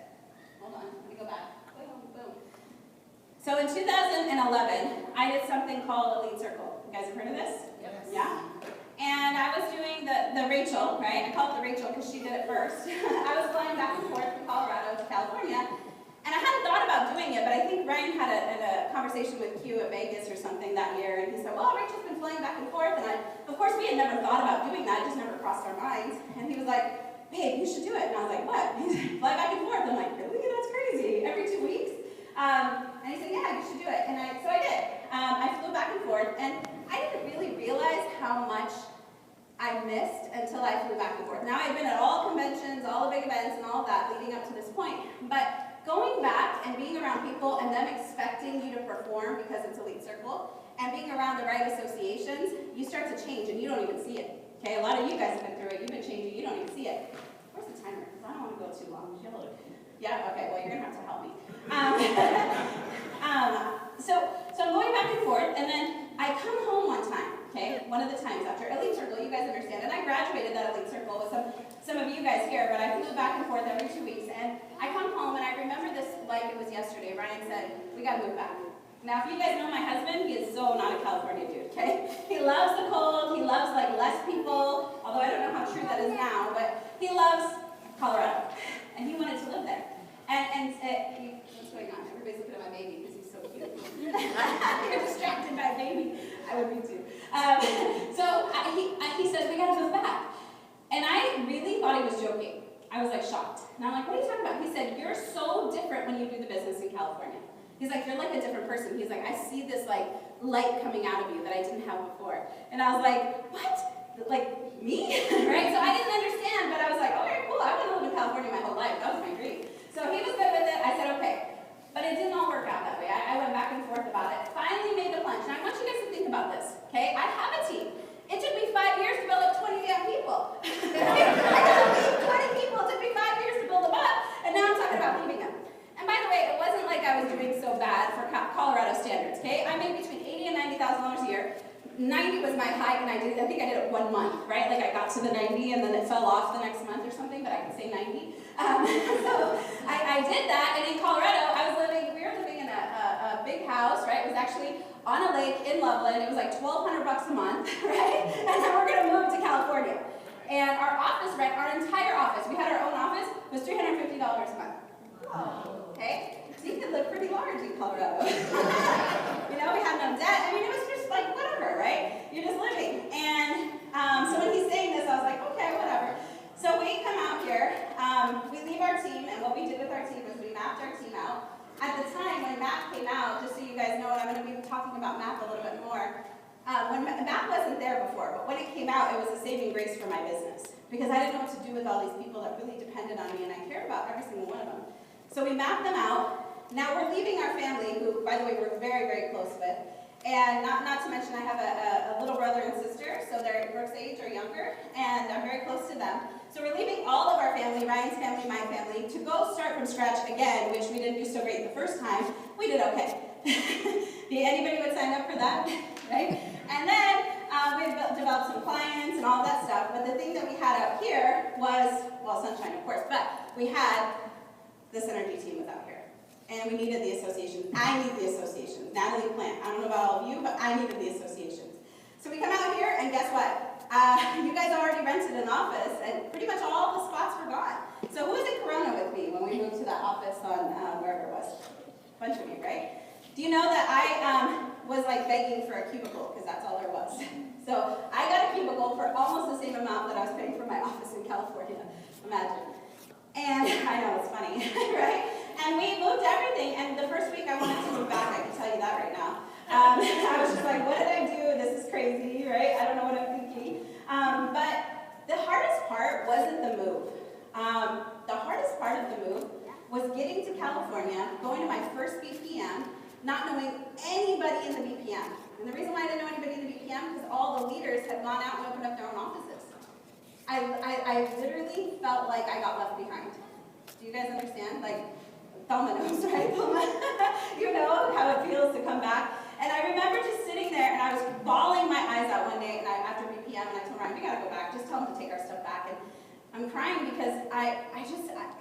Hold on, let me go back. So in 2011, I did something called Elite Circle. You guys have heard of this? Yes. Yeah? And I was doing the Rachel, right? I call it the Rachel because she did it first. I was flying back and forth from Colorado to California. And I hadn't thought about doing it, but I think Ryan had a conversation with Q at Vegas or something that year, and he said, well, Rachel's been flying back and forth, and of course, we had never thought about doing that, it just never crossed our minds. And he was like, babe, you should do it. And I was like, what? He's like, fly back and forth. I'm like, really? That's crazy. Every 2 weeks? And he said, yeah, you should do it. And so I did. I flew back and forth, and I didn't really realize how much I missed until I flew back and forth. Now, I've been at all conventions, all the big events, and all of that leading up to this point, but going back and being around people and them expecting you to perform because it's Elite Circle, and being around the right associations, you start to change and you don't even see it. Okay, a lot of you guys have been through it, you've been changing, you don't even see it. Where's the timer? Because I don't want to go too long. Yeah, okay, well, you're going to have to help me. So I'm going back and forth, and then I come home one time, okay, one of the times after Elite Circle, you guys understand, and I graduated that Elite Circle with some of you guys here, but I flew back and forth every 2 weeks, and I come home, and I remember this like it was yesterday. Ryan said, we got to move back. Now, if you guys know my husband, he is so not a California dude, okay? He loves the cold, he loves like less people, although I don't know how true that is now, but he loves Colorado, and he wanted to live there. What's going on? Everybody's looking at my baby because he's so cute. You're distracted by a baby. I would be too. He says, we gotta move back. And I really thought he was joking. I was like shocked. And I'm like, what are you talking about? He said, you're so different when you do the business in California. He's like, you're like a different person. He's like, I see this like light coming out of you that I didn't have before. And I was like, what? Like me? Right? So I didn't understand, but I was like, okay, cool. I want to live in California my whole life. That was my dream. So he was good with it. I said, okay. But it didn't all work out that way. I went back and forth about it. Finally made the plunge. Now I want you guys to think about this, okay? I have a team. It took me 5 years to build up 20 damn people. I got to leave 20 people. It took me 5 years to build them up, and now I'm talking about leaving them. And by the way, it wasn't like I was doing so bad for Colorado standards, okay? I made between $80,000 and $90,000 a year. 90 was my height, and I think I did it 1 month, right? Like I got to the 90, and then it fell off the next month or something, but I can say 90. So I did that, and in Colorado, we were living in a big house, right? It was actually on a lake in Loveland. It was like $1,200 a month, right? And then we're gonna move to California. And our office rent, our entire office, we had our own office, was $350 a month. Okay? So you could live pretty large in Colorado. You know, we had no debt. I mean, it was just like, whatever, right? You're just living. And so when he's saying this, I was like, okay, whatever. So we come out here, we leave our team, and what we did with our team was we mapped our team out. At the time, when MAP came out, just so you guys know, and I'm going to be talking about MAP a little bit more, when MAP wasn't there before, but when it came out, it was a saving grace for my business, because I didn't know what to do with all these people that really depended on me, and I cared about every single one of them. So we mapped them out. Now we're leaving our family, who, by the way, we're very, very close with. And not to mention I have a little brother and sister, so they're Brooke's age or younger, and I'm very close to them. So we're leaving all of our family, Ryan's family, my family, to go start from scratch again, which we didn't do so great the first time. We did okay. Anybody would sign up for that, right? And then we developed some clients and all that stuff, but the thing that we had out here was, well, sunshine, of course, but we had this energy team was out here. And we needed the associations. I need the associations. Natalie Plant. I don't know about all of you, but I needed the associations. So we come out here, and guess what? You guys already rented an office, and pretty much all the spots were gone. So who was in Corona with me when we moved to that office on wherever it was? A bunch of you, right? Do you know that I was like begging for a cubicle, because that's all there was. So I got a cubicle for almost the same amount that I was paying for my office in California. Imagine. And I know, it's funny, right? And we moved everything, and the first week I wanted to move back, I can tell you that right now. I was just like, what did I do? This is crazy, right? I don't know what I'm thinking. But the hardest part wasn't the move. The hardest part of the move was getting to California, going to my first BPM, not knowing anybody in the BPM. And the reason why I didn't know anybody in the BPM, because all the leaders had gone out and opened up their own offices. I literally felt like I got left behind. Do you guys understand? Like, Thelma knows, right? Thelma, you know how it feels to come back. And I remember just sitting there, and I was bawling my eyes out one day, and after BPM, and I told Ryan, we gotta go back, just tell them to take our stuff back. And I'm crying because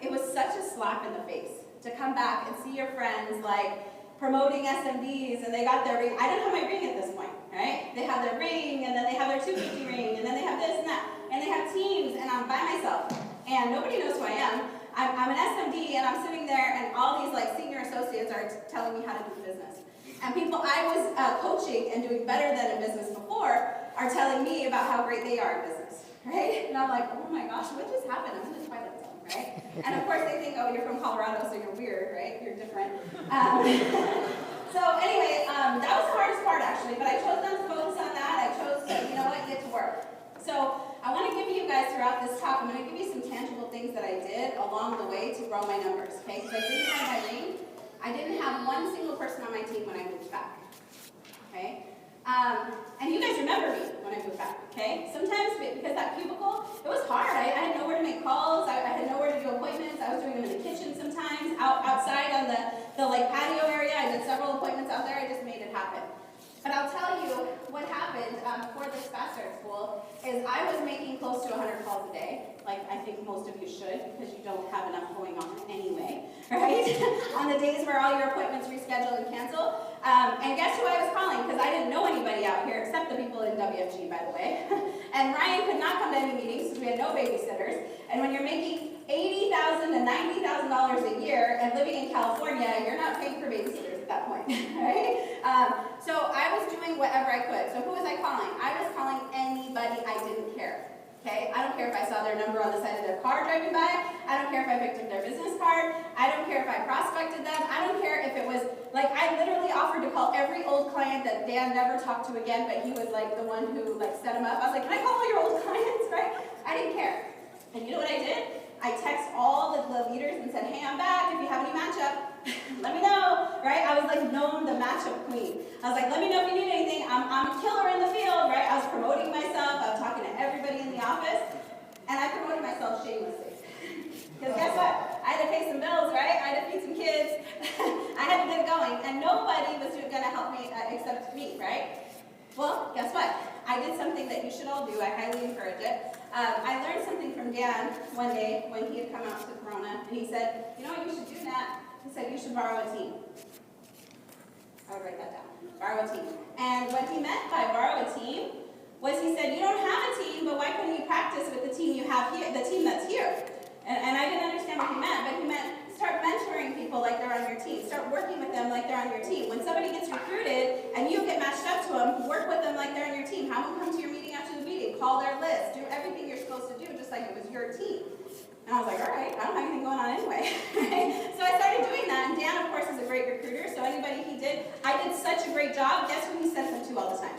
it was such a slap in the face to come back and see your friends, like, promoting SMDs, and they got their ring. I don't have my ring at this point, right? They have their ring, and then they have their 250 ring, and then they have this and that, and they have teams, and I'm by myself, and nobody knows who I am. I'm an SMD, and I'm sitting there, and all these like senior associates are telling me how to do business. And people I was coaching and doing better than in business before are telling me about how great they are in business, right? And I'm like, oh my gosh, what just happened? I'm in the Twilight Zone, right? And of course they think, oh, you're from Colorado, so you're weird, right? You're different. So anyway, that was the hardest part actually, but I chose not to focus on that. I chose to, you know what, get to work. So I want to give you guys throughout this talk, I'm going to give you some tangible things that I did along the way to grow my numbers, okay? Because I didn't have my ring. I didn't have one single person on my team when I moved back, okay? And you guys remember me when I moved back, okay? Sometimes, because that cubicle, it was hard. I had nowhere to make calls. I had nowhere to do appointments. I was doing them in the kitchen sometimes, outside on the like patio area. I did several appointments out there. I just made it happen. But I'll tell you what happened for this Fast Start School is I was making close to 100 calls a day, like I think most of you should, because you don't have enough going on anyway, right? On the days where all your appointments reschedule and cancel. And guess who I was calling? Because I didn't know anybody out here except the people in WFG, by the way. And Ryan could not come to any meetings because we had no babysitters. And when you're making $80,000 to $90,000 a year and living in California, you're not paying for babysitters at that point, right? So I was doing whatever I could. So who was I calling? I was calling anybody I didn't care. Okay? I don't care if I saw their number on the side of their car driving by. I don't care if I picked up their business card. I don't care if I prospected them. I don't care if it was, like, I literally offered to call every old client that Dan never talked to again, but he was, like, the one who, like, set him up. I was like, can I call all your old clients, right? I didn't care. And you know what I did? I text all the leaders and said, hey, I'm back. If you have any matchup, let me know, right? I was like known the matchup queen. I was like, let me know if you need anything. I'm a killer in the field, right? I was promoting myself. I was talking to everybody in the office. And I promoted myself shamelessly. Because guess what? I had to pay some bills, right? I had to feed some kids. I had to get it going. And nobody was going to help me except me, right? Well, guess what? I did something that you should all do. I highly encourage it. I learned something from Dan one day when he had come out to Corona, and he said, you know what you should do, Nat? He said, you should borrow a team. I would write that down. Borrow a team. And what he meant by borrow a team was he said, you don't have a team, but why couldn't you practice with the team you have here, the team that's here? And I didn't understand what he meant, but he meant start mentoring people like they're on your team. Start working with them like they're on your team. When somebody gets recruited and you get matched up to them, work with them like they're on your team. Have them come to your meeting after the meeting. Call their list. Do everything you're supposed to do just like it was your team. And I was like, all right, I don't have anything going on anyway. So I started doing that. And Dan, of course, is a great recruiter. So anybody he did, I did such a great job. Guess who he sent them to all the time?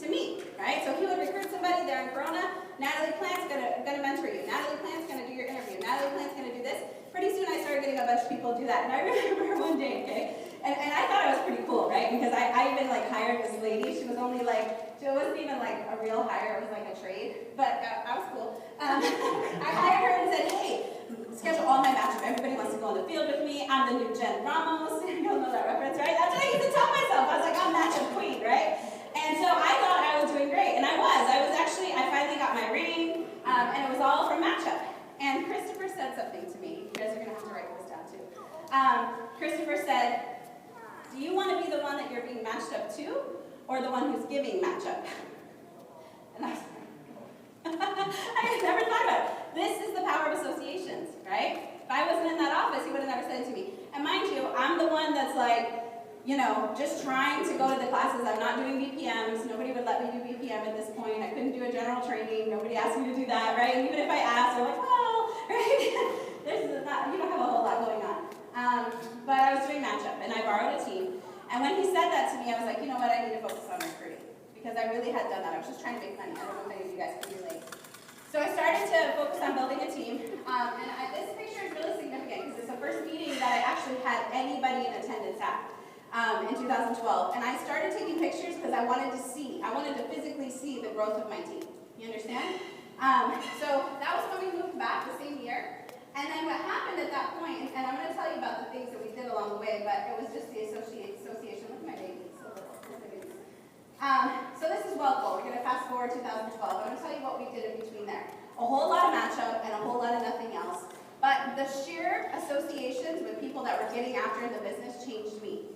To me, right? So he would recruit somebody, they're in Corona. Natalie Plant's gonna mentor you. Natalie Plant's gonna do your interview. Natalie Plant's gonna do this. Pretty soon I started getting a bunch of people to do that. And I remember one day, okay, and I thought it was pretty cool, right? Because I even like hired this lady. She was only like, it wasn't even like a real hire, it was like a trade. But I was cool. I hired her and said, hey, schedule all my matchup. Everybody wants to go in the field with me. I'm the new Jen Ramos. You'll know that reference, right? That's what I used to tell myself. I was like, I'm matchup queen, right? And so I thought I was doing great, and I was. I finally got my ring, and it was all from matchup. And Christopher said something to me. You guys are going to have to write this down too. Christopher said, do you want to be the one that you're being matched up to, or the one who's giving matchup? And I was like, I had never thought about it. This is the power of associations, right? If I wasn't in that office, he would have never said it to me. And mind you, I'm the one that's like, you know, just trying to go to the classes. I'm not doing BPMs. Nobody would let me do BPM at this point. I couldn't do a general training. Nobody asked me to do that, right? And even if I asked, they're like, well, right? You don't have a whole lot going on. But I was doing matchup, and I borrowed a team. And when he said that to me, I was like, you know what? I need to focus on recruiting. Because I really had done that. I was just trying to make money. I don't know if any of you guys can relate. So I started to focus on building a team. This picture is really significant because it's the first meeting that I actually had anybody in attendance at. In 2012, and I started taking pictures because I wanted to physically see the growth of my team. You understand? So that was when we moved back the same year. And then what happened at that point, and I'm going to tell you about the things that we did along the way, but it was just the association with my babies. So this is Wellco. We're going to fast forward 2012. I'm going to tell you what we did in between there. A whole lot of matchup and a whole lot of nothing else. But the sheer associations with people that were getting after in the business changed me.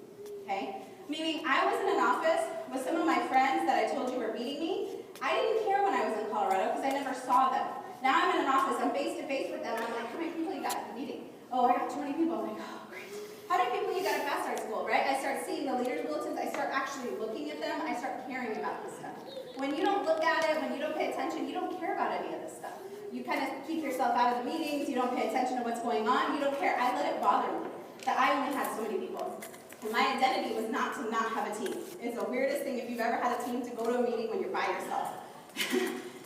okay? Meaning I was in an office with some of my friends that I told you were beating me. I didn't care when I was in Colorado because I never saw them. Now I'm in an office, I'm face to face with them, and I'm like, how many people you got at the meeting? Oh, I got 20 people. I'm like, oh, great. How many people you got at Fast Start School, right? I start seeing the leaders' bulletins, I start actually looking at them, I start caring about this stuff. When you don't look at it, when you don't pay attention, you don't care about any of this stuff. You kind of keep yourself out of the meetings, you don't pay attention to what's going on, you don't care. I let it bother me that I only had so many people. And my identity was not to not have a team. It's the weirdest thing if you've ever had a team to go to a meeting when you're by yourself.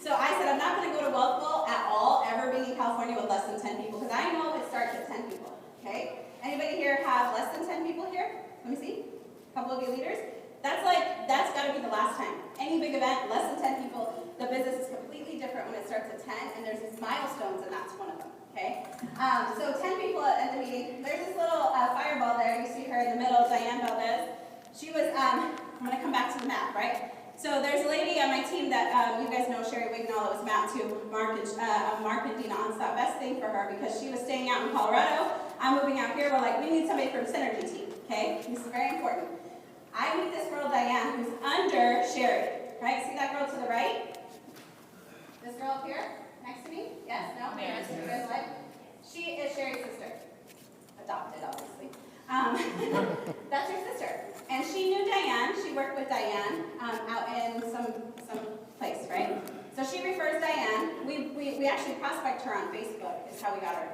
So I said, I'm not going to go to Wealthful at all, ever being in California with less than 10 people, because I know it starts at 10 people, okay? Anybody here have less than 10 people here? Let me see. A couple of you leaders. That's got to be the last time. Any big event, less than 10 people, the business is completely different when it starts at 10, and there's these milestones, and that's one of them, okay? So 10 people at the meeting. There's this little fireball there. You see her in the middle, Diane Valdez. She was, I'm going to come back to the map, right? So there's a lady on my team that you guys know, Sherry Wignall, that was mapped to Mark and Dina Onstott. Best thing for her because she was staying out in Colorado. I'm moving out here. We're like, we need somebody from Synergy team, okay? This is very important. I meet this girl, Diane, who's under Sherry, right? See that girl to the right? This girl up here, next to me? Yes? No? Yes. You guys like? She is Sherry's sister. Adopted, obviously. That's her sister. And she knew Diane. She worked with Diane out in some place, right? So she refers Diane. We actually prospect her on Facebook is how we got her.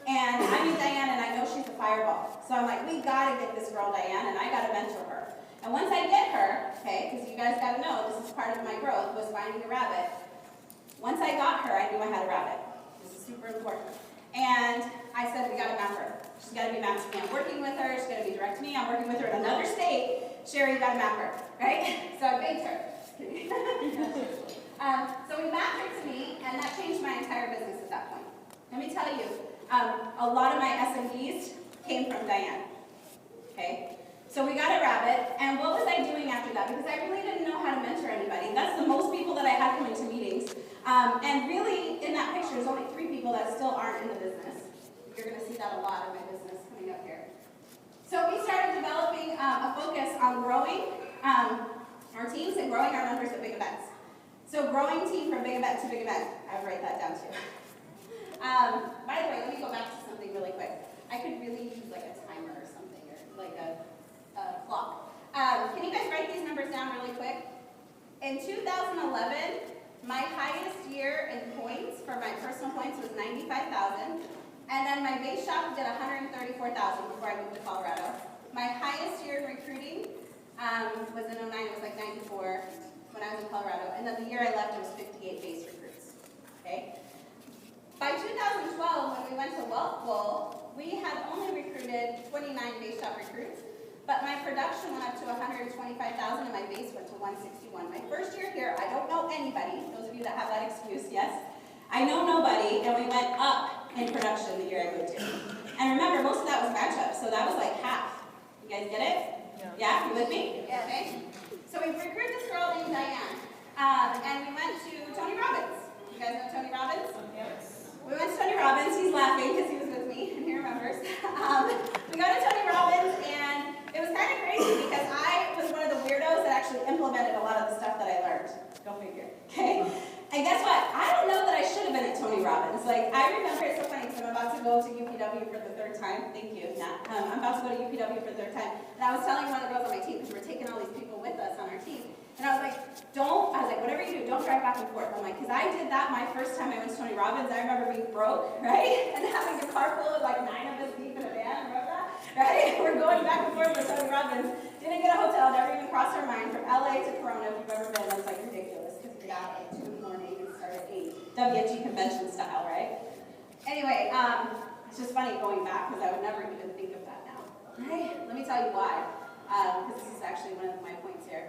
And I meet Diane and I know she's a fireball. So I'm like, we gotta get this girl Diane and I gotta mentor her. And once I get her, okay, because you guys gotta know this is part of my growth was finding a rabbit. Once I got her, I knew I had a rabbit. This is super important. And I said, we gotta map her. She's gotta be mapped to me. I'm working with her, she's gotta be direct to me. I'm working with her in another state. Sherry, you gotta map her, right? So I begged her. So we mapped her to me, and that changed my entire business at that point. Let me tell you, a lot of my SMBs came from Diane, okay? So we got a rabbit, and what was I doing after that? Because I really didn't know how to mentor anybody. That's the most people that I had coming to meetings. And really, in that picture, there's only 3 people that still aren't in the business. You're going to see that a lot in my business coming up here. So we started developing a focus on growing our teams and growing our numbers at big events. So growing team from big event to big event. I would write that down too. By the way, let me go back to something really quick. I could really use like a timer or something, or like a clock. Can you guys write these numbers down really quick? In 2011, my highest year in points for my personal points was 95,000. And then my base shop did 134,000 before I moved to Colorado. My highest year in recruiting was in 09, it was like 94 when I was in Colorado. And then the year I left, it was 58 base recruits, okay? By 2012, when we went to Wealthful, we had only recruited 29 base shop recruits, but my production went up to 125,000 and my base went to 161. My first year here, I don't know anybody, those of you that have that excuse, yes? I know nobody, and we went up in production the year I moved here. And remember, most of that was matchup, so that was like half. You guys get it? Yeah? You with me? Yeah. Okay. So we recruited this girl named Diane, and we went to Tony Robbins. You guys know Tony Robbins? Yes. We went to Tony Robbins. He's laughing because he was with me, and he remembers. We go to Tony Robbins, and it was kind of crazy because I was one of the weirdos that actually implemented a lot of the stuff that I learned. Go figure. Okay? And guess what? I don't know that I should have been at Tony Robbins. Like, I remember, it's so funny because I'm about to go to UPW for the 3rd time. Thank you, Nat. I'm about to go to UPW for the 3rd time. And I was telling one of the girls on my team, because we're taking all these people with us on our team. And I was like, whatever you do, don't drive back and forth. I'm like, because I did that my first time I went to Tony Robbins. I remember being broke, right? And having a car full of like 9 of us deep in a van. Remember that? Right? We're going back and forth with Tony Robbins. Didn't get a hotel, never even crossed our mind. From LA to Corona, if you've ever been, it was like ridiculous. Because we got like 2 in the morning and started at 8. WFG convention style, right? Anyway, it's just funny going back because I would never even think of that now. Right? Let me tell you why. Because this is actually one of my points here.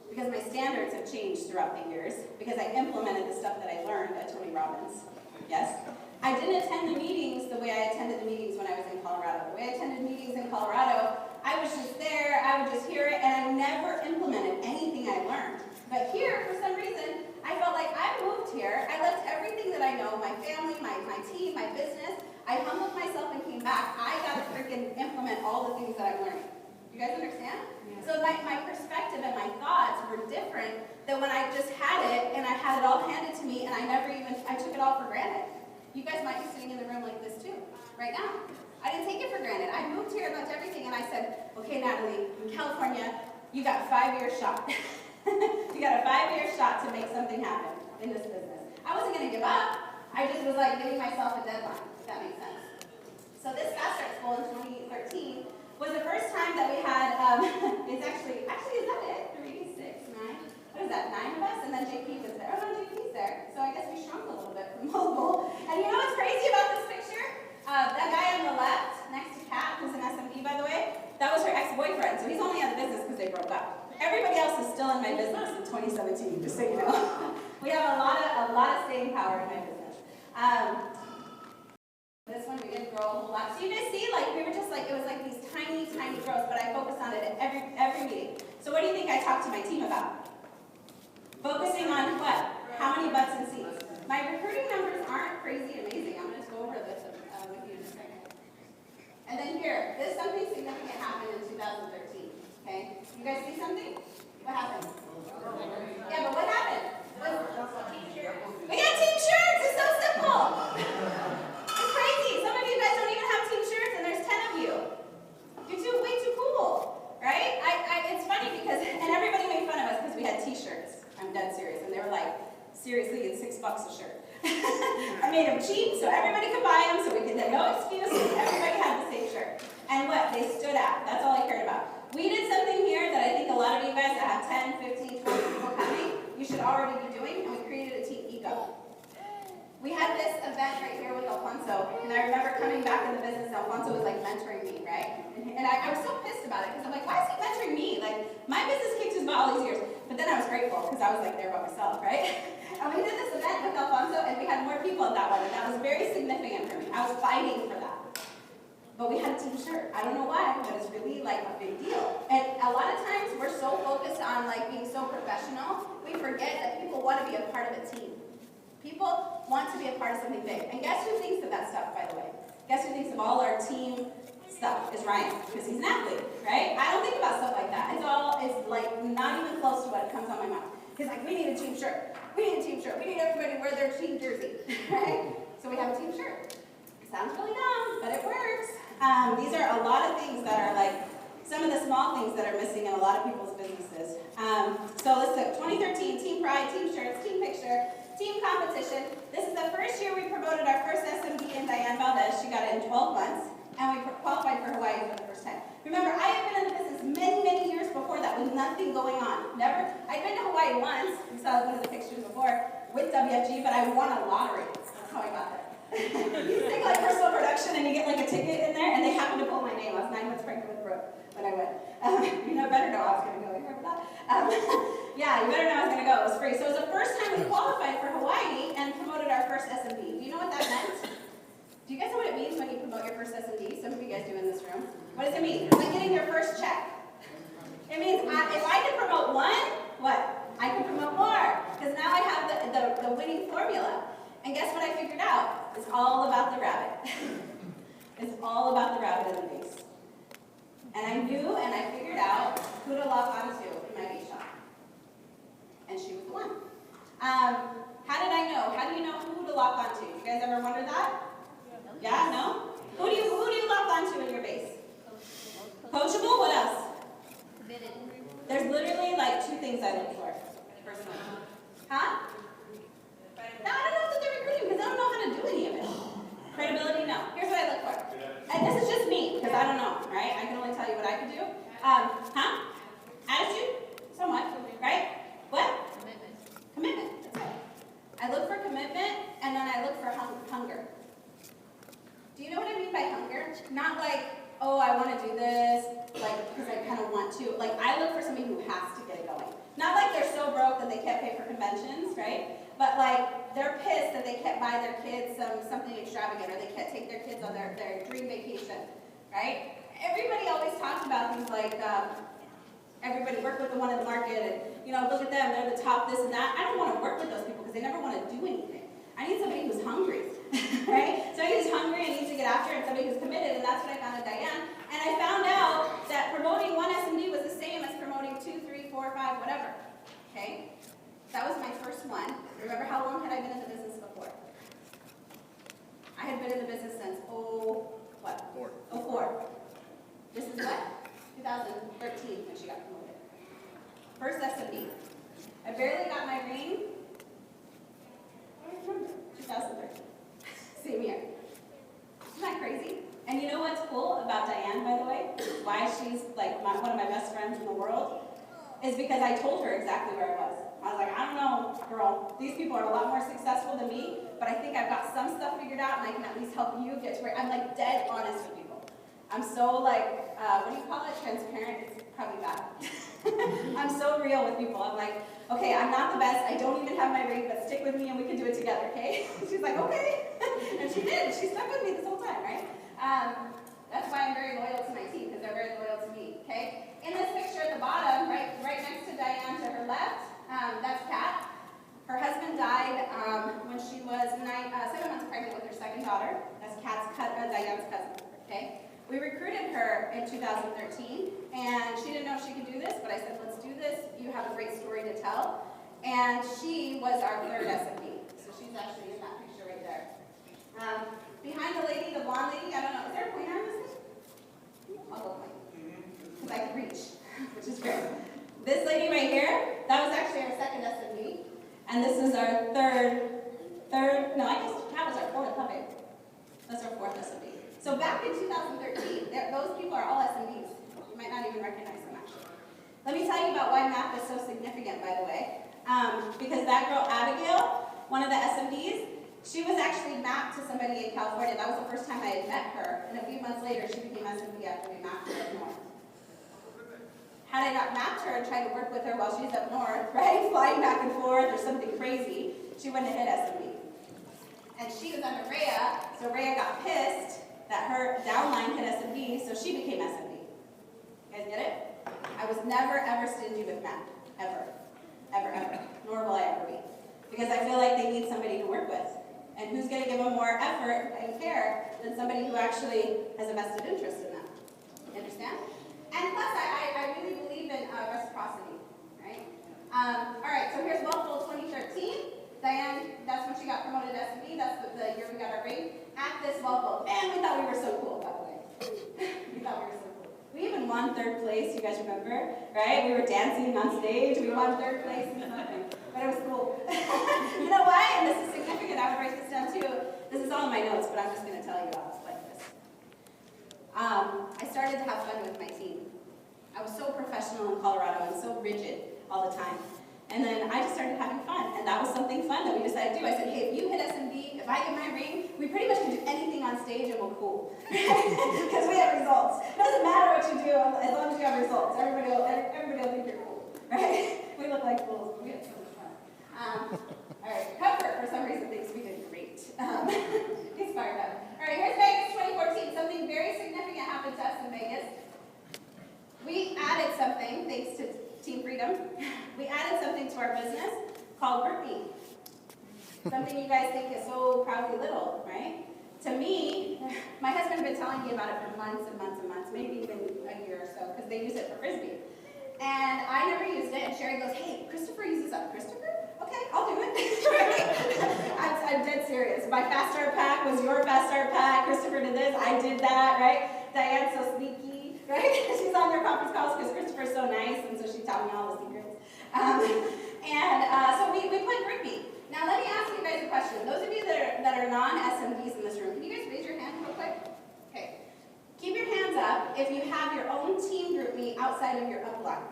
Because my standards have changed throughout the years. Because I implemented the stuff that I learned at Tony Robbins. Yes? I didn't attend the meetings the way I attended the meetings when I was in Colorado. The way I attended meetings in Colorado, I was just there, I would just hear it, and I never implemented anything I learned. But here, for some reason, I felt like I moved here, I left everything that I know, my family, my team, my business, I humbled myself and came back. I got to freaking implement all the things that I'm learning. You guys understand? So my perspective and my thoughts were different than when I just had it and I had it all handed to me and I took it all for granted. You guys might be sitting in the room like this too, right now. I didn't take it for granted. I moved here and left everything and I said, okay, Natalie, in California, you got a 5-year shot. You got a 5-year shot to make something happen in this business. I wasn't going to give up. I just was like giving myself a deadline, if that makes sense. So this Fast Start School in 2013 was the first time that we had, it's actually, is that it? 3, 6, 9? What is that, 9 of us? And then JP was there. Oh no, JP's there. So I guess we shrunk a little bit from mobile. And you know what's crazy about this picture? That guy on the left, next to Kat, who's an SMD by the way, that was her ex-boyfriend. So he's only out of business because they broke up. Everybody else is still in my business in 2017, just so you know. We have a lot of staying power in my business. This one we didn't grow a whole lot. So you guys see, like we were just like, it was like these tiny, tiny growths, but I focused on it at every meeting. So what do you think I talked to my team about? Focusing on what? How many butts and seats? My recruiting numbers aren't crazy amazing. I'm going to go over this with you in a second. And then here, there's something significant happened in 2013. Okay? You guys see something? What happened? Yeah, but what happened? We got team shirts! It's so simple! It's crazy. Some of you guys don't even have team shirts and there's 10 of you. You're way too cool. Right? It's funny because, and everybody made fun of us because we had t-shirts. I'm dead serious. And they were like, seriously, it's $6 a shirt. I made them cheap so everybody could buy them so we could have no excuse. Everybody had the same shirt. And what? They stood out. That's all I cared about. We did something here that I think a lot of you guys that have 10, 15, 20 people coming, you should already be doing, and we created a team eco. We had this event right here with Alfonso, and I remember coming back in the business, Alfonso was like mentoring me, right? And I was so pissed about it, because I'm like, why is he mentoring me? Like, my business kicked his butt all these years. But then I was grateful, because I was like there by myself, right? And we did this event with Alfonso, and we had more people at that one, and that was very significant for me. I was fighting for that. But we had a team shirt. I don't know why, but it's really like a big deal. And a lot of times we're so focused on like being so professional, we forget that people want to be a part of a team. People want to be a part of something big. And guess who thinks of that stuff, by the way? Guess who thinks of all our team stuff? Is Ryan, because he's an athlete, right? I don't think about stuff like that. It's like not even close to what comes on my mind. He's like, we need a team shirt. We need a team shirt. We need everybody to wear their team jersey, right? So we have a team shirt. It sounds really dumb, but it works. These are a lot of things that are like some of the small things that are missing in a lot of people's businesses. So let's look, 2013, team pride, team shirts, team picture, team competition. This is the first year we promoted our first SMD in Diane Valdez. She got it in 12 months, and we qualified for Hawaii for the first time. Remember, I had been in the business many, many years before that with nothing going on. Never. I'd been to Hawaii once, you saw one of the pictures before, with WFG, but I won a lottery. That's how I got there. You think like personal production and you get like a ticket in there, and they happened to pull my name. I was 9 months pregnant with Brooke when I went. You better know I was going to go. You remember that? Yeah, you better know I was going to go. It was free. So it was the first time we qualified for Hawaii and promoted our first SMB. Do you know what that meant? Do you guys know what it means when you promote your first SMD? Some of you guys do in this room. What does it mean? It's like getting your first check. It means if I can promote one, what? I can promote more. Because now I have the winning formula. And guess what I figured out? It's all about the rabbit. It's all about the rabbit in the vase. And I knew and I figured out who to lock onto in my vase shop. And she was the one. How did I know? How do you know who to lock onto? You guys ever wonder that? Yeah, no? Who do you lock onto in your vase? Coachable? What else? There's literally like 2 things I look for, personally. Huh? No, I don't know if they're recruiting because I don't know how to do any of it. Credibility, no. Here's what I look for. And this is just me, because I don't know, right? I can only tell you what I can do. Attitude? Somewhat, right? What? Commitment. That's right. I look for commitment, and then I look for hunger. Do you know what I mean by hunger? Not like, oh, I want to do this, like, because I kind of want to. Like, I look for somebody who has to get it going. Not like they're so broke that they can't pay for conventions, right? But like, they're pissed that they can't buy their kids something extravagant, or they can't take their kids on their dream vacation, right? Everybody always talks about things like, everybody work with the one in the market, and, look at them, they're the top, this and that. I don't want to work with those people because they never want to do anything. I need somebody who's hungry, right? Somebody who's hungry and needs to get after it, and somebody who's committed, and that's what I found in Diane. And I found out that promoting one been in the business since, '04. This is what? 2013 when she got promoted. First SMD. I barely got my ring. I remember, 2013. Same year. Isn't that crazy? And you know what's cool about Diane, by the way? Why she's like one of my best friends in the world? Is because I told her exactly where I was. I was like, I don't know, girl, these people are a lot more successful than me, but I think I've got some stuff figured out and I can at least help you get to where I'm like dead honest with people. I'm so like, what do you call it? Transparent? It's probably bad. I'm so real with people. I'm like, okay, I'm not the best. I don't even have my ring, but stick with me and we can do it together, okay? She's like, okay. And she did. She stuck with me this whole time, right? That's why I'm very loyal to my team, because they're very loyal to me, okay? In this picture at the bottom, right next to Diane to her left, that's Kat. Her husband died when she was 7 months pregnant with her second daughter. That's Diane's cousin, okay? We recruited her in 2013, and she didn't know if she could do this, but I said, let's do this. You have a great story to tell. And she was our third SME. So she's actually in that picture right there. Behind the lady, the blonde lady, I don't know, is there a pointer on this thing? I'll go point. Because I can reach, which is great. This lady right here, that was actually our second SME. And this is our no, I guess that was our fourth puppet. That's our fourth SME. So back in 2013, those people are all SMEs. You might not even recognize them, actually. Let me tell you about why math is so significant, by the way. Because that girl, Abigail, one of the SMEs, she was actually mapped to somebody in California. That was the first time I had met her. And a few months later, she became SME after we mapped her up north. Had I not mapped her and tried to work with her while she's up north, right, flying back and forth or something crazy, she wouldn't have hit SME. And she was under Rhea, so Rhea got pissed that her downline hit SMB, so she became SMB. You guys get it? I was never, ever stingy with math. Ever. Ever, ever. Nor will I ever be. Because I feel like they need somebody to work with. And who's going to give them more effort and care than somebody who actually has a vested interest in them? You understand? And plus, I really believe in reciprocity. Right? All right, so here's Buffalo 2013. Diane, that's when she got promoted to SMB. That's the year we got our ring. At this Buffalo. Man, we thought we were so cool, by the way. We thought we were so cool. We even won third place, you guys remember? Right? We were dancing on stage. We won third place and something. But it was cool. You know why? And this is significant. I would write this down too. This is all in my notes, but I'm just going to tell you about like this. I started to have fun with my team. I was so professional in Colorado and so rigid all the time. And then I just started having fun, and that was something fun that we decided to do. I said, hey, if you hit SMB, if I get my ring, we pretty much can do anything on stage and we're cool. Because we have results. It doesn't matter what you do as long as you have results. Everybody will think you're cool, right? We look like fools. We had so much fun. All right, Comfort, for some reason, thinks we did great. He's fired up. All right, here's Vegas 2014. Something very significant happened to us in Vegas. We added something, thanks to Team Freedom. We added something to our business called Group Me. Something you guys think is so proudly little, right? To me, my husband had been telling me about it for months and months and months, maybe even a year or so, because they use it for Frisbee. And I never used it, and Sherry goes, hey, Christopher uses that. Christopher? Okay, I'll do it. I'm dead serious. My Fast Start pack was your Fast Start pack. Christopher did this, I did that, right? Diane's so sneaky. Right? She's on their conference calls because Christopher's so nice, and so she taught me all the secrets. So we put Group Me. Now let me ask you guys a question. Those of you that are non-SMDs in this room, can you guys raise your hand real quick? Okay. Keep your hands up if you have your own team Group Me outside of your upline.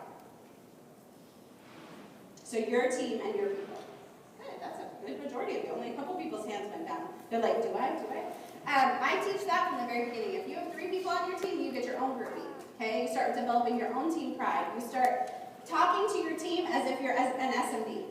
So your team and your people. Good, that's a good majority of you. Only a couple people's hands went down. They're like, do I? I teach that from the very beginning. If you have 3 people on your team, you get your own Group Me. Okay, you start developing your own team pride. You start talking to your team as if you're an SMD.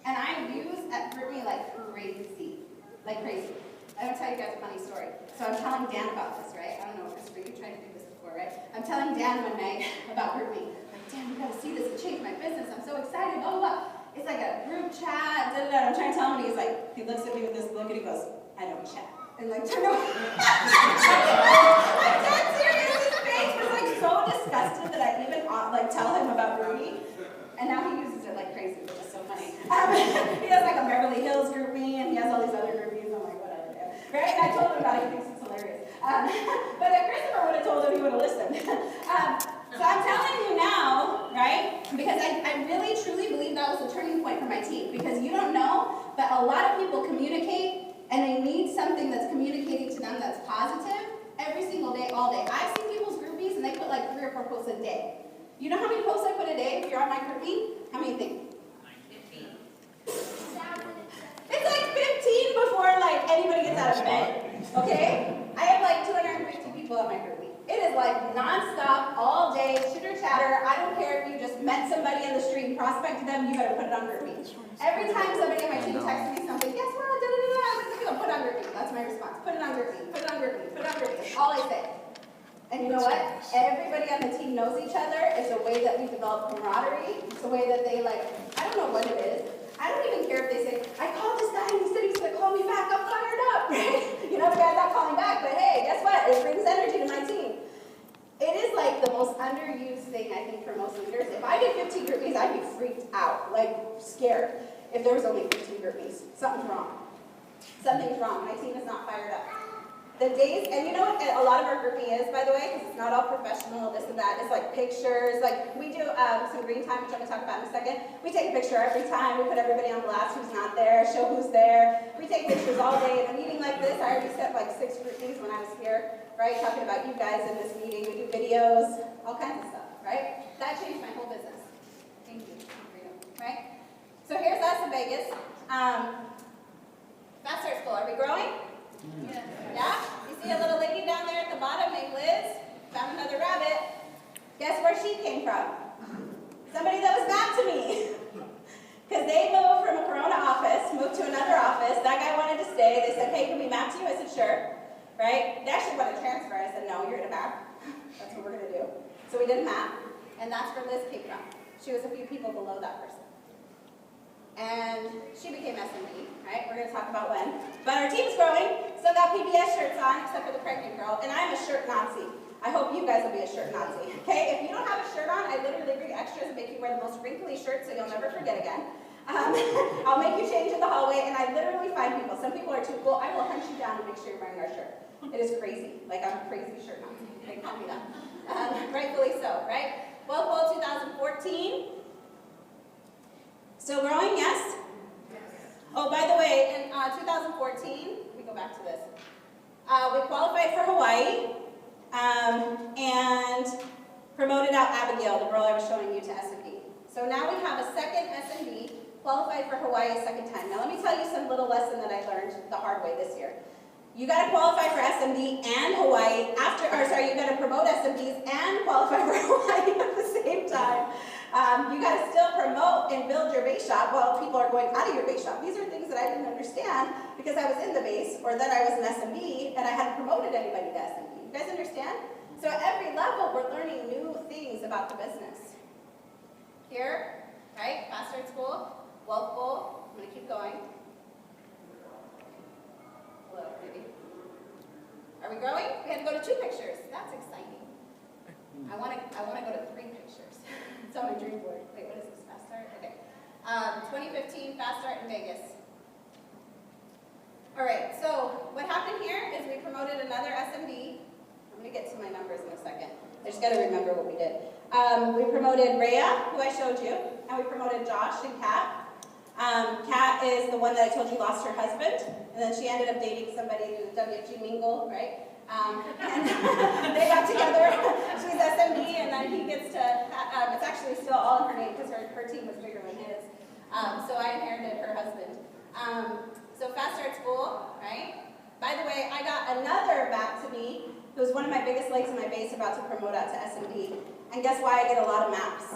And I use Group Me like crazy. Like crazy. I'm going to tell you guys a funny story. So I'm telling Dan about this, right? I don't know, Christopher, you tried to do this before, right? I'm telling Dan one night about Group Me. I'm like, Dan, you got to see this. It changed my business. I'm so excited. Blah, blah, blah. It's like a group chat. Da, da, da. I'm trying to tell him, and he's like, he looks at me with this look, and he goes, I don't chat. And like, turn around. I'm dead serious. His face was like so disgusted that I even like tell him about Group Me. And now he uses it like crazy, which is so funny. He has like a Beverly Hills Group Me, and he has all these other Group Me's. I'm like, whatever, man. Right? And I told him about it, he thinks it's hilarious. But if Christopher would have told him, he would have listened. So I'm telling you now, right, because I really truly believe that was a turning point for my team, because you don't know, but a lot of people communicate, and they need something that's communicating to them that's positive every single day, all day. I've seen people's groupies, and they put like 3 or 4 posts a day. You know how many posts I put a day if you're on my groupie? How many think? 15. It's like 15 before like anybody gets out of bed, okay? I have like 250 people on my groupie. It is like non-stop, all day, chitter chatter. I don't care if you just met somebody in the street and prospected them, you better put it on groupie. Every time somebody on my team texts me something, guess what? I'm like, put it on groupie. That's my response. Put it on groupie. Put it on groupie. Put it on groupie. That's all I say. And you know what? Everybody on the team knows each other. It's a way that we develop camaraderie. It's a way that they like, I don't know what it is. I don't even care if they say, I called this guy and he said he's going to call me back. I'm fired up, right? You know, the guy's not calling back, but hey, guess what? It brings energy to my team. It is like the most underused thing, I think, for most leaders. If I did 15 groupies, I'd be freaked out, like scared, if there was only 15 groupies. Something's wrong. Something's wrong. My team is not fired up. The days, and you know what a lot of our grouping is, by the way, because it's not all professional, this and that. It's like pictures. Like we do some green time, which I'm going to talk about in a second. We take a picture every time. We put everybody on blast who's not there, show who's there. We take pictures all day. In a meeting like this, I already set like 6 groupies when I was here, right? Talking about you guys in this meeting. We do videos, all kinds of stuff, right? That changed my whole business. Thank you, freedom, right? So here's us in Vegas. Fast Start School. Are we growing? Yeah? You see a little lady down there at the bottom named Liz? Found another rabbit. Guess where she came from? Somebody that was back to me. Because they moved from a Corona office, moved to another office. That guy wanted to stay. They said, hey, can we map to you? I said, sure. Right? They actually wanted to transfer. I said, no, you're going to map. That's what we're going to do. So we did a map. And that's where Liz came from. She was a few people below that person. And she became SMD, right? We're going to talk about when. But our team's growing. Still got PBS shirts on, except for the pregnant girl. And I'm a shirt Nazi. I hope you guys will be a shirt Nazi, okay? If you don't have a shirt on, I literally bring extras and make you wear the most wrinkly shirt so you'll never forget again. I'll make you change in the hallway, and I literally find people. Some people are too cool. I will hunt you down and make sure you're wearing our shirt. It is crazy. Like, I'm a crazy shirt Nazi. They call me that. Rightfully so, right? Well, Bowl 2014. Still growing, yes? Oh, by the way, in 2014, we go back to this. We qualified for Hawaii and promoted out Abigail, the girl I was showing you, to S&P. So now we have a second S&B, qualified for Hawaii a second time. Now let me tell you some little lesson that I learned the hard way this year. You got to qualify for SMB and Hawaii you got to promote SMBs and qualify for Hawaii at the same time. You got to still promote and build your base shop while people are going out of your base shop. These are things that I didn't understand because I was in the base, or then I was an SMB and I hadn't promoted anybody to SMB. You guys understand? So at every level, we're learning new things about the business. Here, right, Fast Start School, Wealth Bowl. I'm going to keep going. Hello, maybe. Are we growing? We had to go to 2 pictures. That's exciting. I want to go to 3 pictures. It's on my dream board. Wait, what is this? Fast Start? Okay. 2015 Fast Start in Vegas. All right. So what happened here is we promoted another SMD. I'm going to get to my numbers in a second. I just got to remember what we did. We promoted Rhea, who I showed you, and we promoted Josh and Kat. Kat is the one that I told you lost her husband, and then she ended up dating somebody who WFG mingle, right? And they got together. She's SMD, and then he gets to, it's actually still all in her name because her team was bigger than his. So I inherited her husband. So Fast Start School, right? By the way, I got another back to me who was one of my biggest legs in my base about to promote out to SMD. And guess why I get a lot of maps?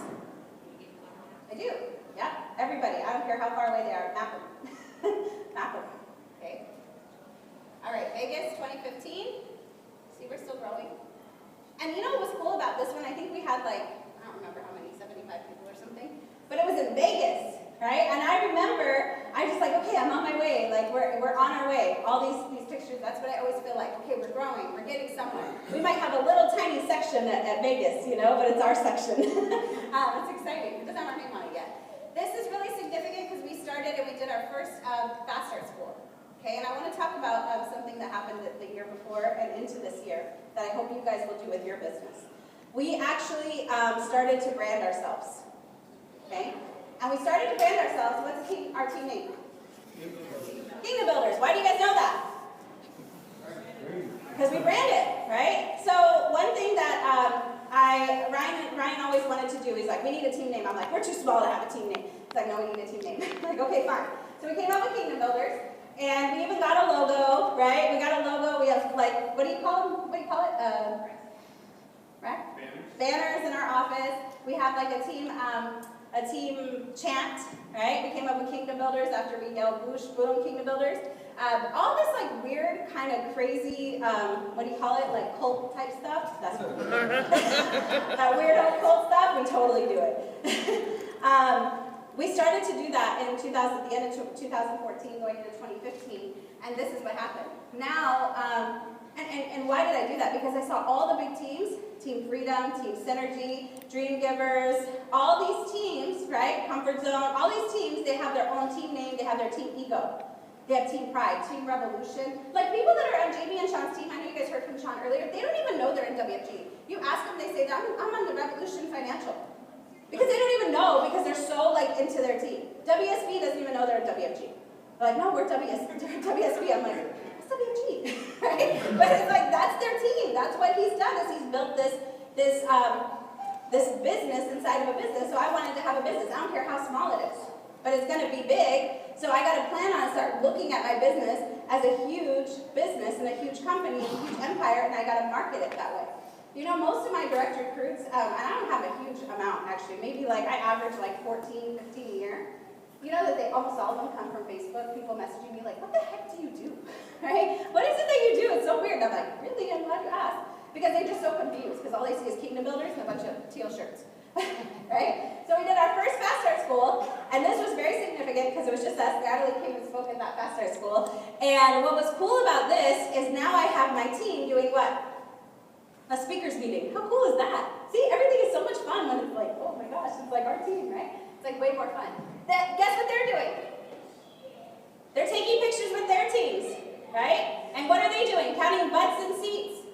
I do. Yeah, everybody. I don't care how far away they are. Map them. Map them. Okay. All right, Vegas 2015. See, we're still growing. And you know what was cool about this one? I think we had like, I don't remember how many, 75 people or something. But it was in Vegas, right? And I remember, I just like, okay, I'm on my way. Like, we're on our way. All these pictures, that's what I always feel like. Okay, we're growing. We're getting somewhere. We might have a little tiny section at Vegas, you know, but it's our section. It's exciting. It doesn't have our name on it yet. This is really significant because we started and we did our first Fast Start School. Okay, and I want to talk about something that happened the year before and into this year that I hope you guys will do with your business. We actually started to brand ourselves. Okay, and we started to brand ourselves. What's our team name? Kingdom Builders. Why do you guys know that? Because we brand it, right? So one thing that Ryan always wanted to do, he's like, we need a team name. I'm like, we're too small to have a team name. He's like, no, we need a team name. I'm like, okay, fine. So we came up with Kingdom Builders, and we even got a logo, right? We got a logo. We have like, what do you call them? What do you call it? Right? Banners in our office. We have like a team chant, right? We came up with Kingdom Builders after we yelled "Boosh, boom, Kingdom Builders." All this like weird, kind of crazy, what do you call it? Like cult type stuff. That's what we do. That weirdo cult stuff. We totally do it. We started to do that in the end of 2014, going into 2015, and this is what happened. Now, and why did I do that? Because I saw all the big teams. Team Freedom, Team Synergy, Dream Givers, all these teams, right? Comfort Zone, all these teams, they have their own team name, they have their team ego. They have Team Pride, Team Revolution. Like people that are on JB and Sean's team, I know you guys heard from Sean earlier, they don't even know they're in WFG. You ask them, they say, I'm on the Revolution Financial. Because they don't even know, because they're so like into their team. WSB doesn't even know they're in WFG. They're like, no, we're WSB. I'm like, WFG, right? But it's like, that's their team. That's what he's done, is he's built this business inside of a business. So I wanted to have a business. I don't care how small it is, but it's going to be big. So I got to plan on start looking at my business as a huge business and a huge company and a huge empire, and I got to market it that way. You know, most of my direct recruits, and I don't have a huge amount actually, maybe like I average like 14, 15 a year. You know that almost all of them come from Facebook, people messaging me like, what the heck do you do, right? What is it that you do? It's so weird. I'm like, really? I'm glad you asked. Because they're just so confused, because all they see is Kingdom Builders and a bunch of teal shirts, right? So we did our first Fast Start School, and this was very significant because it was just us. Natalie came and spoke at that Fast Start School. And what was cool about this is now I have my team doing what? A speakers meeting. How cool is that? See, everything is so much fun when it's like, oh my gosh, it's like our team, right? It's like way more fun. Guess what they're doing? They're taking pictures with their teams, right? And what are they doing? Counting butts and seats.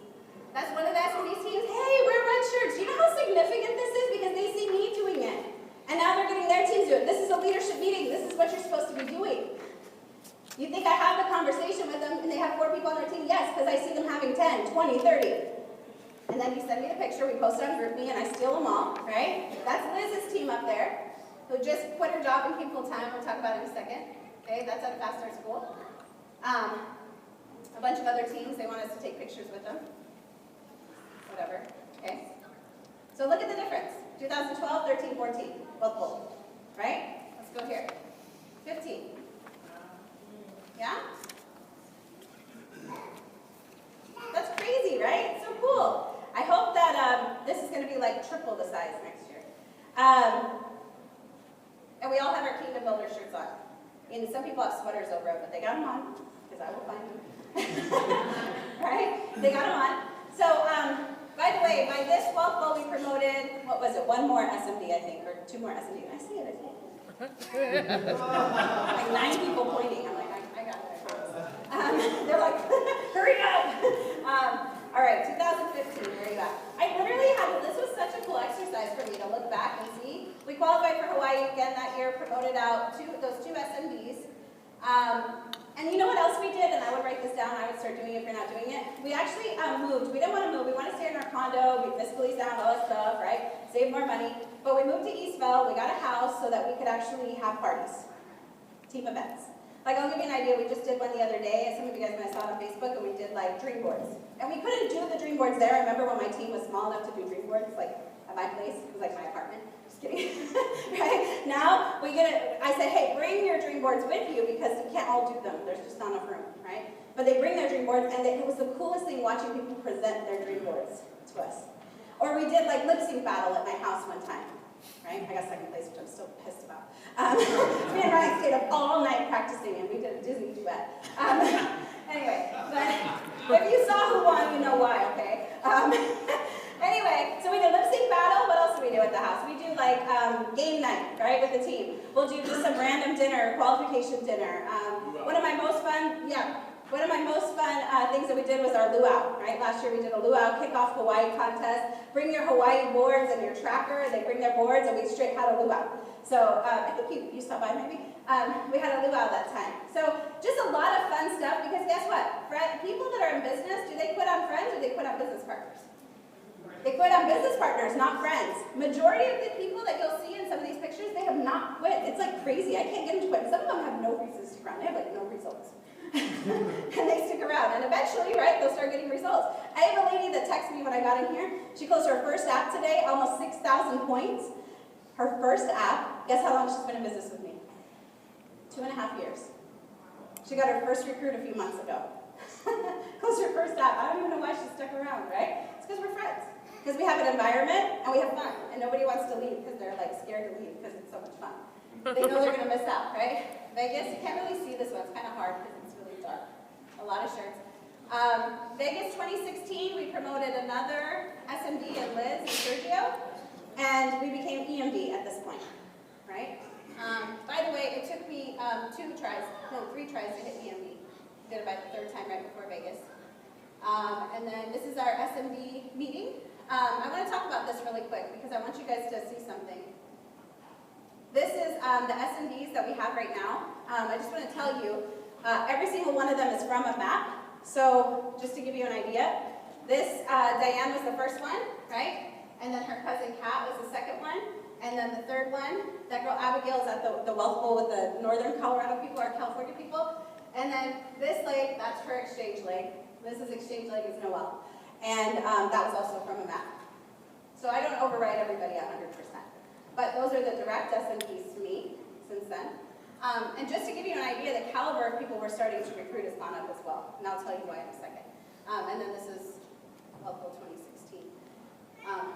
That's one of the SMB's teams. Hey, wear red shirts. Do you know how significant this is? Because they see me doing it. And now they're getting their teams do it. This is a leadership meeting. This is what you're supposed to be doing. You think I have the conversation with them and they have 4 people on their team? Yes, because I see them having 10, 20, 30. And then you send me the picture. We post it on GroupMe and I steal them all, right? That's Liz's team up there, who just quit her job and came full time. We'll talk about it in a second. Okay, that's at a Fast Start School. A bunch of other teams, they want us to take pictures with them. Whatever, okay? So look at the difference. 2012, 13, 14, both bold, right? Let's go here. 15. Yeah? That's crazy, right? So cool. I hope that this is going to be like triple the size next year. And we all have our Kingdom Builder shirts on. And some people have sweaters over it, but they got them on, because I will find them. Right? They got them on. So, by the way, by this 12th goal, we promoted, what was it, 1 more SMD, I think, or 2 more SMD. I see it, like 9 people pointing. I'm like, I got it, I promise. They're like, hurry up. All right, 2015, where are you at? I literally this was such a cool exercise for me to look back and see. We qualified for Hawaii again that year, promoted out those 2 SMDs. And you know what else we did? And I would write this down. I would start doing it if you're not doing it. We actually moved. We didn't want to move. We want to stay in our condo. We fiscally sound, all that stuff, right? Save more money. But we moved to Eastville. We got a house so that we could actually have parties, team events. Like, I'll give you an idea. We just did one the other day. Some of you guys might have saw it on Facebook, and we did like dream boards. And we couldn't do the dream boards there. I remember when my team was small enough to do dream boards, like at my place. It was like my apartment. Just kidding. Right? Now, I said, hey, bring your dream boards with you because you can't all do them. There's just not enough room, right? But they bring their dream boards, and it was the coolest thing watching people present their dream boards to us. Or we did like lip sync battle at my house one time, right? I got second place, which I'm still pissed about. Me and Ryan stayed up all night practicing, and we did a Disney duet. Anyway, but if you saw who won, you know why, okay? Anyway, so we did lip sync battle. What else do we do at the house? We do like game night, right, with the team. We'll do just some random dinner, qualification dinner. One of my most fun things that we did was our luau, right? Last year we did a luau kickoff Hawaii contest. Bring your Hawaii boards and your tracker. They bring their boards, and we straight had a luau. So I think you stopped by maybe. We had a luau that time. So just a lot of fun stuff, because guess what? People that are in business, do they quit on friends or they quit on business partners? They quit on business partners, not friends. Majority of the people that you'll see in some of these pictures, they have not quit. It's like crazy. I can't get them to quit. Some of them have no reason to stick around. They have like no results. And they stick around. And eventually, right, they'll start getting results. I have a lady that texted me when I got in here. She closed her first app today, almost 6,000 points. Her first app, guess how long she's been in business with me? 2.5 years. She got her first recruit a few months ago. Closed her first app. I don't even know why she stuck around, right? It's because we're friends. Because we have an environment and we have fun. And nobody wants to leave because they're like scared to leave because it's so much fun. They know they're going to miss out, right? Vegas, you can't really see this one. It's kind of hard because it's really dark. A lot of shirts. Vegas 2016, we promoted another SMD and Liz and Sergio. And we became EMD at this point, right? By the way, it took me 3 tries to hit EMD. Did it by the 3rd time right before Vegas. And then this is our SMD meeting. I want to talk about this really quick because I want you guys to see something. This is the SMDs that we have right now. I just want to tell you, every single one of them is from a map. So just to give you an idea, this, Diane was the first one, right? And then her cousin Kat was the second one. And then the third one, that girl Abigail's at the Wealth Bowl with the Northern Colorado people or California people. And then this lake, that's her exchange lake. This is exchange lake, it's Noel. And that was also from a map. So I don't override everybody 100%. But those are the direct SMPs to me since then. And just to give you an idea, the caliber of people we're starting to recruit has gone up as well. And I'll tell you why in a second. And then this is Wealth Bowl 2016.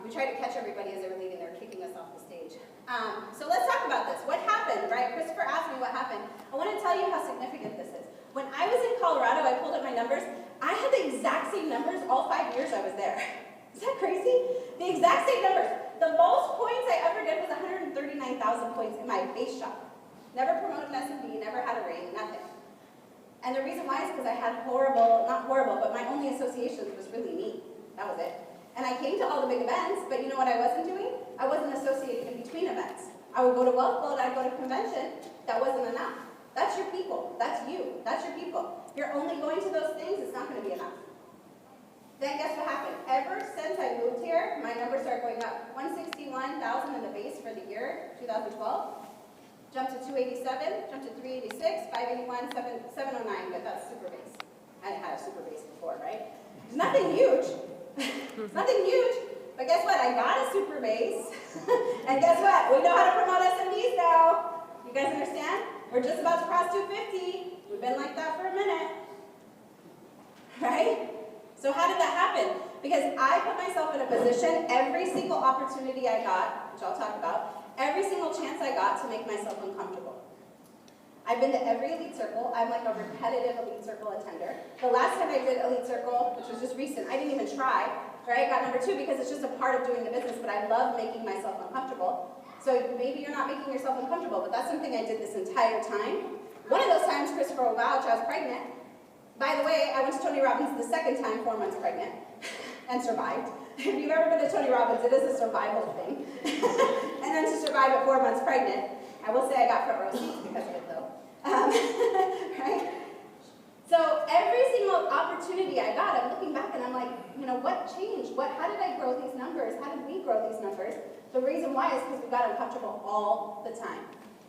We tried to catch everybody as they were leaving. They were kicking us off the stage. So let's talk about this. What happened, right? Christopher asked me what happened. I want to tell you how significant this is. When I was in Colorado, I pulled up my numbers. I had the exact same numbers all 5 years I was there. Is that crazy? The exact same numbers. The most points I ever did was 139,000 points in my base shop. Never promoted an S&P, never had a ring, nothing. And the reason why is because I had not horrible, but my only associations was really me. That was it. And I came to all the big events, but you know what I wasn't doing? I wasn't associating in between events. I would go to Wealth Bowl, I'd go to convention. That wasn't enough. That's your people. That's you. That's your people. If you're only going to those things, it's not going to be enough. Then guess what happened? Ever since I moved here, my numbers started going up. 161,000 in the base for the year, 2012. Jumped to 287, jumped to 386, 581, 709, but that's super base. I had a super base before, right? It's nothing huge. It's nothing huge. But guess what? I got a super base. And guess what? We know how to promote SMDs now. You guys understand? We're just about to cross 250. We've been like that for a minute. Right? So how did that happen? Because I put myself in a position, every single opportunity I got, which I'll talk about, every single chance I got to make myself uncomfortable. I've been to every elite circle. I'm like a repetitive elite circle attender. The last time I did elite circle, which was just recent, I didn't even try, right? Got number 2 because it's just a part of doing the business, but I love making myself uncomfortable. So maybe you're not making yourself uncomfortable, but that's something I did this entire time. One of those times, Christopher will vouch, I was pregnant. By the way, I went to Tony Robbins the second time, 4 months pregnant, and survived. If you've ever been to Tony Robbins, it is a survival thing. And then to survive at 4 months pregnant, I will say I got front row seats because of it though. Right? So every single opportunity I got, I'm looking back and I'm like, you know, what changed? How did I grow these numbers? How did we grow these numbers? The reason why is because we got uncomfortable all the time.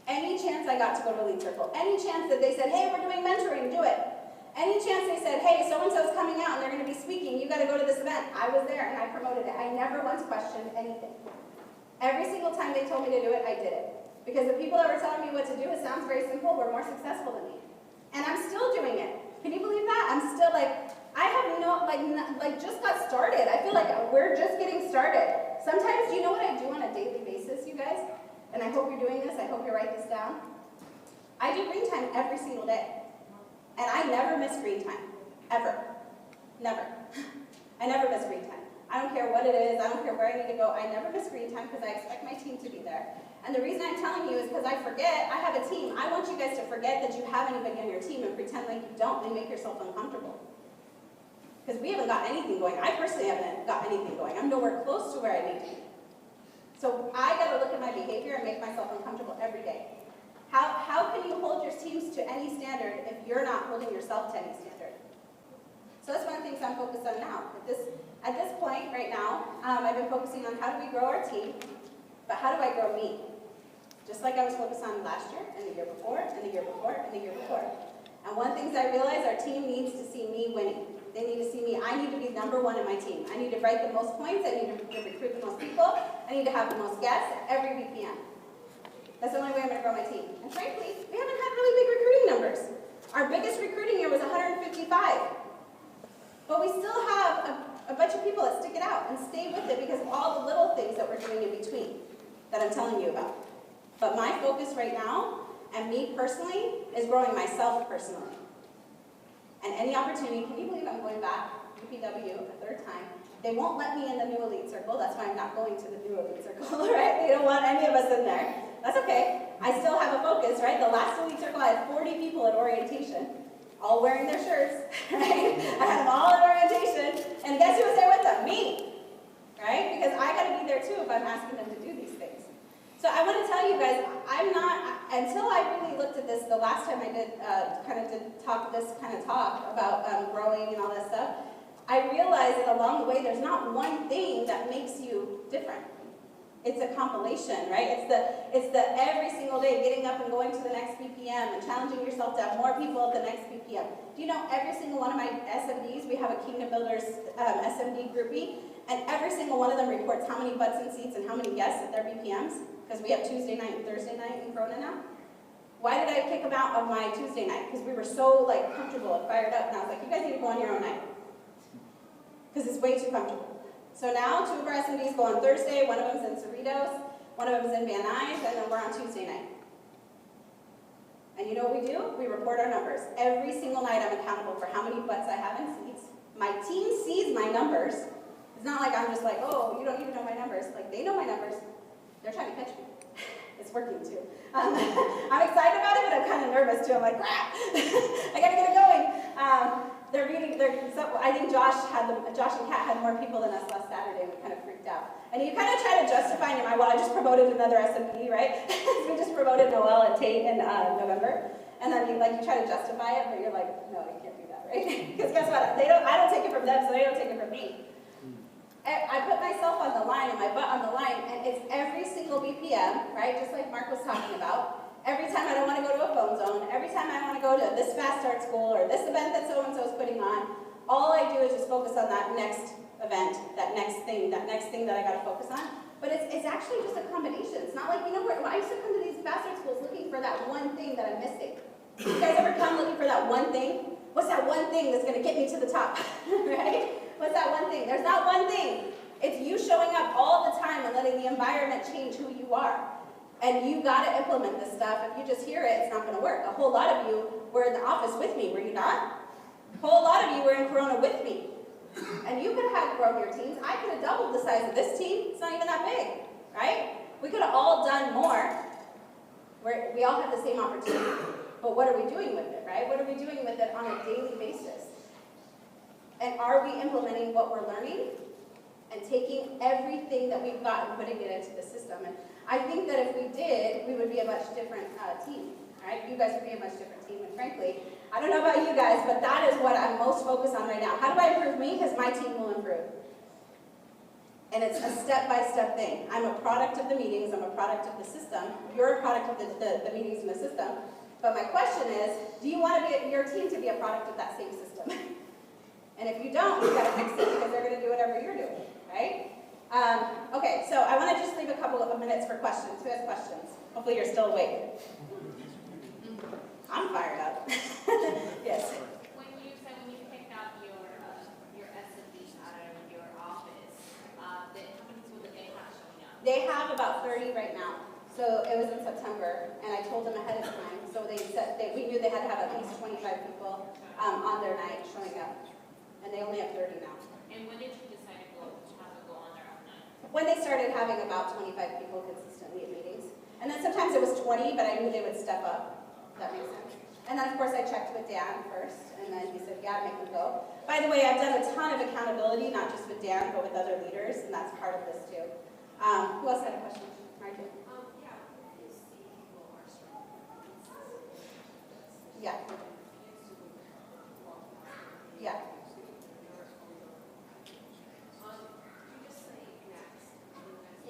Any chance I got to go to Elite Circle, any chance that they said, hey, we're doing mentoring, do it. Any chance they said, hey, so-and-so's coming out and they're going to be speaking, you got to go to this event. I was there and I promoted it. I never once questioned anything. Every single time they told me to do it, I did it. Because the people that were telling me what to do, it sounds very simple, were more successful than me. And I'm still doing it. Can you believe that? I'm still like, I have just got started. I feel like we're just getting started. Sometimes, do you know what I do on a daily basis, you guys? And I hope you're doing this. I hope you write this down. I do green time every single day. And I never miss green time. Ever. Never. I never miss green time. I don't care what it is, I don't care where I need to go, I never miss screen time because I expect my team to be there. And the reason I'm telling you is because I forget, I have a team. I want you guys to forget that you have anybody on your team and pretend like you don't and make yourself uncomfortable. Because we haven't got anything going. I personally haven't got anything going. I'm nowhere close to where I need to be. So I got to look at my behavior and make myself uncomfortable every day. How can you hold your teams to any standard if you're not holding yourself to any standard? So that's one of the things I'm focused on now. At this point, right now, I've been focusing on how do we grow our team, but how do I grow me? Just like I was focused on last year, and the year before, and the year before, and the year before. And one of the things I realized, our team needs to see me winning. They need to see me, I need to be #1 in my team. I need to write the most points, I need to recruit the most people, I need to have the most guests every BPM. That's the only way I'm going to grow my team. And frankly, we haven't had really big recruiting numbers. Our biggest recruiting year was 155. But we still have a bunch of people that stick it out and stay with it because of all the little things that we're doing in between that I'm telling you about. But my focus right now, and me personally, is growing myself personally. And any opportunity, can you believe I'm going back to PW a third time? They won't let me in the new elite circle, that's why I'm not going to the new elite circle, right? They don't want any of us in there. That's okay. I still have a focus, right? The last elite circle, I had 40 people at orientation, all wearing their shirts, right? I had them all at orientation, and guess who was there with them? Me, right? Because I gotta be there too if I'm asking them to do these things. So I want to tell you guys, I'm not, until I really looked at this, the last time I did this kind of talk about growing and all that stuff, I realized that along the way, there's not one thing that makes you different. It's a compilation, right? It's the every single day getting up and going to the next BPM and challenging yourself to have more people at the next BPM. Do you know every single one of my SMDs, we have a Kingdom Builders SMD groupie, and every single one of them reports how many butts and seats and how many guests at their BPMs, because we have Tuesday night and Thursday night in Corona now. Why did I kick them out of my Tuesday night? Because we were so comfortable and fired up, and I was like, you guys need to go on your own night. Because it's way too comfortable. So now 2 of our SMDs go on Thursday, one of them's in Cerritos, one of them's in Van Nuys, and then we're on Tuesday night. And you know what we do? We report our numbers. Every single night I'm accountable for how many butts I have in seats. My team sees my numbers. It's not like I'm just like, oh, you don't even know my numbers. Like, they know my numbers. They're trying to catch me. It's working too. I'm excited about it, but I'm kind of nervous too. I'm like, crap, I gotta get it going. I think Josh and Kat had more people than us last Saturday. We kind of freaked out. And you kind of try to justify in your mind, well, I just promoted another SMD, right? We just promoted Noelle and Tate in November. And then you try to justify it, but you're like, no, you can't do that, right? Because guess what? I don't take it from them, so they don't take it from me. I put myself on the line and my butt on the line, and it's every single BPM, right? Just like Mark was talking about. Every time I don't want to go to a phone zone, every time I want to go to this fast start school or this event that so-and-so is putting on, all I do is just focus on that next event, that next thing that I got to focus on. But it's actually just a combination. It's not like, I used to come to these fast start schools looking for that one thing that I'm missing. You guys ever come looking for that one thing? What's that one thing that's going to get me to the top, right? What's that one thing? There's not one thing. It's you showing up all the time and letting the environment change who you are. And you got to implement this stuff. If you just hear it, it's not going to work. A whole lot of you were in the office with me, were you not? A whole lot of you were in Corona with me. And you could have grown your teams. I could have doubled the size of this team. It's not even that big, right? We could have all done more. We all have the same opportunity. But what are we doing with it, right? What are we doing with it on a daily basis? And are we implementing what we're learning and taking everything that we've got and putting it into the system? And I think that if we did, we would be a much different team, right? You guys would be a much different team. And frankly, I don't know about you guys, but that is what I'm most focused on right now. How do I improve me? Because my team will improve. And it's a step-by-step thing. I'm a product of the meetings. I'm a product of the system. You're a product of the meetings and the system. But my question is, do you want your team to be a product of that same system? And if you don't, you've got to fix it because they're going to do whatever you're doing, right? Okay, so I want to just leave a couple of minutes for questions. Who has questions? Hopefully you're still awake. I'm fired up. Yes? When you picked out your SMDs out of your office, how many people did they have showing up? They have about 30 right now. So it was in September, and I told them ahead of time. So we knew they had to have at least 25 people on their night showing up. And they only have 30 now. And when did you decide to go challenge when they started having about 25 people consistently at meetings. And then sometimes it was 20, but I knew they would step up. If that makes sense. And then of course I checked with Dan first, and then he said, yeah, make them go. By the way, I've done a ton of accountability, not just with Dan, but with other leaders, and that's part of this too. Who else had a question? Martin? Yeah. Yeah.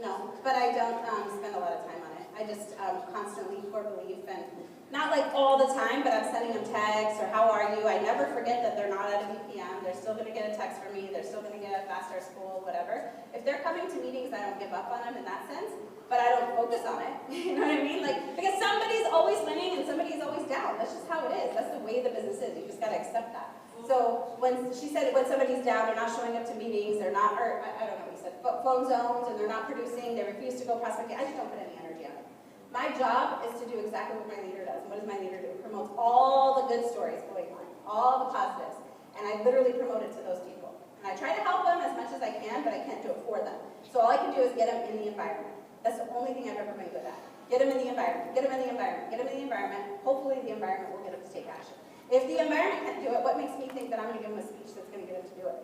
No, but I don't spend a lot of time on it. I just constantly core belief, and not like all the time, but I'm sending them texts or how are you? I never forget that they're not at a BPM. They're still going to get a text from me. They're still going to get a fast start school, whatever. If they're coming to meetings, I don't give up on them in that sense, but I don't focus on it. You know what I mean? Like, because somebody's always winning and somebody's always down. That's just how it is. That's the way the business is. You just got to accept that. So when she said when somebody's down, they're not showing up to meetings, they're not, or I don't know what you said, phone zones, and they're not producing, they refuse to go prospecting, I just don't put any energy on it. My job is to do exactly what my leader does. What does my leader do? Promotes all the good stories going on, all the positives, and I literally promote it to those people. And I try to help them as much as I can, but I can't do it for them. So all I can do is get them in the environment. That's the only thing I've ever been good at. Get them in the environment, get them in the environment, get them in the environment. Hopefully the environment will get them to take action. If the environment can't do it, what makes me think that I'm going to give them a speech that's going to get them to do it?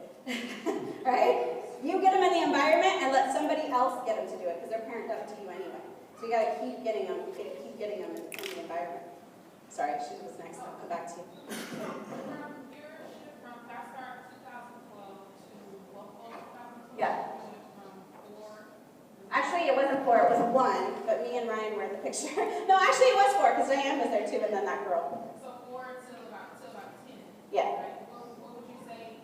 Right? You get them in the environment and let somebody else get them to do it, because their parent does it to you anyway. So you got to keep getting them in the environment. Sorry, she was next. I'll come back to you. From your shift from Fast Start 2012 to what fall 2012? Yeah. From 4. Actually, it wasn't 4, it was 1, but me and Ryan were in the picture. No, actually it was 4, because Diane was there too, and then that girl. So 4 to about 10. Yeah. Right? What would you say?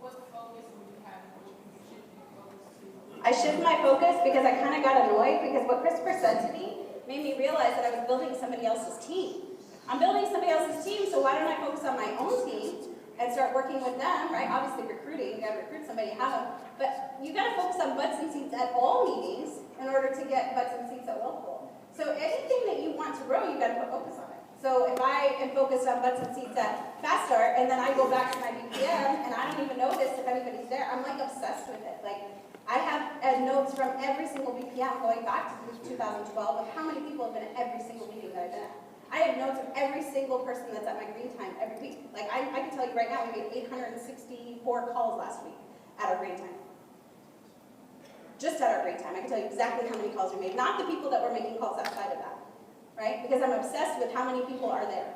What focus would you have? What you shift your focus to? I shift my focus because I kind of got annoyed, because what Christopher said to me made me realize that I was building somebody else's team. I'm building somebody else's team, so why don't I focus on my own team and start working with them, right? Obviously recruiting, you gotta recruit somebody, have them, but you gotta focus on butts and seats at all meetings in order to get butts and seats at Willful. So anything that you want to grow, you gotta put focus on it. So if I am focused on butts and seats at Fast Start, and then I go back to my BPM, and I don't even notice if anybody's there, I'm like obsessed with it. Like, I have notes from every single BPM going back to 2012 of how many people have been at every single meeting that I've been at. I have notes of every single person that's at my green time every week. Like, I can tell you right now, we made 864 calls last week at our green time. Just at our green time. I can tell you exactly how many calls we made. Not the people that were making calls outside of that, right? Because I'm obsessed with how many people are there.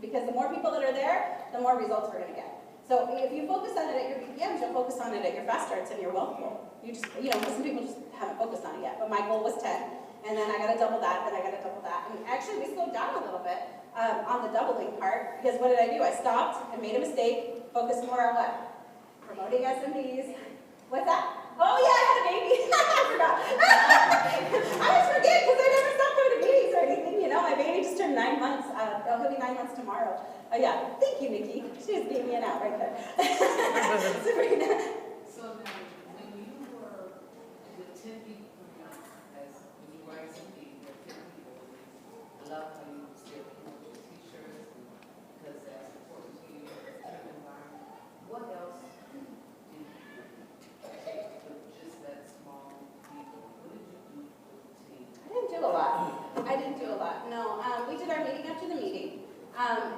Because the more people that are there, the more results we're going to get. So if you focus on it at your BPMs, you'll focus on it at your Fast Starts and your Willful. You just, some people just haven't focused on it yet. But my goal was 10. And then I got to double that, then I got to double that. And actually, we slowed down a little bit on the doubling part, because what did I do? I stopped, I made a mistake, focused more on what? Promoting SMBs. What's that? Oh yeah, I had a baby. I forgot. I always forget, because I never stopped going to meetings or anything, My baby just turned 9 months. He'll be 9 months tomorrow. Oh yeah, thank you, Nikki. She just gave me an out right there. Sabrina. So now, when you were with 10 people, when you were SMB, with 10 people, I love how you said people with t-shirts, because that's important to you as a team environment. What else did you take with just that small people? What did you do for the team? I didn't do a lot. No, we did our meeting after the meeting.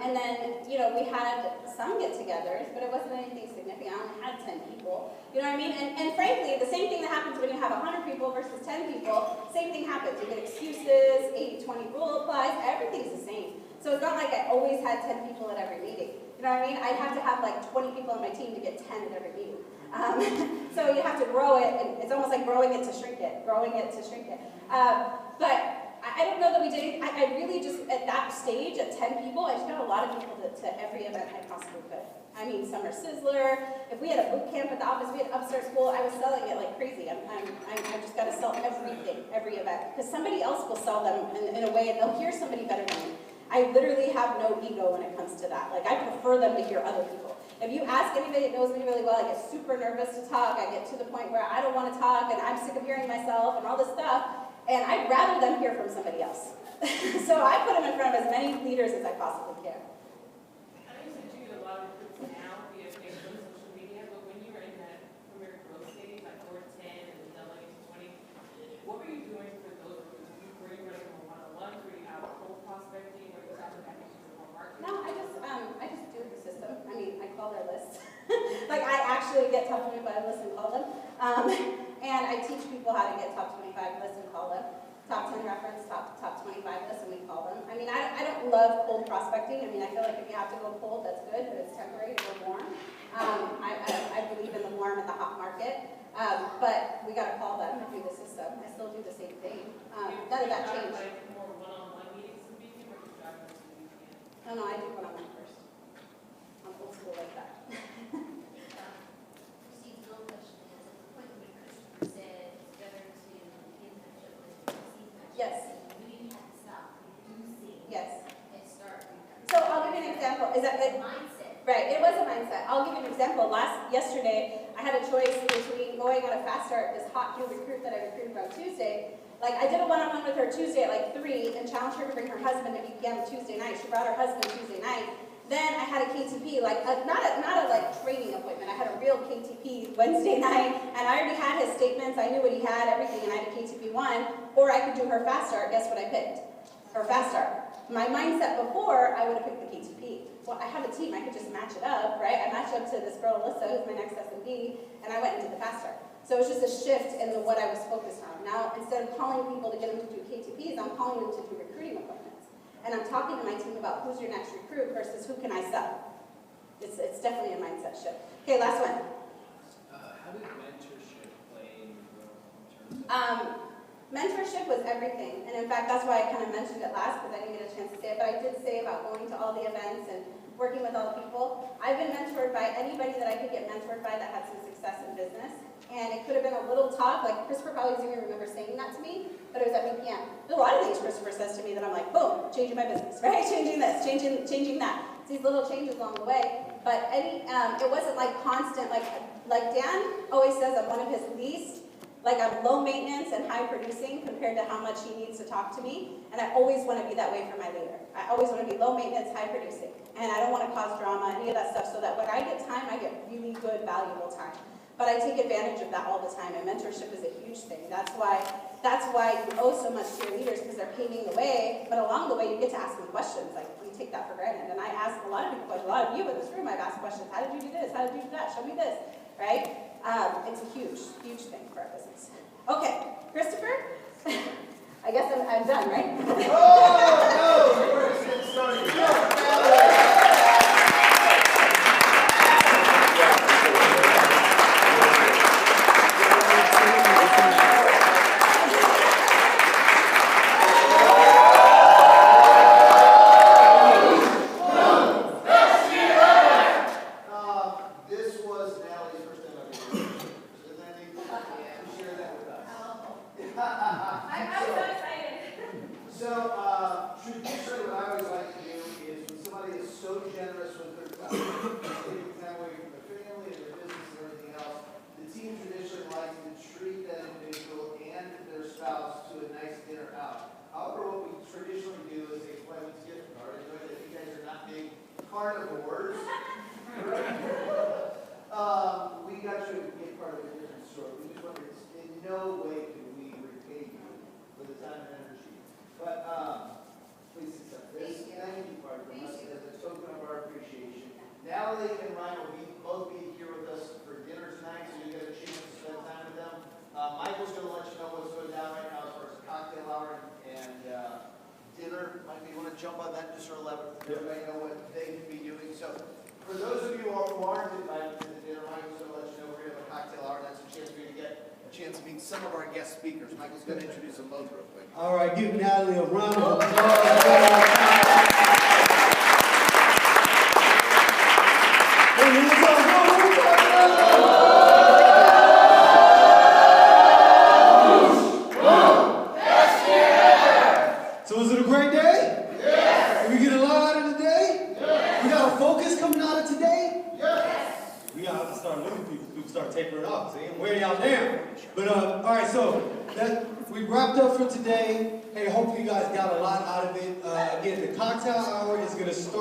And then, we had some get-togethers, but it wasn't anything significant. I only had 10 people. You know what I mean? And frankly, the same thing that happens when you have 100 people versus 10 people, same thing happens. You get excuses, 80-20 rule applies, everything's the same. So it's not like I always had 10 people at every meeting. You know what I mean? I'd have to have like 20 people on my team to get 10 at every meeting. So you have to grow it, and it's almost like growing it to shrink it, But I don't know that we did. I really just, at that stage, at 10 people, I just got a lot of people to every event I possibly could. I mean, Summer Sizzler. If we had a boot camp at the office, we had Upstart School, I was selling it like crazy. I just got to sell everything, every event. Because somebody else will sell them in a way, and they'll hear somebody better than me. I literally have no ego when it comes to that. Like, I prefer them to hear other people. If you ask anybody that knows me really well, I get super nervous to talk. I get to the point where I don't want to talk, and I'm sick of hearing myself and all this stuff. And I'd rather them hear from somebody else. So I put them in front of as many leaders as I possibly can. I know you said you get a lot of recruits now via Facebook and social media, but when you were in that career growth stage, like 4 to 10, actually get top 25 lists and call them. And I teach people how to get top 25 lists and call them. Top 10 reference, top 25 lists, and we call them. I mean, I don't love cold prospecting. I mean, I feel like if you have to go cold, that's good, but it's temporary to go warm. I believe in the warm and the hot market. But we got to call them through the system. I still do the same thing. None of that changed. Like more one-on-one meetings with BT, or you drive them to the weekend? No, I do one-on-one first. I'm old school like that. Christine's real question is, at the point when Christopher said it's better to be in touch with receive touch. Yes. We didn't have to stop reducing. Yes. And start. So I'll give you an example. Is that it? Mindset. Right, it was a mindset. I'll give you an example. Yesterday, I had a choice between going on a fast start, this hot new recruit that I recruited on Tuesday. Like, I did a one-on-one with her Tuesday at like 3 and challenged her to bring her husband to BPM Tuesday night. She brought her husband Tuesday night. Then I had a KTP, like, not a like training appointment. I had a real KTP Wednesday night, and I already had his statements. I knew what he had, everything, and I had a KTP 1. Or I could do her fast start. Guess what I picked? Her fast start. My mindset before, I would have picked the KTP. Well, I have a team, I could just match it up, right? I matched up to this girl, Alyssa, who's my next S&D, and I went into the fast start. So it was just a shift in what I was focused on. Now, instead of calling people to get them to do KTPs, I'm calling them to do recruiting appointments. And I'm talking to my team about who's your next recruit versus who can I sell. It's definitely a mindset shift. Okay, last one. How did mentorship play in your role in terms of... Mentorship was everything, and in fact, that's why I kind of mentioned it last, because I didn't get a chance to say it, but I did say about going to all the events and working with all the people. I've been mentored by anybody that I could get mentored by that had some success in business, and it could have been a little talk, like Christopher probably doesn't even remember saying that to me, but it was at BPM. There's a lot of things Christopher says to me that I'm like, boom, changing my business, right? Changing this, changing that. It's these little changes along the way, but it wasn't like constant, like Dan always says I'm one of his least. Like, I'm low maintenance and high producing compared to how much he needs to talk to me. And I always want to be that way for my leader. I always want to be low maintenance, high producing. And I don't want to cause drama, any of that stuff, so that when I get time, I get really good, valuable time. But I take advantage of that all the time, and mentorship is a huge thing. That's why you owe so much to your leaders, because they're paving the way, but along the way, you get to ask them questions. Like, we take that for granted. And I ask a lot of people questions. A lot of you in this room, I've asked questions. How did you do this? How did you do that? Show me this, right? It's a huge, huge thing for our business. Okay, Christopher, I guess I'm done, right? Oh, no! We're just getting started. This was Natalie's first time ever doing this. Isn't that neat? Share that with us. I'm so excited. So, traditionally, what I always like to do is when somebody is so generous with their time, taking time away from their family and their business and everything else, the team traditionally likes to treat that individual and their spouse to a nice dinner out. However, what we traditionally do is a Clemens gift card. I know that you guys are not big carnivores. We got you a gift card of a different sort. We just wanted to, in no way can we repay you for the time and energy. But please accept this. Thank you card from us as a token of our appreciation. Natalie and Ryan will both be here with us for dinner tonight, so you get a chance to spend time with them. Michael's going to let you know what's going down right now as far as cocktail hour and dinner. Mike, you want to jump on that just for 11? Everybody know what they can be doing. So for those of you who aren't invited to the dinner, Michael's going to let you know we're going to have a cocktail hour. That's a chance for you to get a chance to meet some of our guest speakers. Michael's going to introduce them both real quick. All right, give Natalie a round of applause. So was it a great day? Yes. Did we get a lot out of the day? Yes. We got a focus coming out of today? Yes. We got to start looking people. People start tapering off. See, I'm wearing y'all down. But all right, so we wrapped up for today. Hey, hopefully you guys got a lot out of it. Again, the cocktail hour is going to start.